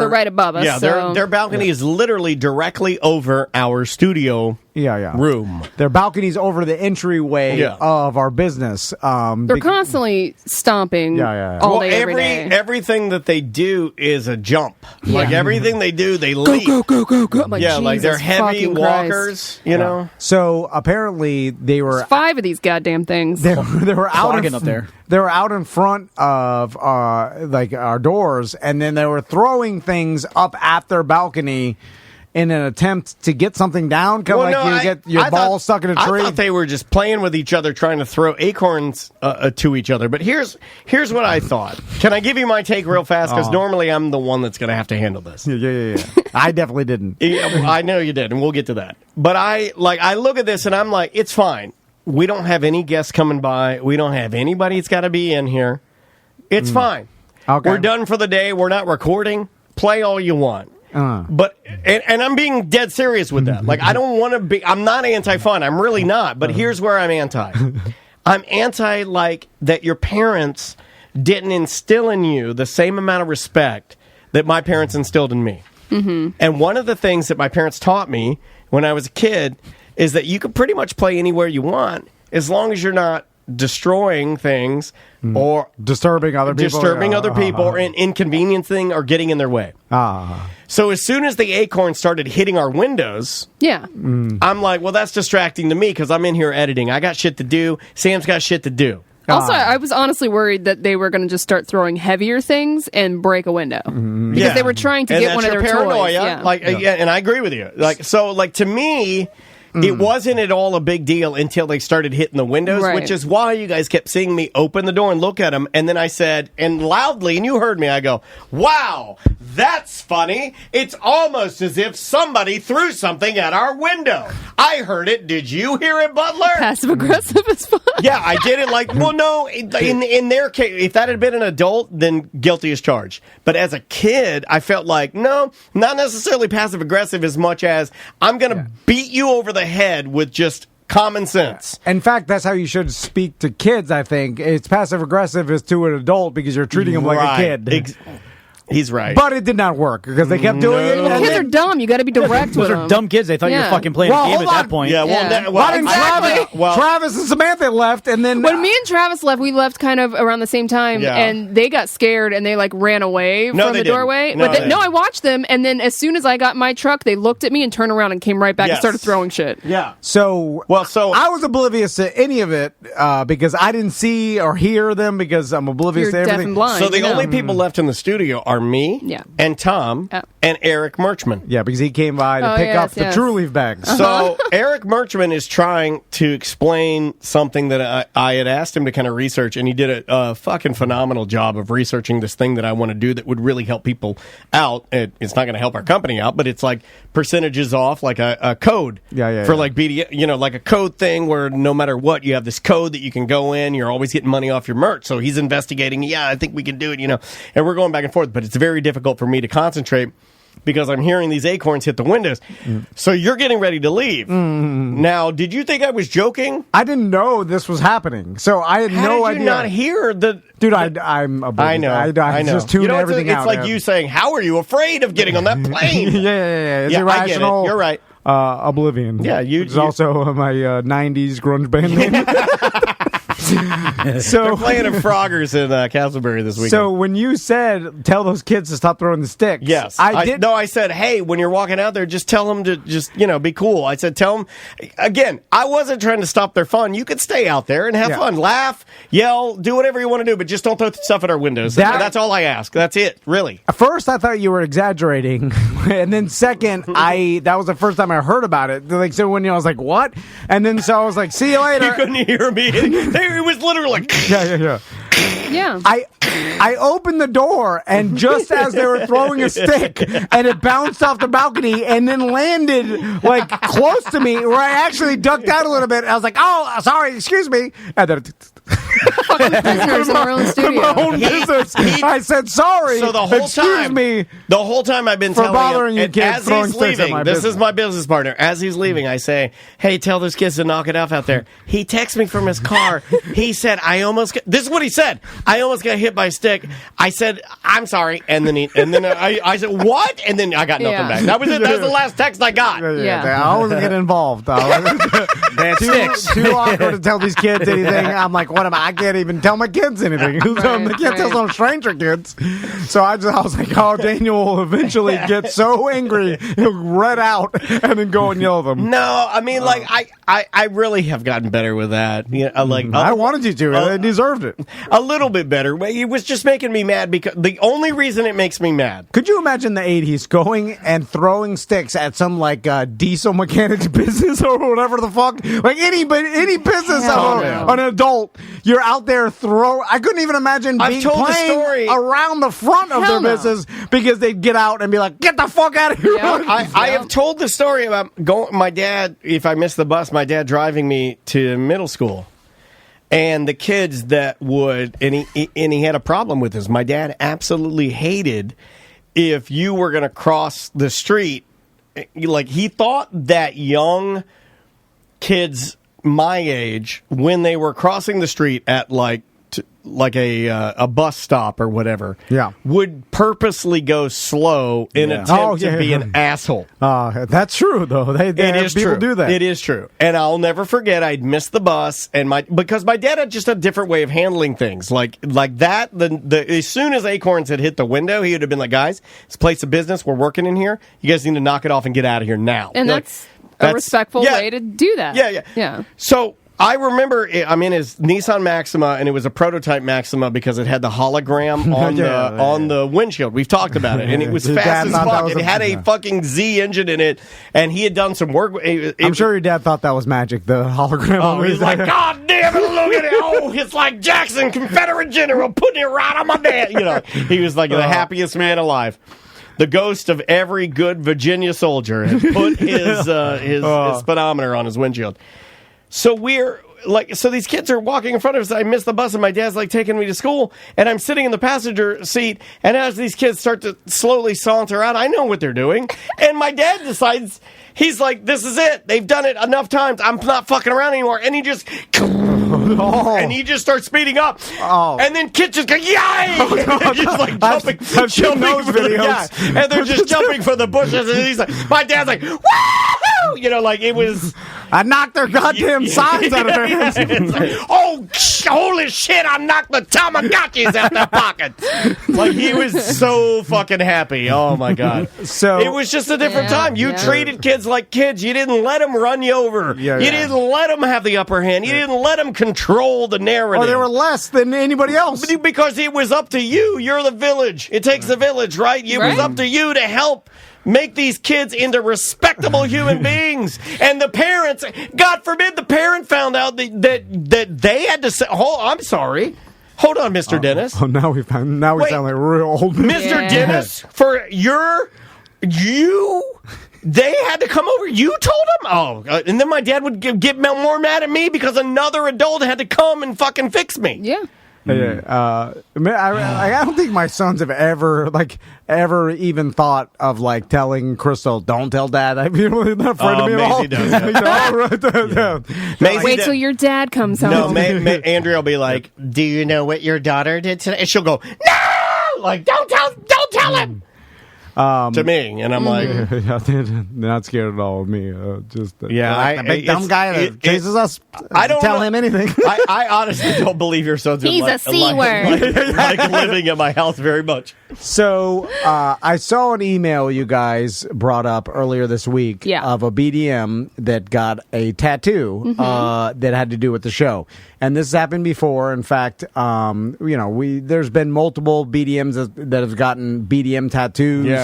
right above us. Yeah, so. their balcony is literally directly over our studio room. Their balcony's over the entryway of our business. They're constantly stomping all day, every day. Everything that they do is a jump. Like everything they do, they leap. Go. Like they're heavy walkers, you know? So apparently they were... There's 5 of these goddamn things. They were out up there. They were out in front of our doors, and then they were throwing things up at their balcony in an attempt to get something down. You get your ball stuck in a tree. I thought they were just playing with each other, trying to throw acorns to each other. But here's what I thought. Can I give you my take real fast? Because normally I'm the one that's going to have to handle this. Yeah. I definitely didn't. I know you did, and we'll get to that. But I look at this, and I'm like, it's fine. We don't have any guests coming by. We don't have anybody that's got to be in here. It's fine. Okay. We're done for the day. We're not recording. Play all you want. But and I'm being dead serious with that. Like, I don't want to be. I'm not anti-fun. I'm really not. But here's where I'm anti. I'm anti like that. Your parents didn't instill in you the same amount of respect that my parents instilled in me. Mm-hmm. And one of the things that my parents taught me when I was a kid is that you can pretty much play anywhere you want as long as you're not destroying things or disturbing other people or inconveniencing or getting in their way. So as soon as the acorn started hitting our windows, I'm like, well, that's distracting to me because I'm in here editing. I got shit to do. Sam's got shit to do. Also, I was honestly worried that they were going to just start throwing heavier things and break a window because they were trying to get one of their paranoia, toys. And I agree with you. To me, it wasn't at all a big deal until they started hitting the windows, which is why you guys kept seeing me open the door and look at them. And then I said, and loudly, and you heard me, I go, wow, that's funny. It's almost as if somebody threw something at our window. I heard it. Did you hear it, Butler? Passive-aggressive is fun. Yeah, I did it in their case, if that had been an adult, then guilty as charged. But as a kid, I felt like, no, not necessarily passive-aggressive as much as I'm going to beat you over the head with just common sense. In fact, that's how you should speak to kids, I think. It's passive-aggressive as to an adult because you're treating them like a kid. He's right. But it did not work because they kept doing it. Well, kids are dumb. You got to be direct with them. Those are dumb kids. They thought you were fucking playing a game at that point. Yeah, Travis and Samantha left, and then... When me and Travis left, we left kind of around the same time, and they got scared, and they, ran away from the doorway. No, I watched them, and then as soon as I got in my truck, they looked at me and turned around and came right back and started throwing shit. Yeah. So I was oblivious to any of it because I didn't see or hear them because I'm oblivious to everything. Deaf and blind, so the only people left in the studio are me and Tom and Eric Merchman. Yeah, because he came by to pick up the True Leaf bags. So Eric Merchman is trying to explain something that I had asked him to kind of research, and he did a fucking phenomenal job of researching this thing that I want to do that would really help people out. It's not going to help our company out, but it's like percentages off, like a code for like BD, like a code thing where no matter what, you have this code that you can go in. You're always getting money off your merch. So he's investigating. Yeah, I think we can do it. And we're going back and forth, but it's very difficult for me to concentrate because I'm hearing these acorns hit the windows. So you're getting ready to leave. Now, did you think I was joking? I didn't know this was happening, so I had no idea. How did you not hear the... Dude, I'm a I know. I just tuned everything out. It's like you saying, how are you afraid of getting on that plane? Yeah. It's irrational. I get it. You're right. Oblivion. Yeah, it's also my 90s grunge band name. So they're playing at Froggers in Castleberry this weekend. So when you said tell those kids to stop throwing the sticks, yes, I did. No, I said, hey, when you're walking out there, just tell them to just be cool. I said, tell them again. I wasn't trying to stop their fun. You could stay out there and have fun, laugh, yell, do whatever you want to do, but just don't throw stuff at our windows. That's all I ask. That's it, really. At first, I thought you were exaggerating, and then second, that was the first time I heard about it. Like so, when I was like, what? And then so I was like, see you later. You couldn't hear me. It was literally like, yeah. I opened the door, and just as they were throwing a stick, and it bounced off the balcony, and then landed like close to me, where I actually ducked out a little bit. I was like, "Oh, sorry, excuse me." And then fucking prisoners in our own studio. My own business. I said sorry. So the whole Excuse time, me. the whole time I've been For telling bothering him, you kids, as throwing he's sticks at leaving, my this business. is my business partner. As he's leaving, I say, "Hey, tell those kids to knock it off out there." He texts me from his car. He said, this is what he said. I almost got hit by a stick. I said, "I'm sorry," and then I said, "What?" And then I got nothing back. That was it. That was the last text I got. I wasn't getting involved. Bad sticks. Too awkward to tell these kids anything. I'm like, what am I? I can't even tell my kids anything. I can't tell some stranger kids. So I was like, oh, Daniel will eventually get so angry he'll red out and then go and yell at them. No, I mean, like I really have gotten better with that. I wanted you to. I deserved it. A little bit better. It was just making me mad because the only reason it makes me mad. Could you imagine the 80s going and throwing sticks at some like diesel mechanics business or whatever the fuck? Like any business of an adult, you're out there I couldn't even imagine being playing around the front of their business because they'd get out and be like, get the fuck out of here. I have told the story about my dad, if I missed the bus, my dad driving me to middle school. And the kids that would, and he had a problem with this. My dad absolutely hated if you were going to cross the street. Like, he thought that young kids my age, when they were crossing the street at a bus stop or whatever, would purposely go slow in attempt to be an asshole. That's true, though. People do that. It is true. And I'll never forget, I'd missed the bus, because my dad had just a different way of handling things. Like that, as soon as Acorns had hit the window, he would have been like, guys, it's a place of business. We're working in here. You guys need to knock it off and get out of here now. And that's a respectful way to do that. Yeah. So I remember I'm in his Nissan Maxima, and it was a prototype Maxima because it had the hologram on the windshield. We've talked about it, and it was fast as fuck. It had a fucking Z engine in it, and he had done some work. I'm sure your dad thought that was magic, the hologram. Oh, he's like, God damn it, look at it. Oh, it's like Jackson, Confederate general, putting it right on my dad. He was like the happiest man alive. The ghost of every good Virginia soldier has put his speedometer on his windshield. So so these kids are walking in front of us. I missed the bus, and my dad's like taking me to school, and I'm sitting in the passenger seat. And as these kids start to slowly saunter out, I know what they're doing. And my dad decides, he's like, "This is it. They've done it enough times. I'm not fucking around anymore." And he just. And he just starts speeding up. And then kids just go, yay! Just like jumping. I've seen those videos. And they're just jumping for the bushes. And he's like, my dad's like, woo! It was. I knocked their goddamn signs out of their hands. Oh, holy shit, I knocked the Tamagotchis out their pockets. He was so fucking happy. Oh, my God. So it was just a different time. You treated kids like kids. You didn't let them run you over. You didn't let them have the upper hand. You didn't let them control the narrative. Oh, they were less than anybody else. Because it was up to you. You're the village. It takes a village, right? It was up to you to help make these kids into respectable human beings. And the parents, God forbid the parent found out that they had to say, "Oh, I'm sorry. Hold on, Mr. Dennis." Oh, now we sound like real old. Mr. Dennis, for they had to come over. You told them? Oh, and then my dad would get more mad at me because another adult had to come and fucking fix me. Yeah. I don't think my sons have ever even thought of telling Crystal, "Don't tell Dad." I'm not afraid of me at all. Wait till your dad comes home. No, Andrea will be like, "Do you know what your daughter did today?" And she'll go, "No!" Don't tell him. To me, and I'm like, they're not scared at all of me. The big dumb guy that chases us. I don't tell him anything. I honestly don't believe your sons. He's a C word. Living at my house very much. So I saw an email you guys brought up earlier this week of a BDM that got a tattoo that had to do with the show. And this has happened before. In fact, there's been multiple BDMs that have gotten BDM tattoos. Yeah.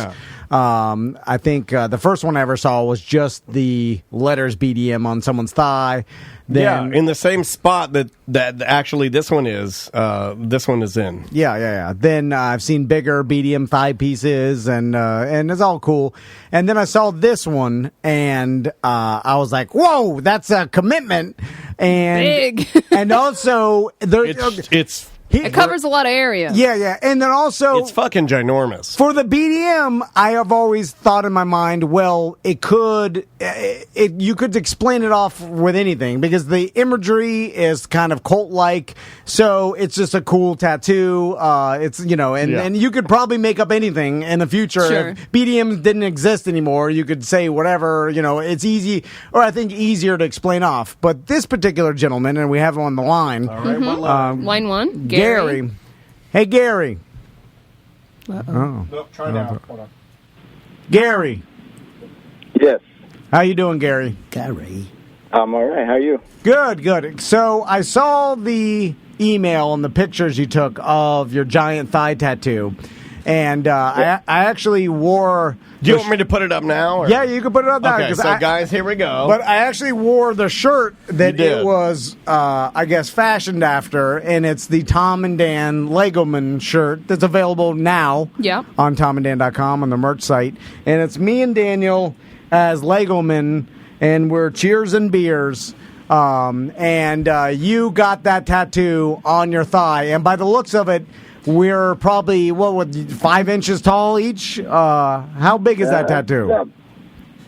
I think the first one I ever saw was just the letters BDM on someone's thigh. Then, in the same spot that actually this one is. This one is in. Yeah. Then I've seen bigger BDM thigh pieces, and it's all cool. And then I saw this one, and I was like, "Whoa, that's a commitment." And Big. And also, it covers a lot of area. Yeah. And then also, it's fucking ginormous. For the BDM, I have always thought in my mind, well, you could explain it off with anything because the imagery is kind of cult-like. So it's just a cool tattoo. And you could probably make up anything in the future. Sure. If BDM didn't exist anymore, you could say whatever. It's easy, or I think easier to explain off. But this particular gentleman, and we have him on the line. All right, what line? Line 1. Gary. Hey, Gary. Uh-oh. Nope, try now. Hold on. Gary. Yes. How you doing, Gary? Gary. I'm all right. How are you? Good. So I saw the email and the pictures you took of your giant thigh tattoo. And I actually wore... Do you want me to put it up now? Or? Yeah, you can put it up now. Okay, so guys, here we go. But I actually wore the shirt that it was, I guess, fashioned after, and it's the Tom and Dan Legoman shirt that's available now on TomandDan.com on the merch site. And it's me and Daniel as Legoman, and we're cheers and beers. And you got that tattoo on your thigh, and by the looks of it, we're probably 5 inches tall each. How big is that tattoo? Yeah,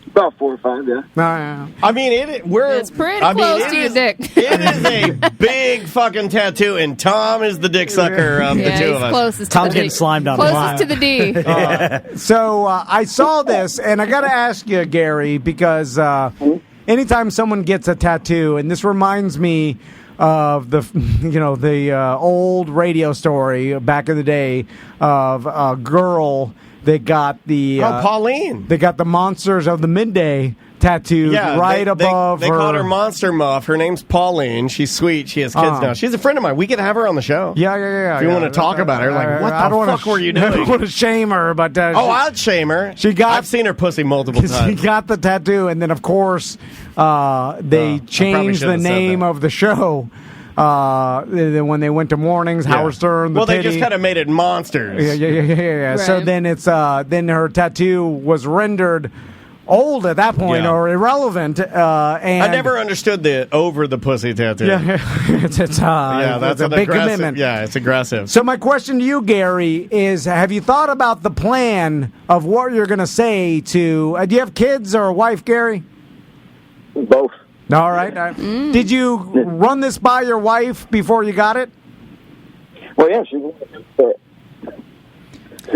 about 4 or 5. Yeah. I mean, it's pretty close to your dick. It is a big fucking tattoo, and Tom is the dick sucker of the two of us. Closest Tom's to getting slimed on closest to the D. So I saw this, and I got to ask you, Gary, because anytime someone gets a tattoo, and this reminds me of the old radio story back in the day of a girl that got the Pauline. They got the Monsters of the Midday tattooed above they her. called her Monster Muff. Her name's Pauline. She's sweet. She has kids now. She's a friend of mine. We could have her on the show. Yeah. If you want to talk about her, like, what the fuck were you doing? I don't want to shame her, but I'd shame her. I've seen her pussy multiple times. She got the tattoo, and then of course they changed the name of the show. When they went to mornings, Howard Stern. They just kind of made it Monsters. Yeah. Right. So then it's then her tattoo was rendered old at that point or irrelevant. And I never understood the over the pussy tattoo. Yeah, that's a big commitment. Yeah, it's aggressive. So my question to you, Gary, is: have you thought about the plan of what you're going to say to? Do you have kids or a wife, Gary? Both. All right. Did you run this by your wife before you got it? Well, yeah. See,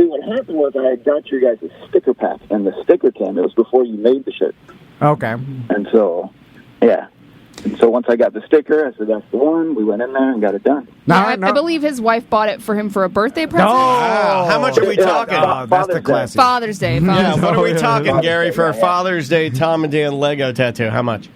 what happened was I got you guys a sticker pack, and the sticker came. It was before you made the shirt. Okay. And so, yeah. And so once I got the sticker, I said, that's the one. We went in there and got it done. I believe his wife bought it for him for a birthday present. How much are we talking? That's the classic. Father's Day. Yeah, what are we talking, Gary, for a Father's Day Tom and Dan Lego tattoo? How much?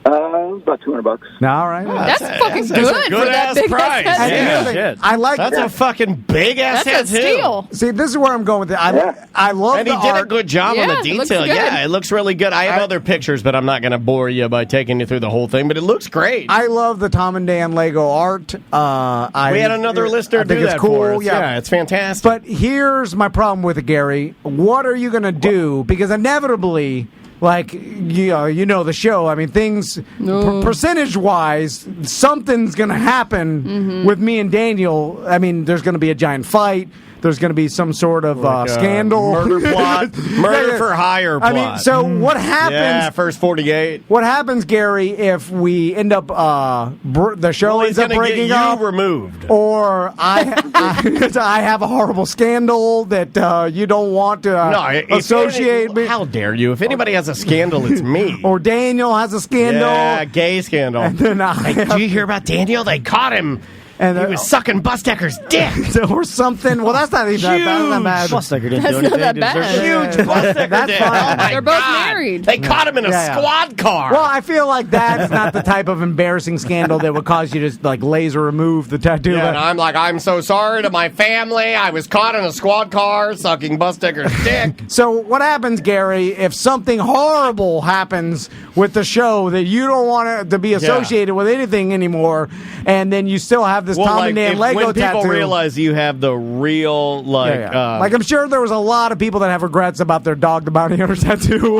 About $200. All right. That's fucking good. That's a good ass price. I like that's a fucking big ass tattoo. That's a steal. See, this is where I'm going with it. I love and the he did art. a good job on the detail. Yeah, it looks really good. I have other pictures, but I'm not going to bore you by taking you through the whole thing. But it looks great. I love the Tom and Dan Lego art. We had another listener do that for us. Yeah, it's fantastic. But here's my problem with it, Gary. What are you going to do? Because inevitably, like, you know the show. I mean, things, percentage-wise, something's going to happen with me and Daniel. I mean, there's going to be a giant fight. There's going to be some sort of scandal. Murder plot. Murder for hire plot. I mean, so what happens... Yeah, first 48. What happens, Gary, if we end up... the show ends up breaking up? You removed. Or I have a horrible scandal that you don't want to associate me. How dare you? If anybody has a scandal, it's me. Or Daniel has a scandal. Yeah, gay scandal. And then did you hear about Daniel? They caught him. And he was sucking Busdecker's dick. Or something. Well, that's not even that bad. Busdecker didn't do That's anything. not that bad. Huge Busdecker That's dick. fine. Oh my They're both God. married. They caught him in a squad car. Well, I feel like that's not the type of embarrassing scandal that would cause you to like laser remove the tattoo. Yeah, and I'm like, I'm so sorry to my family. I was caught in a squad car sucking Busdecker's dick. So what happens, Gary, if something horrible happens with the show that you don't want it to be associated with anything anymore, and then you still have this Tom and Dan Lego when tattoo. people realize you have the real, like... like, I'm sure there was a lot of people that have regrets about their Dog the Bounty Hunter tattoo.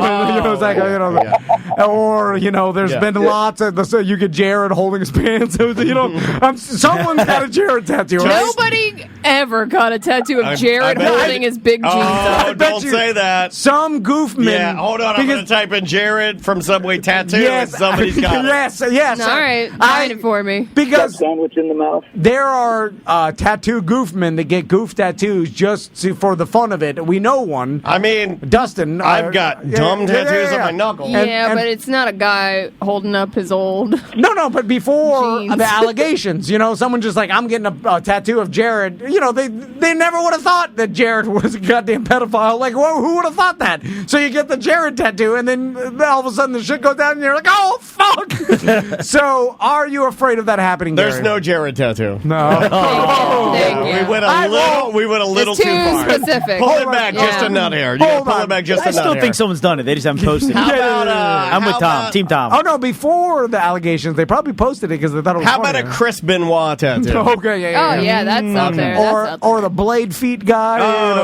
Or, there's been lots of... So you get Jared holding his pants. Someone's got a Jared tattoo. Right? Nobody ever got a tattoo of Jared holding his big jeans up. Oh, don't say that. Some goofman... Yeah, hold on. I'm going to type in Jared from Subway Tattoo, and somebody's got it. Yes. All right. Find it for me. Because sandwich in the mouth. There are tattoo goofmen that get goof tattoos just for the fun of it. We know one. I mean, Dustin. I've got dumb tattoos on my knuckles. But it's not a guy holding up his old... No, but before jeans. the allegations, someone just like, I'm getting a tattoo of Jared. They never would have thought that Jared was a goddamn pedophile. Like, who would have thought that? So you get the Jared tattoo, and then all of a sudden the shit goes down, and you're like, oh, fuck! So, are you afraid of that happening, There's Gary? no Jared tattoo. No. Thank you. We went a little it's too far. Specific. Pull it back just a nut hair. You gotta pull it back just a I nut hair. still think someone's done it. They just haven't posted it. I'm with Tom. Team Tom. Oh, no, before the allegations, they probably posted it because they thought it was How funny. about a Chris Benoit tattoo? Okay, yeah. That's out there. Or the blade feet guy,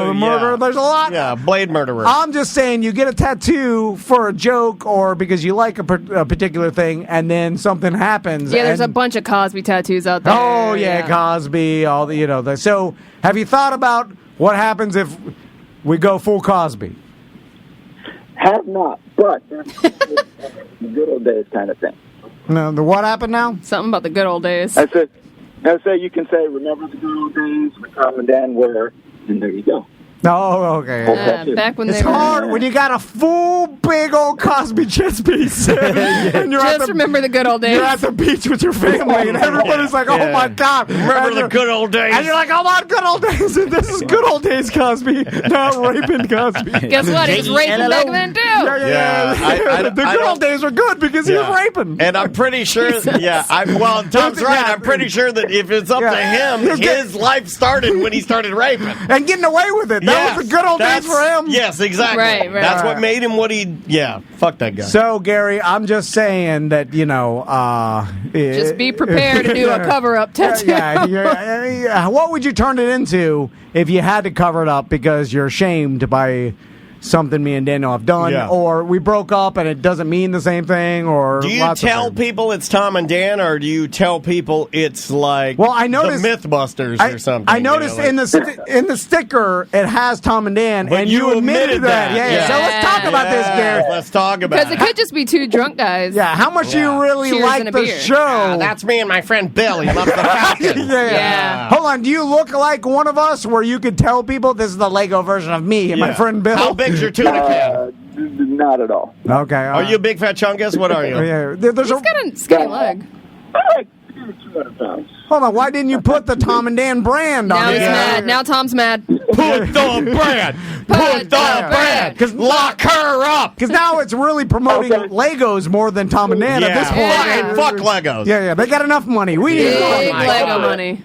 the murderer. There's a lot. Yeah, blade murderer. I'm just saying, you get a tattoo for a joke or because you like a particular thing, and then something happens. Yeah, there's a bunch of Cosby tattoos out there. Oh, yeah, Cosby, all the, So, have you thought about what happens if we go full Cosby? Have not, but the good old days kind of thing. No, what happened now? Something about the good old days. I say you can say, remember the good old days when Tom and Dan were, and there you go. Oh, okay. Back when it's they were... hard when you got a full, big old Cosby chest piece. And you're Just remember the good old days. You're at the beach with your family, and everybody's like, oh, my God. Remember the good old days. And you're like, oh, my good old days. And this is good old days, Cosby. Not raping Cosby. Guess what? He was raping back then, too. The good old days were good because he was raping. And I'm pretty sure, Tom's right. I'm pretty sure that if it's up to him, his life started when he started raping. And getting away with it. That was the good old days for him. Yes, exactly. Right. That's what made him what he... Yeah, fuck that guy. So, Gary, I'm just saying that, just be prepared to do a cover-up tattoo. What would you turn it into if you had to cover it up because you're ashamed by something me and Daniel have done, or we broke up and it doesn't mean the same thing, or do you tell people it's Tom and Dan, or do you tell people it's like I noticed, the Mythbusters or something? I noticed in the sticker it has Tom and Dan, but and you admitted that. Yeah. So let's talk about this, Gary. Let's talk about because it could just be two drunk guys. Yeah, how much do you really like the show? That's me and my friend Bill. He loves the Falcons. Yeah. Hold on, do you look like one of us where you could tell people this is the Lego version of me and my friend Bill? How big's your tuna can? Not at all. Okay. Are you a big fat chungus? What are you? Yeah. He's got a skinny leg. Hold on, why didn't you put the Tom and Dan brand on Now it? he's mad. Now Tom's mad. Put the brand. Put the brand. Because lock her up. Because now it's really promoting Legos more than Tom and Dan at this point. Fuck Legos. Yeah. They got enough money. We need big Lego money.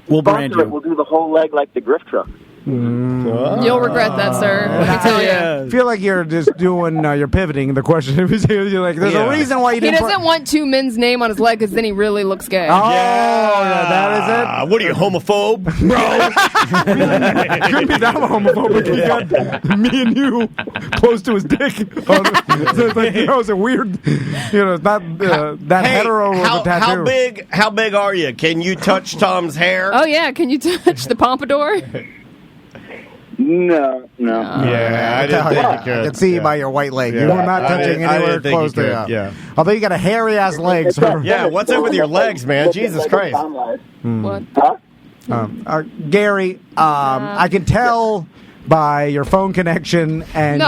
We'll brand you. We'll do the whole leg like the Griff truck. You'll regret that, sir. Let me tell you. I feel like you're just doing, you're pivoting the question. You're like, there's a reason why you didn't. He doesn't want two men's name on his leg because then he really looks gay. Oh, that is it. What are you, homophobe? Couldn't be that homophobic. He got me and you close to his dick. It's a weird, it's not that hetero of a tattoo. How big are you? Can you touch Tom's hair? Oh, yeah. Can you touch the pompadour? No. Yeah, I didn't think you could. I can see by your white leg. Yeah. You were not touching anywhere close to it. Yeah. Although you got a hairy-ass leg. Yeah, what's up with your legs, man? Jesus Christ. What? Gary, I can tell by your phone connection and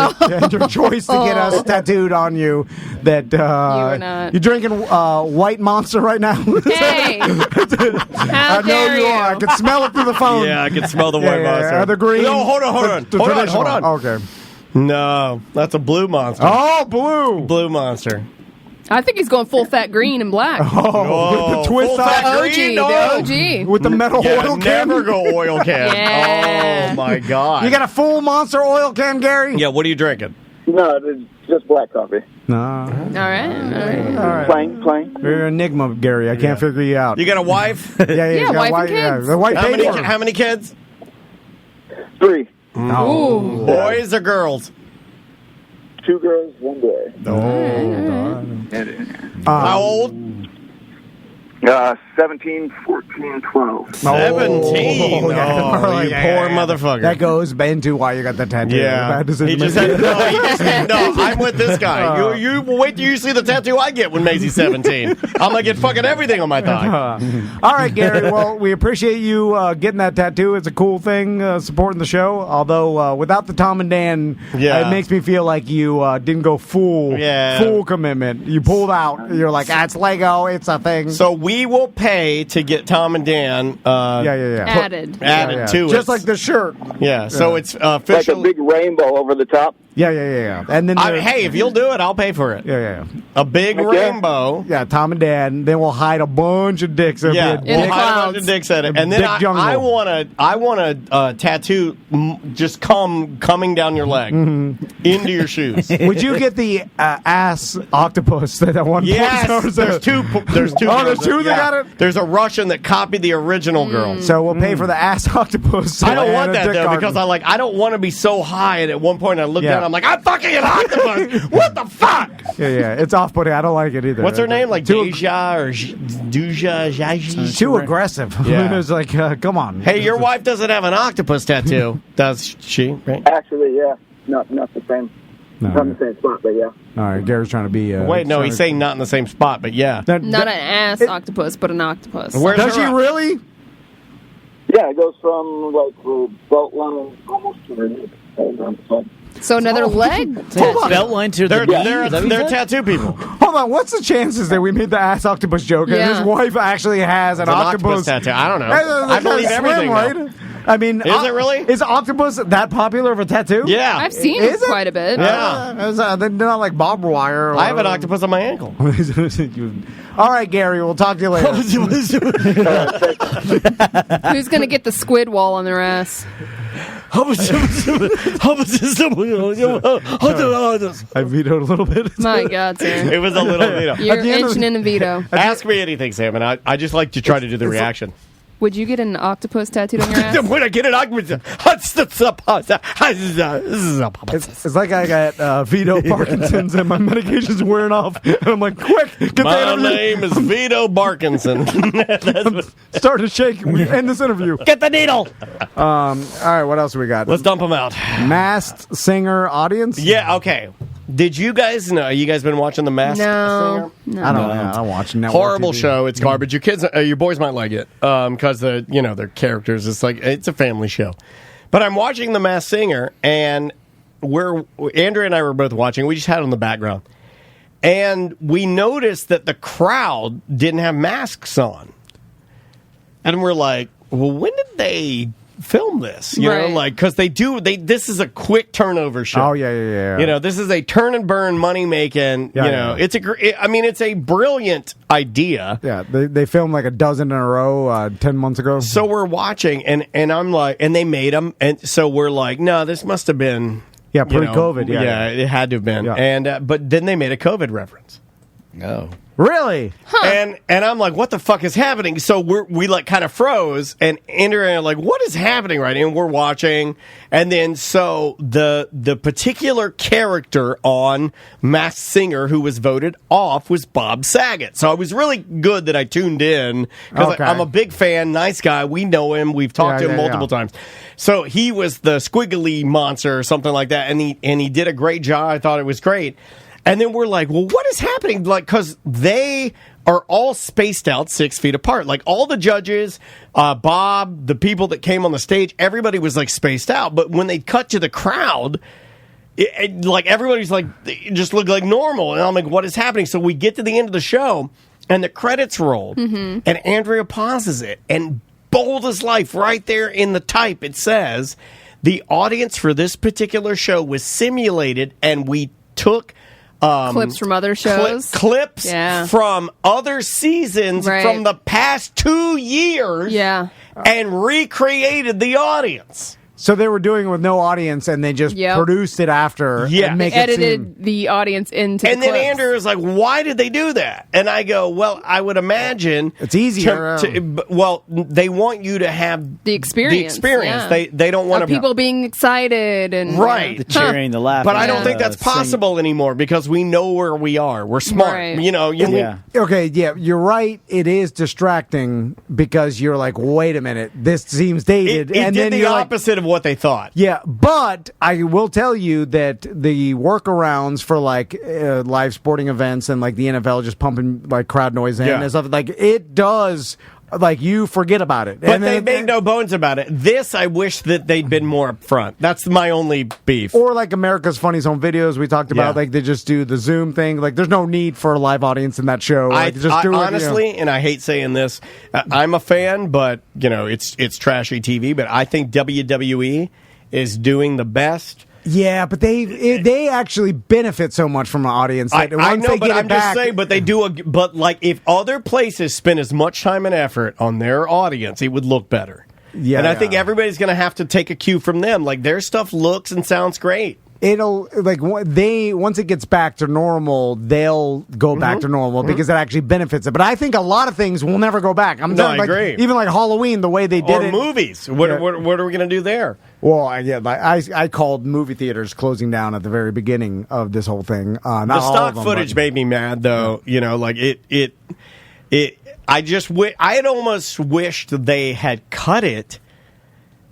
your choice to get us tattooed on you that you're drinking White Monster right now. Hey! I know you are. I can smell it through the phone. Yeah, I can smell the White Monster. Are the green? No, hold on. Okay. No, that's a Blue Monster. Oh, blue. Blue Monster. I think he's going full fat green and black. Oh, with the twist the OG. With the metal oil can. Never go oil can. Yeah. Oh, my God. You got a full Monster oil can, Gary? Yeah, what are you drinking? No, it's just black coffee. No. All right. Plain. You're an enigma, Gary. I can't figure you out. You got a wife? Yeah, he's got wife a and kids. The wife paid for How many kids? 3. Ooh. Boys or girls? 2 girls, 1 boy. How old? 17, 14, 12. 17. Oh, you poor motherfucker. That goes into why you got the tattoo. Yeah. Bad decision He just making. no, I'm with this guy. You wait till you see the tattoo I get when Maisie's 17. I'm going to get fucking everything on my thigh. All right, Gary. Well, we appreciate you getting that tattoo. It's a cool thing, supporting the show. Although, without the Tom and Dan, it makes me feel like you didn't go full commitment. You pulled out. You're like, it's Lego. It's a thing. So we will pay to get Tom and Dan added to it. Just like the shirt. Yeah, so it's official. Like a big rainbow over the top. Yeah. And then hey, if you'll do it, I'll pay for it. Yeah. A big rainbow. Yeah, Tom and Dan. Then we'll hide a bunch of dicks. We'll hide a bunch of dicks at it, and then I want a tattoo just coming down your leg into your shoes. Would you get the ass octopus that one? Yes, there's two. There's two. Oh, there's two that got it. There's a Russian that copied the original girl. So we'll pay for the ass octopus. I don't want that though because I don't want to be so high. And at one point I look down, I'm like, I'm fucking an octopus. What the fuck? Yeah. It's off-putting. I don't like it either. What's her name? Like Deja or Duja? She's too aggressive. Yeah. It's like, come on. Hey, your wife doesn't have an octopus tattoo, does she? Right? Actually, yeah. Not the same. Not in the same spot, but yeah. All right, Gary's trying to be... Wait, no, he's saying not in the same spot, but yeah. Not an ass octopus, but an octopus. Does she really? Yeah, it goes from, like, the belt line almost to the... So another leg? Belt line to they're the tattoo people. Hold on, what's the chances that we made the ass octopus joke and his wife actually has an octopus tattoo? I don't know. I believe everything, right? I mean, is it really? Is octopus that popular of a tattoo? Yeah, I've seen it quite a bit. Yeah, they're not like barbed wire. I have an octopus on my ankle. All right, Gary, we'll talk to you later. Who's going to get the squid wall on their ass? I vetoed a little bit. My God, sir. It was a little veto. You're inching in a veto. Ask me anything, Sam, and I just like to try to do the reaction. Would you get an octopus tattooed on your ass? Would I get an octopus? It's like I got Vito Parkinson's and my medication's wearing off. And I'm like, quick, get my name is Vito Barkinson. Start to shake. End this interview. Get the needle. All right, what else we got? Let's dump them out. Masked Singer audience? Yeah, okay. Did you guys know? You guys been watching The Masked Singer? No. I don't watch network Horrible TV. show. It's garbage. Your kids, your boys might like it because their characters. It's a family show. But I'm watching The Masked Singer, and Andrea and I were both watching. We just had it on the background, and we noticed that the crowd didn't have masks on, and we're like, "Well, when did they film this?" You know, like because this is a quick turnover show. Oh yeah. You know, this is a turn and burn money making. It's it's a brilliant idea. Yeah, they filmed like a dozen in a row 10 months ago. So we're watching, and I'm like, and they made them, and so we're like, no, this must have been pre-COVID. It had to have been. Yeah. And but then they made a COVID reference. No. Really? Huh. And I'm like, what the fuck is happening? So we like kind of froze, and Andrea and I are like, what is happening right now? And we're watching, and then so the particular character on Masked Singer who was voted off was Bob Saget. So it was really good that I tuned in because I'm a big fan, nice guy. We know him. We've talked to him multiple times. So he was the squiggly monster or something like that, and he did a great job. I thought it was great. And then we're like, well, what is happening? Like, because they are all spaced out 6 feet apart. Like, all the judges, Bob, the people that came on the stage, everybody was, like, spaced out. But when they cut to the crowd, like, everybody's, like, it just looked like normal. And I'm like, what is happening? So we get to the end of the show, and the credits rolled. And Andrea pauses it. And bold as life, right there in the type, it says, the audience for this particular show was simulated, and we took... clips from other shows? Clips from other seasons from the past 2 years and recreated the audience. So they were doing it with no audience, and they just produced it after. Yeah, and make edited the audience into. And the then clips. Andrew was like, "Why did they do that?" And I go, "Well, I would imagine it's easier. Well, they want you to have the experience. Yeah. They don't want people being excited and the cheering, the laughing. But I don't think that's possible anymore because we know where we are. We're smart. Right. You know. Okay, yeah, you're right. It is distracting because you're like, wait a minute, this seems dated. It and did then the you're opposite of what they thought. Yeah, but I will tell you that the workarounds for like live sporting events and like the NFL just pumping like crowd noise in and stuff, like it does. Like, you forget about it. But they made no bones about it. This, I wish that they'd been more upfront. That's my only beef. Or like America's Funniest Home Videos we talked about. Like, they just do the Zoom thing. Like, there's no need for a live audience in that show. Like, just do honestly, and I hate saying this, I'm a fan, but, you know, it's trashy TV. But I think WWE is doing the best. Yeah, but they actually benefit so much from an audience. I know, but I'm just saying. But they do. But like, if other places spend as much time and effort on their audience, it would look better. Yeah, and I think everybody's going to have to take a cue from them. Like, their stuff looks and sounds great. It'll once it gets back to normal, they'll go back to normal because it actually benefits it. But I think a lot of things will never go back. I agree. Even like Halloween, the way they did or it. Movies. What are we going to do there? Well, I called movie theaters closing down at the very beginning of this whole thing. Not the all stock of them, footage made me mad, though. You know, like it. I had almost wished they had cut it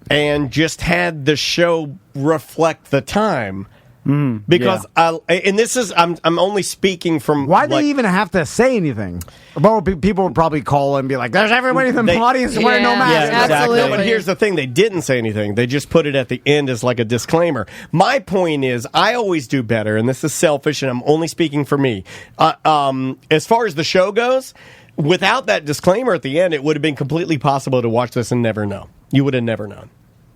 and just had the show reflect the time. Because and this is I'm only speaking from why do they even have to say anything? Well, people would probably call and be like, "There's everybody in the audience wearing no mask." Yeah, exactly. No, but here's the thing: they didn't say anything. They just put it at the end as like a disclaimer. My point is, I always do better, and this is selfish, and I'm only speaking for me. As far as the show goes, without that disclaimer at the end, it would have been completely possible to watch this and never know. You would have never known.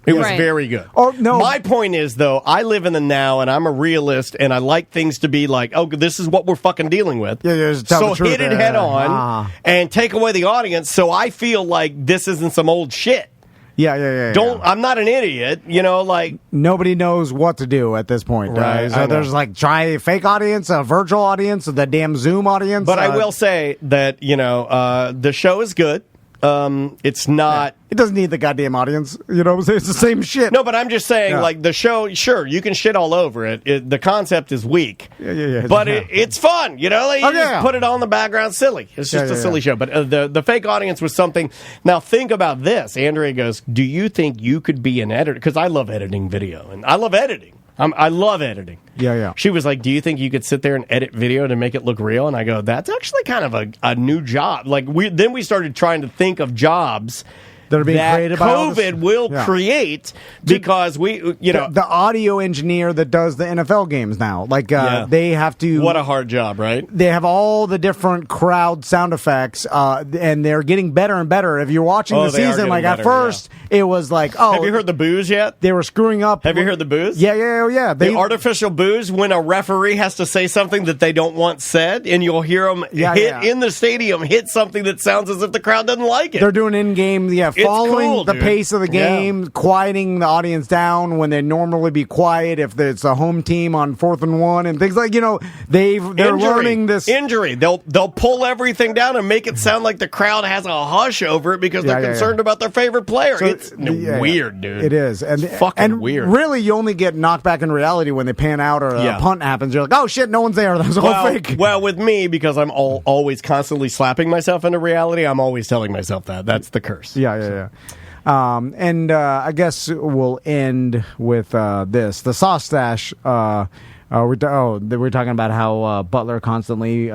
It was very good. Oh, no. My point is, though, I live in the now, and I'm a realist, and I like things to be like, oh, this is what we're fucking dealing with. So hit it head on and take away the audience so I feel like this isn't some old shit. Yeah. I'm not an idiot, you know, like. Nobody knows what to do at this point. Right, So there's like, try a fake audience, a virtual audience, the damn Zoom audience. But I will say that, you know, the show is good. It's not. It doesn't need the goddamn audience. You know what I'm saying? It's the same shit. No, but I'm just saying, like, the show, sure, you can shit all over it. The concept is weak. Yeah. But it's fun, you know? Like, you just put it on the background silly. It's just a silly show. But the fake audience was something. Now, think about this. Andrea goes, do you think you could be an editor? Because I love editing video, and I love editing. I love editing. Yeah. She was like, do you think you could sit there and edit video to make it look real? And I go, that's actually kind of a new job. Like, then we started trying to think of jobs that are being created by COVID will create because the audio engineer that does the NFL games now, like they have to. What a hard job, right? They have all the different crowd sound effects, and they're getting better and better. If you're watching the season, like at first it was like, oh, have you heard the boos yet? They were screwing up. Have you heard the boos? Yeah. The artificial boos when a referee has to say something that they don't want said, and you'll hear them in the stadium hit something that sounds as if the crowd doesn't like it. They're doing in-game, following the pace of the game, quieting the audience down when they normally be quiet if it's a home team on 4th and 1 and things like, you know, they're learning this. Injury. They'll pull everything down and make it sound like the crowd has a hush over it because they're concerned about their favorite player. So it's weird, dude. It is. It's fucking weird. Really, you only get knocked back in reality when they pan out or a punt happens. You're like, oh shit, no one's there. That was all fake. Well, with me, because I'm always constantly slapping myself into reality, I'm always telling myself that. That's the curse. Yeah. And I guess we'll end with this. The Sauce Stash. We're talking about how Butler constantly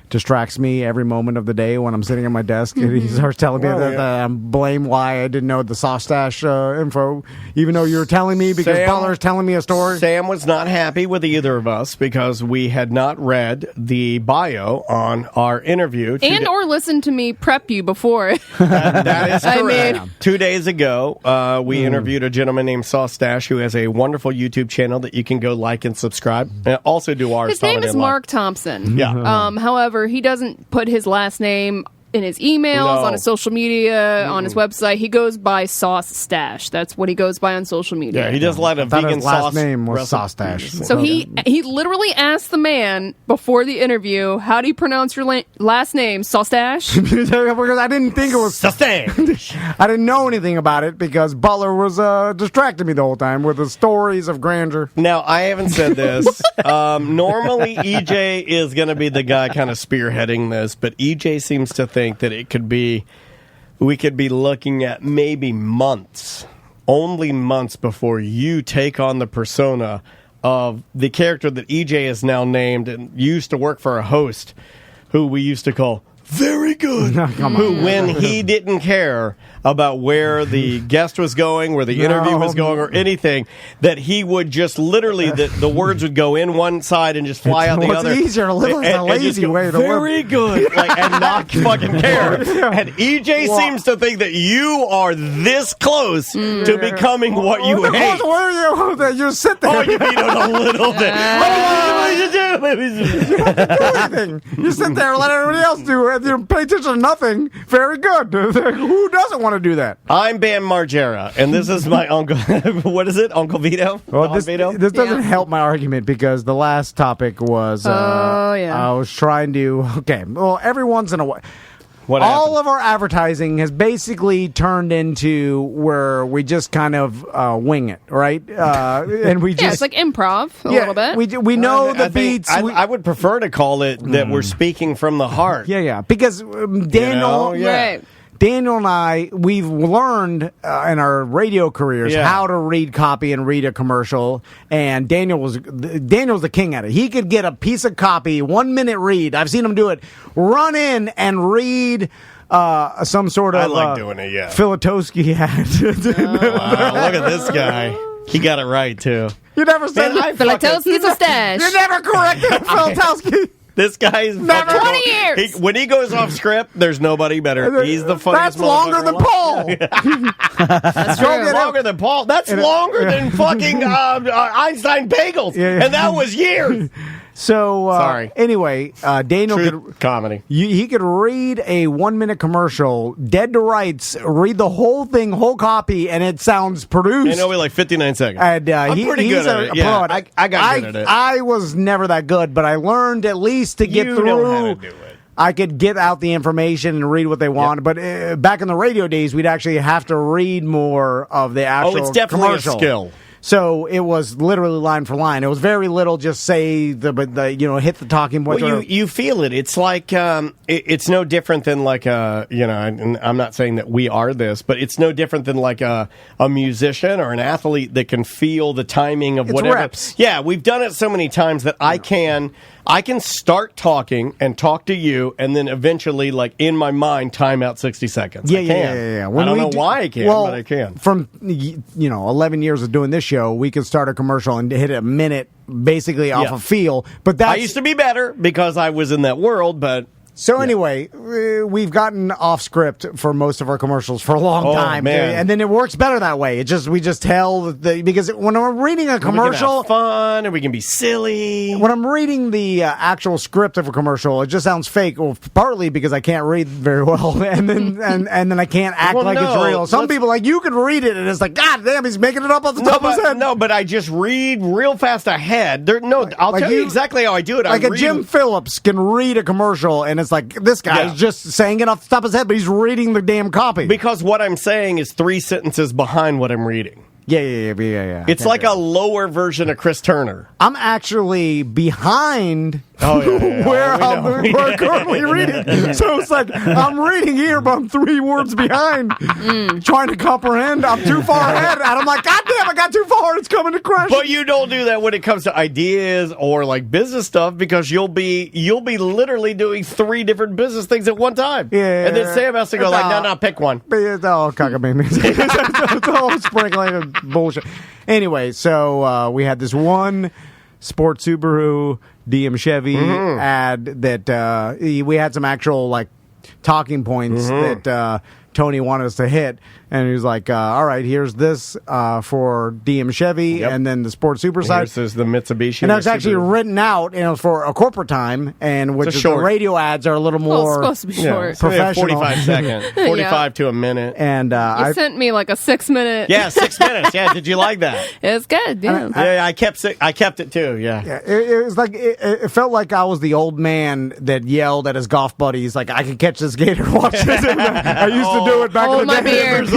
distracts me every moment of the day when I'm sitting at my desk. And he starts telling me that I'm blame why I didn't know the Sauce Stash info, even though you were telling me because Butler's telling me a story. Sam was not happy with either of us because we had not read the bio on our interview. Or listened to me prep you before. That is correct. 2 days ago, we interviewed a gentleman named Sauce Stash who has a wonderful YouTube channel that you can go like and subscribe. And also do ours. His name is Mark Thompson. Yeah. However, he doesn't put his last name in his emails, on his social media, on his website. He goes by Sauce Stash. That's what he goes by on social media. Yeah, he does a lot of vegan his last sauce. name was Sauce Stash. So he literally asked the man before the interview, "How do you pronounce your last name, Sauce Stash?" Because I didn't think it was Sauce Stash. I didn't know anything about it because Butler was distracting me the whole time with the stories of grandeur. Now, I haven't said this. Normally, EJ is going to be the guy kind of spearheading this, but EJ seems to think that we could be looking at maybe only months before you take on the persona of the character that EJ is now named and used to work for a host who we used to call very good, who, when he didn't care about where the guest was going, where the interview was going, or anything, that he would just literally, the words would go in one side and just fly out the other. It's easier to live a lazy way to work. Very good, and not fucking care. And EJ seems to think that you are this close to becoming what you hate. Where you sit there. Oh, you beat it a little bit. You sit there and let everybody else do it. You pay attention to nothing. Very good. Who doesn't want to do that? I'm Bam Margera, and this is my uncle. What is it? Uncle Vito? Well, this doesn't help my argument because the last topic was I was trying to... Okay, well, every once in a while... All of our advertising has basically turned into where we just kind of wing it, right? And we just it's like improv a little bit. We know the beats. I would prefer to call it that we're speaking from the heart. Yeah, because Daniel, right. Daniel and I, we've learned in our radio careers how to read copy and read a commercial, and Daniel's the king at it. He could get a piece of copy, 1 minute read. I've seen him do it. Run in and read some sort of I like doing it, Filatowski ad. Wow, look at this guy. He got it right, too. You never said Filatowski's a stash. You never corrected Filatowski. This guy's never 20 years. When he goes off script, there's nobody better. He's the funniest. That's longer than Paul. That's longer than Paul. That's longer than fucking Einstein bagels, and that was years. So sorry. Anyway, Daniel could comedy. He could read a 1 minute commercial, dead to rights, read the whole thing, whole copy, and it sounds produced. And it'll be like 59 seconds. And I'm pretty good at it. Yeah, I got good at it. I was never that good, but I learned at least to get through. Know how to do it. I could get out the information and read what they want, but back in the radio days, we'd actually have to read more of the actual it's definitely commercial. A skill. So it was literally line for line. It was very little. Just say hit the talking point. Well, you feel it. It's like it's no different than like and I'm not saying that we are this, but it's no different than like a musician or an athlete that can feel the timing of whatever. Reps. Yeah, we've done it so many times that I can start talking and talk to you, and then eventually, like in my mind, time out 60 seconds. Yeah. I don't know why I can, but I can. From 11 years of doing this show, we could start a commercial and hit a minute basically off a feel. But I used to be better because I was in that world, but. So anyway, we've gotten off script for most of our commercials for a long time, man. And then it works better that way. We just tell because when I'm reading a commercial, we can have fun and we can be silly. When I'm reading the actual script of a commercial, it just sounds fake. Well, partly because I can't read very well, and then and then I can't act like it's real. Some people you can read it and it's like, God damn, he's making it up off the top of his head. No, but I just read real fast ahead. I'll tell you exactly how I do it. Like Jim Phillips can read a commercial and it's like, this guy's just saying it off the top of his head, but he's reading the damn copy. Because what I'm saying is 3 sentences behind what I'm reading. Yeah. It's like a lower version of Chris Turner. I'm actually behind where I'm currently reading. So it's like, I'm reading here, but I'm 3 words behind, trying to comprehend. I'm too far ahead, and I'm like, God damn, I got too far. It's coming to crash. But you don't do that when it comes to ideas or like business stuff, because you'll be literally doing 3 different business things at one time. Yeah. And then Sam has to go no, pick one. It's all cockamamie. It's all sprinkling of bullshit. Anyway, so we had this one Sport Subaru DM Chevy ad that we had some actual like talking points that Tony wanted us to hit. And he was like, all right, here's this for DM Chevy, and then the Sport Super side. This is the Mitsubishi. And that was actually written out, for a corporate time, and which is the radio ads are a little more it's supposed to be short. Professional. 45 seconds. 45 to a minute. And you sent me like a 6 minute. Yeah, 6 minutes. Yeah, did you like that? It's good. Yeah, I kept it too. Yeah. It was like it felt like I was the old man that yelled at his golf buddies, like, I can catch this gator. Watch this. I used to do it back in the my day. beard.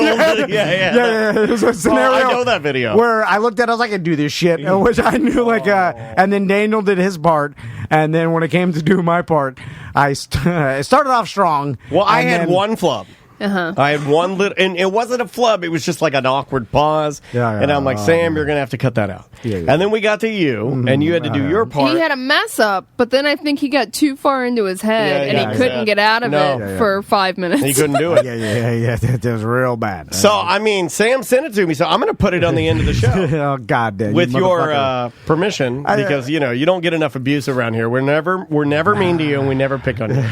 Yeah. It was a scenario. I know that video where I looked at it, I was like, I can do this shit, which I knew, and then Daniel did his part, and then when it came to do my part, I started off strong. Well, I had one flub. I had one little, and it wasn't a flub. It was just like an awkward pause. And I'm like, Sam, you're gonna have to cut that out. And then we got to you, and you had to do your part. He had a mess up, but then I think he got too far into his head, and he couldn't get out of it for 5 minutes. He couldn't do it. Yeah. It was real bad. So I mean, Sam sent it to me, so I'm gonna put it on the end of the show. Oh God, damn, with your permission, because you don't get enough abuse around here. We're never mean to you, and we never pick on you.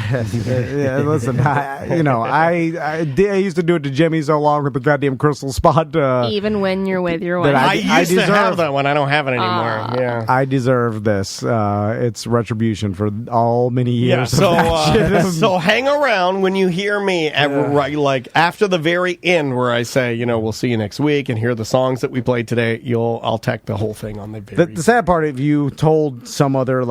Listen, I used to do it to Jimmy so long with the goddamn crystal spot. Even when you're with your wife. I used to have that one. I don't have it anymore. Yeah, I deserve this. It's retribution for all many years. Yeah, so hang around when you hear me like after the very end where I say, we'll see you next week and hear the songs that we played today. I'll tack the whole thing on the very. The sad part, if you told some other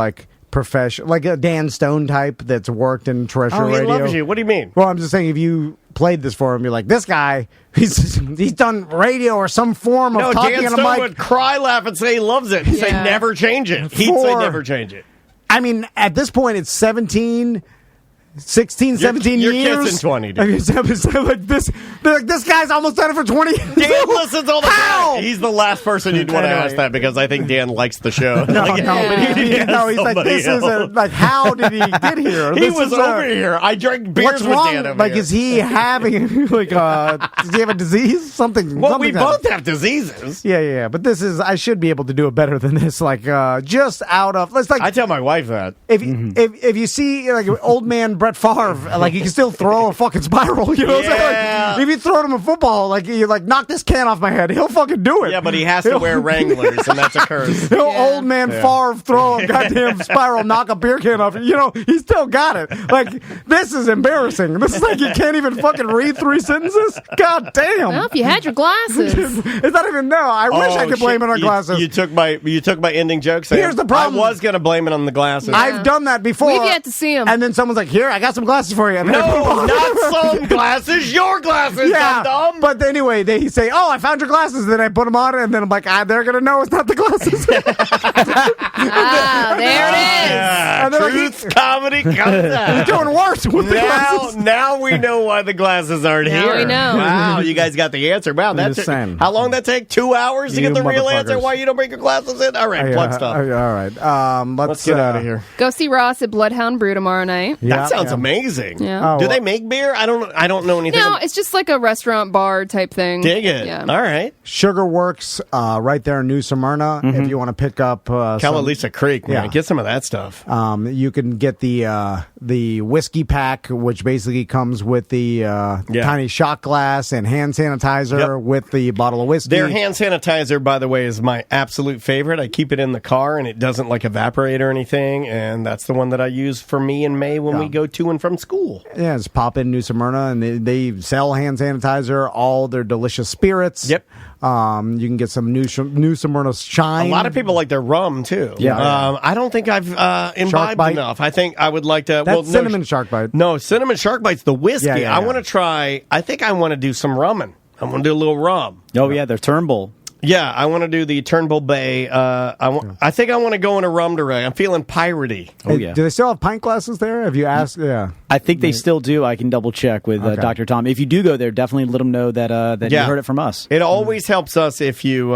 professional, like a Dan Stone type that's worked in terrestrial radio. He loves you. What do you mean? Well, I'm just saying, if you played this for him, you're like, this guy, he's done radio or some form of talking Dan on a Stone mic. would cry, laugh, and say he loves it. He'd say never change it. He'd say never change it. I mean, at this point, it's 16, 17 you're years. Kissing 20, dude. I mean, this guy's almost done it for 20 years. Dan listens all the time. He's the last person you'd want to ask that, because I think Dan likes the show. He's like, this is how did he get here? He was over here. I drank beers with Dan over here. Is he having does he have a disease? Something? Well, we both have diseases. Yeah. But this is, I should be able to do it better than this. Just out of, I tell my wife that. If you see old man Brett Favre, he can still throw a fucking spiral. You know what I'm saying? If you throw him a football, you knock this can off my head, he'll fucking do it. Yeah, but he has to wear Wranglers, and that's a curse. Old man Favre throw a goddamn spiral, knock a beer can off. He still got it. This is embarrassing. This is you can't even fucking read 3 sentences. God damn. Well, if you had your glasses. It's not even I wish I could blame it on glasses. You took my ending joke. Sam. Here's the problem. I was going to blame it on the glasses. Yeah. I've done that before. We've yet to see them. And then someone's like, here, I got some glasses for you. And no, not some glasses, your glasses, dumb. But anyway, they say, oh, I found your glasses. Then I put them on, and then I'm like, they're going to know it's not the glasses. There it is. Yeah, truth comedy comes out. You're doing worse with the glasses. Now we know why the glasses aren't here. Now we know. Wow, you guys got the answer. Wow, how long that take? 2 hours to get the real answer? Why you don't bring your glasses in? All right, plug stuff. All right. Let's get out of here. Go see Ross at Bloodhound Brew tomorrow night. That sounds amazing. Yeah. Do they make beer? I don't know anything. No, it's just like a restaurant bar type thing. Dig it. Yeah. All right. Sugar Works right there in New Smyrna. If you want to pick up Kalalisa Creek, man. Get some of that stuff. You can get the whiskey pack, which basically comes with the tiny shot glass and hand sanitizer with the bottle of whiskey. Their hand sanitizer, by the way, is my absolute favorite. I keep it in the car, and it doesn't evaporate or anything, and that's the one that I use for me and May when we go to and from school. Yeah, it's pop in New Smyrna, and they sell hand sanitizer, all their delicious spirits. Yep. You can get some New Smyrna Shine. A lot of people like their rum, too. Yeah. I don't think I've imbibed enough. I think I would like to... That's cinnamon shark bite. No, cinnamon shark bite's the whiskey. I want to try... I think I want to do some rummin'. I want to do a little rum. Oh, yeah, they're Turnbull. Yeah, I want to do the Turnbull Bay. I think I want to go in a rum today. I'm feeling piratey. Oh, yeah. Do they still have pint glasses there? Have you asked? Yeah. I think they still do. I can double check with Dr. Tom. If you do go there, definitely let them know that you heard it from us. It always helps us if you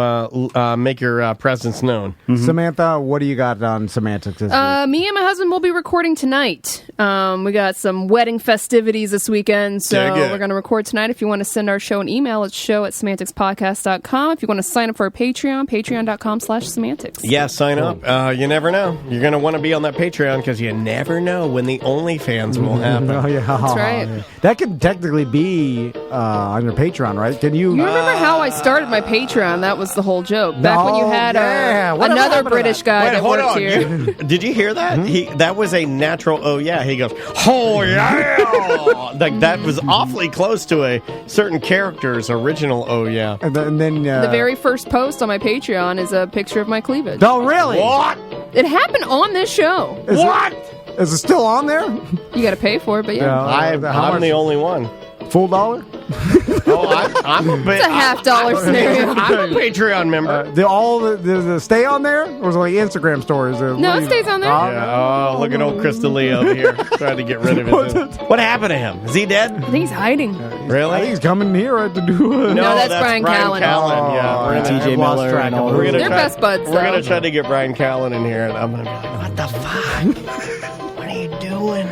make your presence known. Mm-hmm. Samantha, what do you got on semantics this week? Me and my husband will be recording tonight. We got some wedding festivities this weekend, so we're going to record tonight. If you want to send our show an email, it's show@semanticspodcast.com. If you want to sign sign up for our Patreon, patreon.com/semantics. Yeah, sign up. You never know. You're going to want to be on that Patreon because you never know when the OnlyFans will happen. Oh, yeah. That's right. That could technically be on your Patreon, right? Can you? You remember how I started my Patreon? That was the whole joke. Back when you had another British guy that worked here. Did you hear that? That was a natural. Oh yeah. He goes. Oh yeah. Like that was awfully close to a certain character's original. Oh yeah. And then the very first post on my Patreon is a picture of my cleavage. Oh really? What? It happened on this show. Is it still on there? You got to pay for it, but yeah. I'm the only one. Full dollar? I'm a bit. It's a $50 scenario. I'm a Patreon member. The stay on there, or is it like Instagram stories? No, it stays on there. Yeah. Oh, look at old Crystalia over here trying to get rid of it. What happened to him? Is he dead? I think he's hiding. Really? I think he's coming here to do. No, that's Brian Callen. Yeah, TJ Miller and all. They're best buds. We're gonna try to get Brian Callen in here, and I'm gonna be like, what the fuck? What are you doing?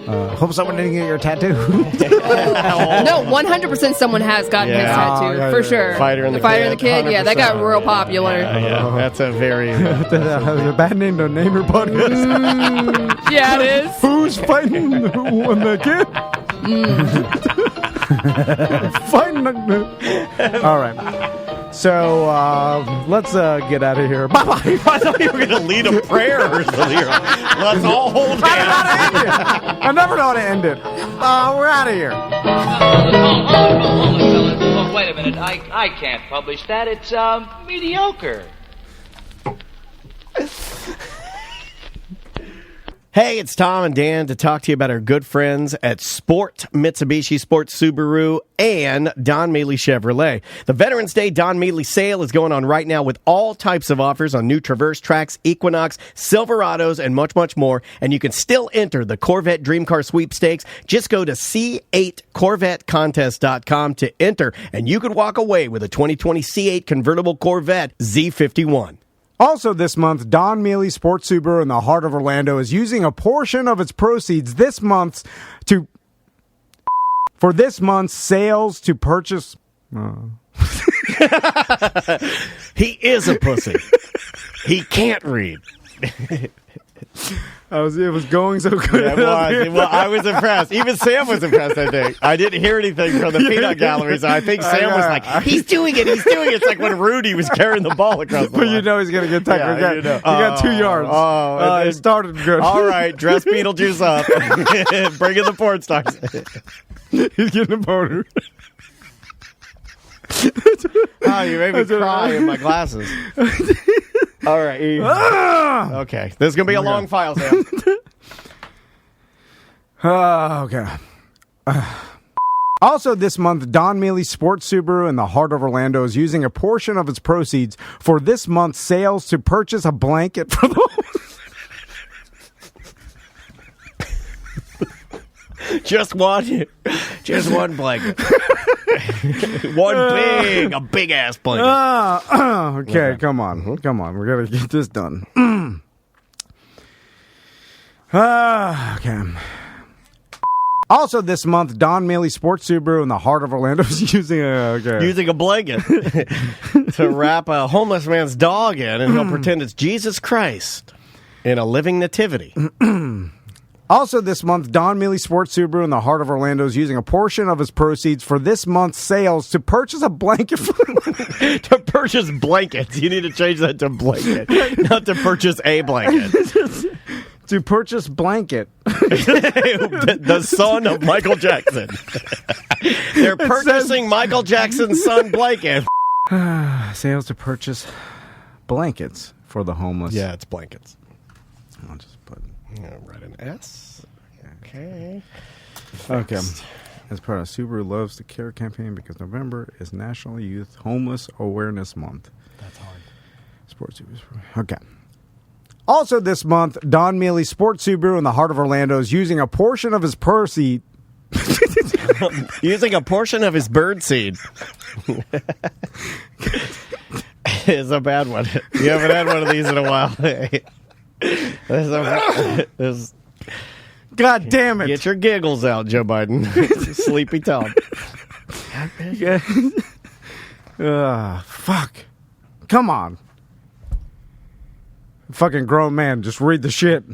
Hope someone didn't get your tattoo. No, 100% someone has gotten his tattoo, for sure. Fighter and the Kid, yeah, that got real popular. Yeah, that's a very... That's a bad name to name your buddy. Yeah, it is. Who's fighting who and the kid? Fighting the... All right. So, let's get out of here. Bye-bye. I thought you were going to lead a prayer or something. Let's all hold hands. I never know how to end it. We're out of here. Oh, wait a minute. I can't publish that. It's mediocre. Hey, it's Tom and Dan to talk to you about our good friends at Sport Mitsubishi, Sport Subaru, and Don Mealy Chevrolet. The Veterans Day Don Mealy sale is going on right now with all types of offers on new Traverse Tracks, Equinox, Silverados, and much, much more. And you can still enter the Corvette Dream Car Sweepstakes. Just go to C8CorvetteContest.com to enter, and you could walk away with a 2020 C8 convertible Corvette Z51. Also this month, Don Mealy Sports Subaru in the heart of Orlando is using a portion of its proceeds for this month's sales to purchase... He is a pussy. He can't read. It was going so good. Yeah, it was. Well, I was impressed. Even Sam was impressed, I think. I didn't hear anything from the peanut gallery, so I think Sam was like, he's doing it. It's like when Rudy was carrying the ball across the line. But you know he's going to get tackled. Yeah, he got 2 yards. It started good. All right, dress Beetlejuice up. Bring in the porn stars. He's getting a boner. Oh, you made me cry in my glasses. All right. Okay. This is going to be a long file, Sam. Okay. Also this month, Don Mealy Sports Subaru in the heart of Orlando is using a portion of its proceeds for this month's sales to purchase a blanket for the... Just one blanket. A big ass blanket. Okay, come on. We gotta get this done. Okay. Also this month, Don Mealy Sports Subaru in the heart of Orlando is using a blanket to wrap a homeless man's dog in, and he'll pretend it's Jesus Christ in a living nativity. Also this month, Don Mealy Sports Subaru in the heart of Orlando is using a portion of his proceeds for this month's sales to purchase a blanket. To purchase blankets. You need to change that to blanket, not to purchase a blanket. To purchase blanket. The son of Michael Jackson. They're purchasing Michael Jackson's son blanket. Sales to purchase blankets for the homeless. Yeah, it's blankets. I'll just put... write an S. Okay. Okay. As part of Subaru Loves to Care campaign, because November is National Youth Homeless Awareness Month. That's hard. Sports Subaru. Okay. Also this month, Don Mealy Sports Subaru in the heart of Orlando is using a portion of his proceeds. Using a portion of his bird seed. It's a bad one. You haven't had one of these in a while. God damn it. Get your giggles out, Joe Biden. Sleepy Tom. Fuck. Come on. Fucking grown man, just read the shit.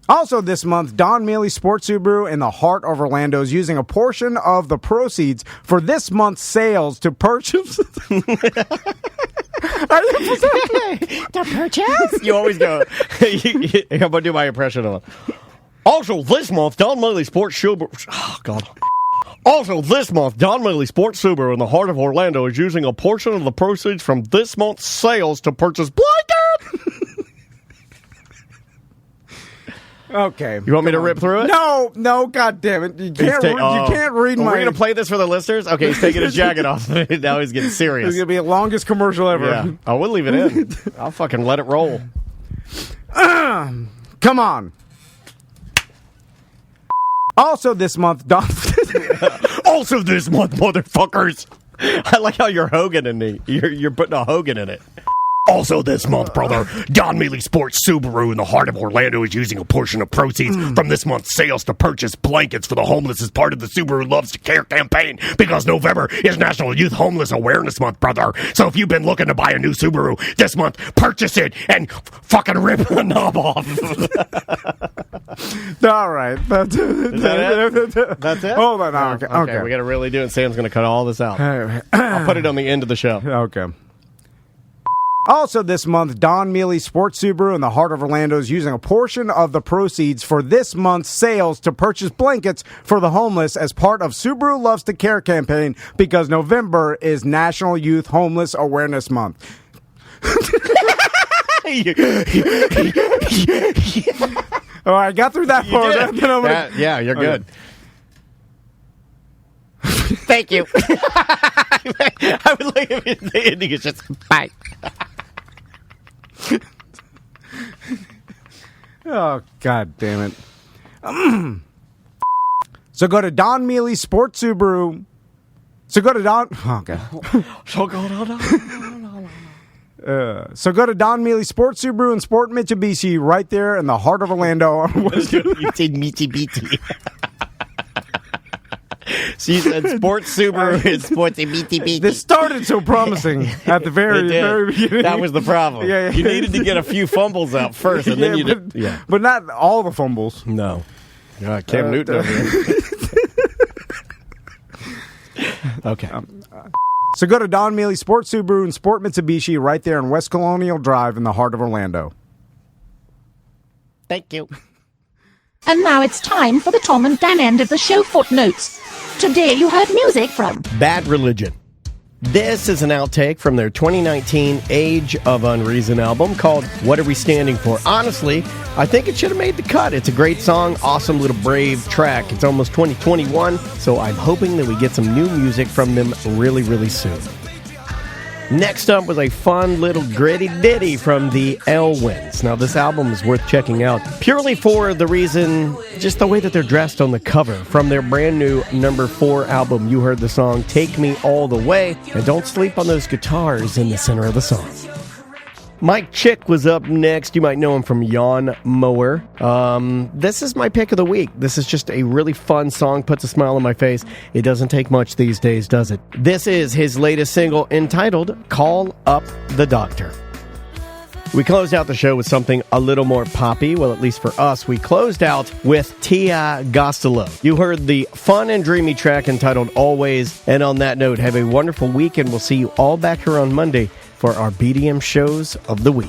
Also this month, Don Mealy Sports Subaru in the heart of Orlando is using a portion of the proceeds for this month's sales to purchase... To purchase? You always go... I'm going to do my impression of it. Also this month, Don Mealy Sports Subaru... Oh, God. Also this month, Don Mealy Sports Subaru in the heart of Orlando is using a portion of the proceeds from this month's sales to purchase blanket. Okay. You want me to rip through it? No, God damn it. You can't read my... We're going to play this for the listeners? Okay, he's taking his jacket off. Now he's getting serious. It's going to be the longest commercial ever. Yeah. I will leave it in. I'll fucking let it roll. Come on. Also this month, Don... Also this month, motherfuckers. I like how you're Hogan in it. You're putting a Hogan in it. Also this month, brother, Don Mealy Sports Subaru in the heart of Orlando is using a portion of proceeds from this month's sales to purchase blankets for the homeless as part of the Subaru Loves to Care campaign, because November is National Youth Homeless Awareness Month, brother. So if you've been looking to buy a new Subaru this month, purchase it and fucking rip the knob off. All right. That's it. That's it? Hold on. Okay. We got to really do it. Sam's going to cut all this out. I'll put it on the end of the show. Okay. Also this month, Don Mealy Sports Subaru in the heart of Orlando is using a portion of the proceeds for this month's sales to purchase blankets for the homeless as part of Subaru Loves to Care campaign, because November is National Youth Homeless Awareness Month. Oh, I got through that part. Yeah, you're good. Thank you. I would like if the ending is just bye. Oh, God damn it. So go to Don Mealy Sports Subaru. So go to Don... Okay. So go to Don Mealy Sports Subaru and Sport Mitsubishi right there in the heart of Orlando. You said Mitsubishi. She said Sports Subaru and Sports Mitsubishi. This started so promising at the very beginning. That was the problem. Yeah. You needed to get a few fumbles out first, and then you did. Yeah, but not all the fumbles. No. Cam Newton over here. Okay. So go to Don Mealy Sports Subaru and Sport Mitsubishi right there in West Colonial Drive in the heart of Orlando. Thank you. And now it's time for the Tom and Dan end of the show footnotes. Today you heard music from Bad Religion. This is an outtake from their 2019 Age of Unreason album called What Are We Standing For? Honestly, I think it should have made the cut. It's a great song, awesome little brave track. It's almost 2021, so I'm hoping that we get some new music from them really, really soon. Next up was a fun little gritty ditty from the Elwins. Now, this album is worth checking out purely for the reason, just the way that they're dressed on the cover. From their brand new number 4 album, you heard the song Take Me All the Way, and don't sleep on those guitars in the center of the song. Mike Chick was up next. You might know him from Yawn Mower. This is my pick of the week. This is just a really fun song, puts a smile on my face. It doesn't take much these days, does it? This is his latest single entitled Call Up the Doctor. We closed out the show with something a little more poppy. Well, at least for us, we closed out with Tia Gostelow. You heard the fun and dreamy track entitled Always. And on that note, have a wonderful week, and we'll see you all back here on Monday for our BDM shows of the week.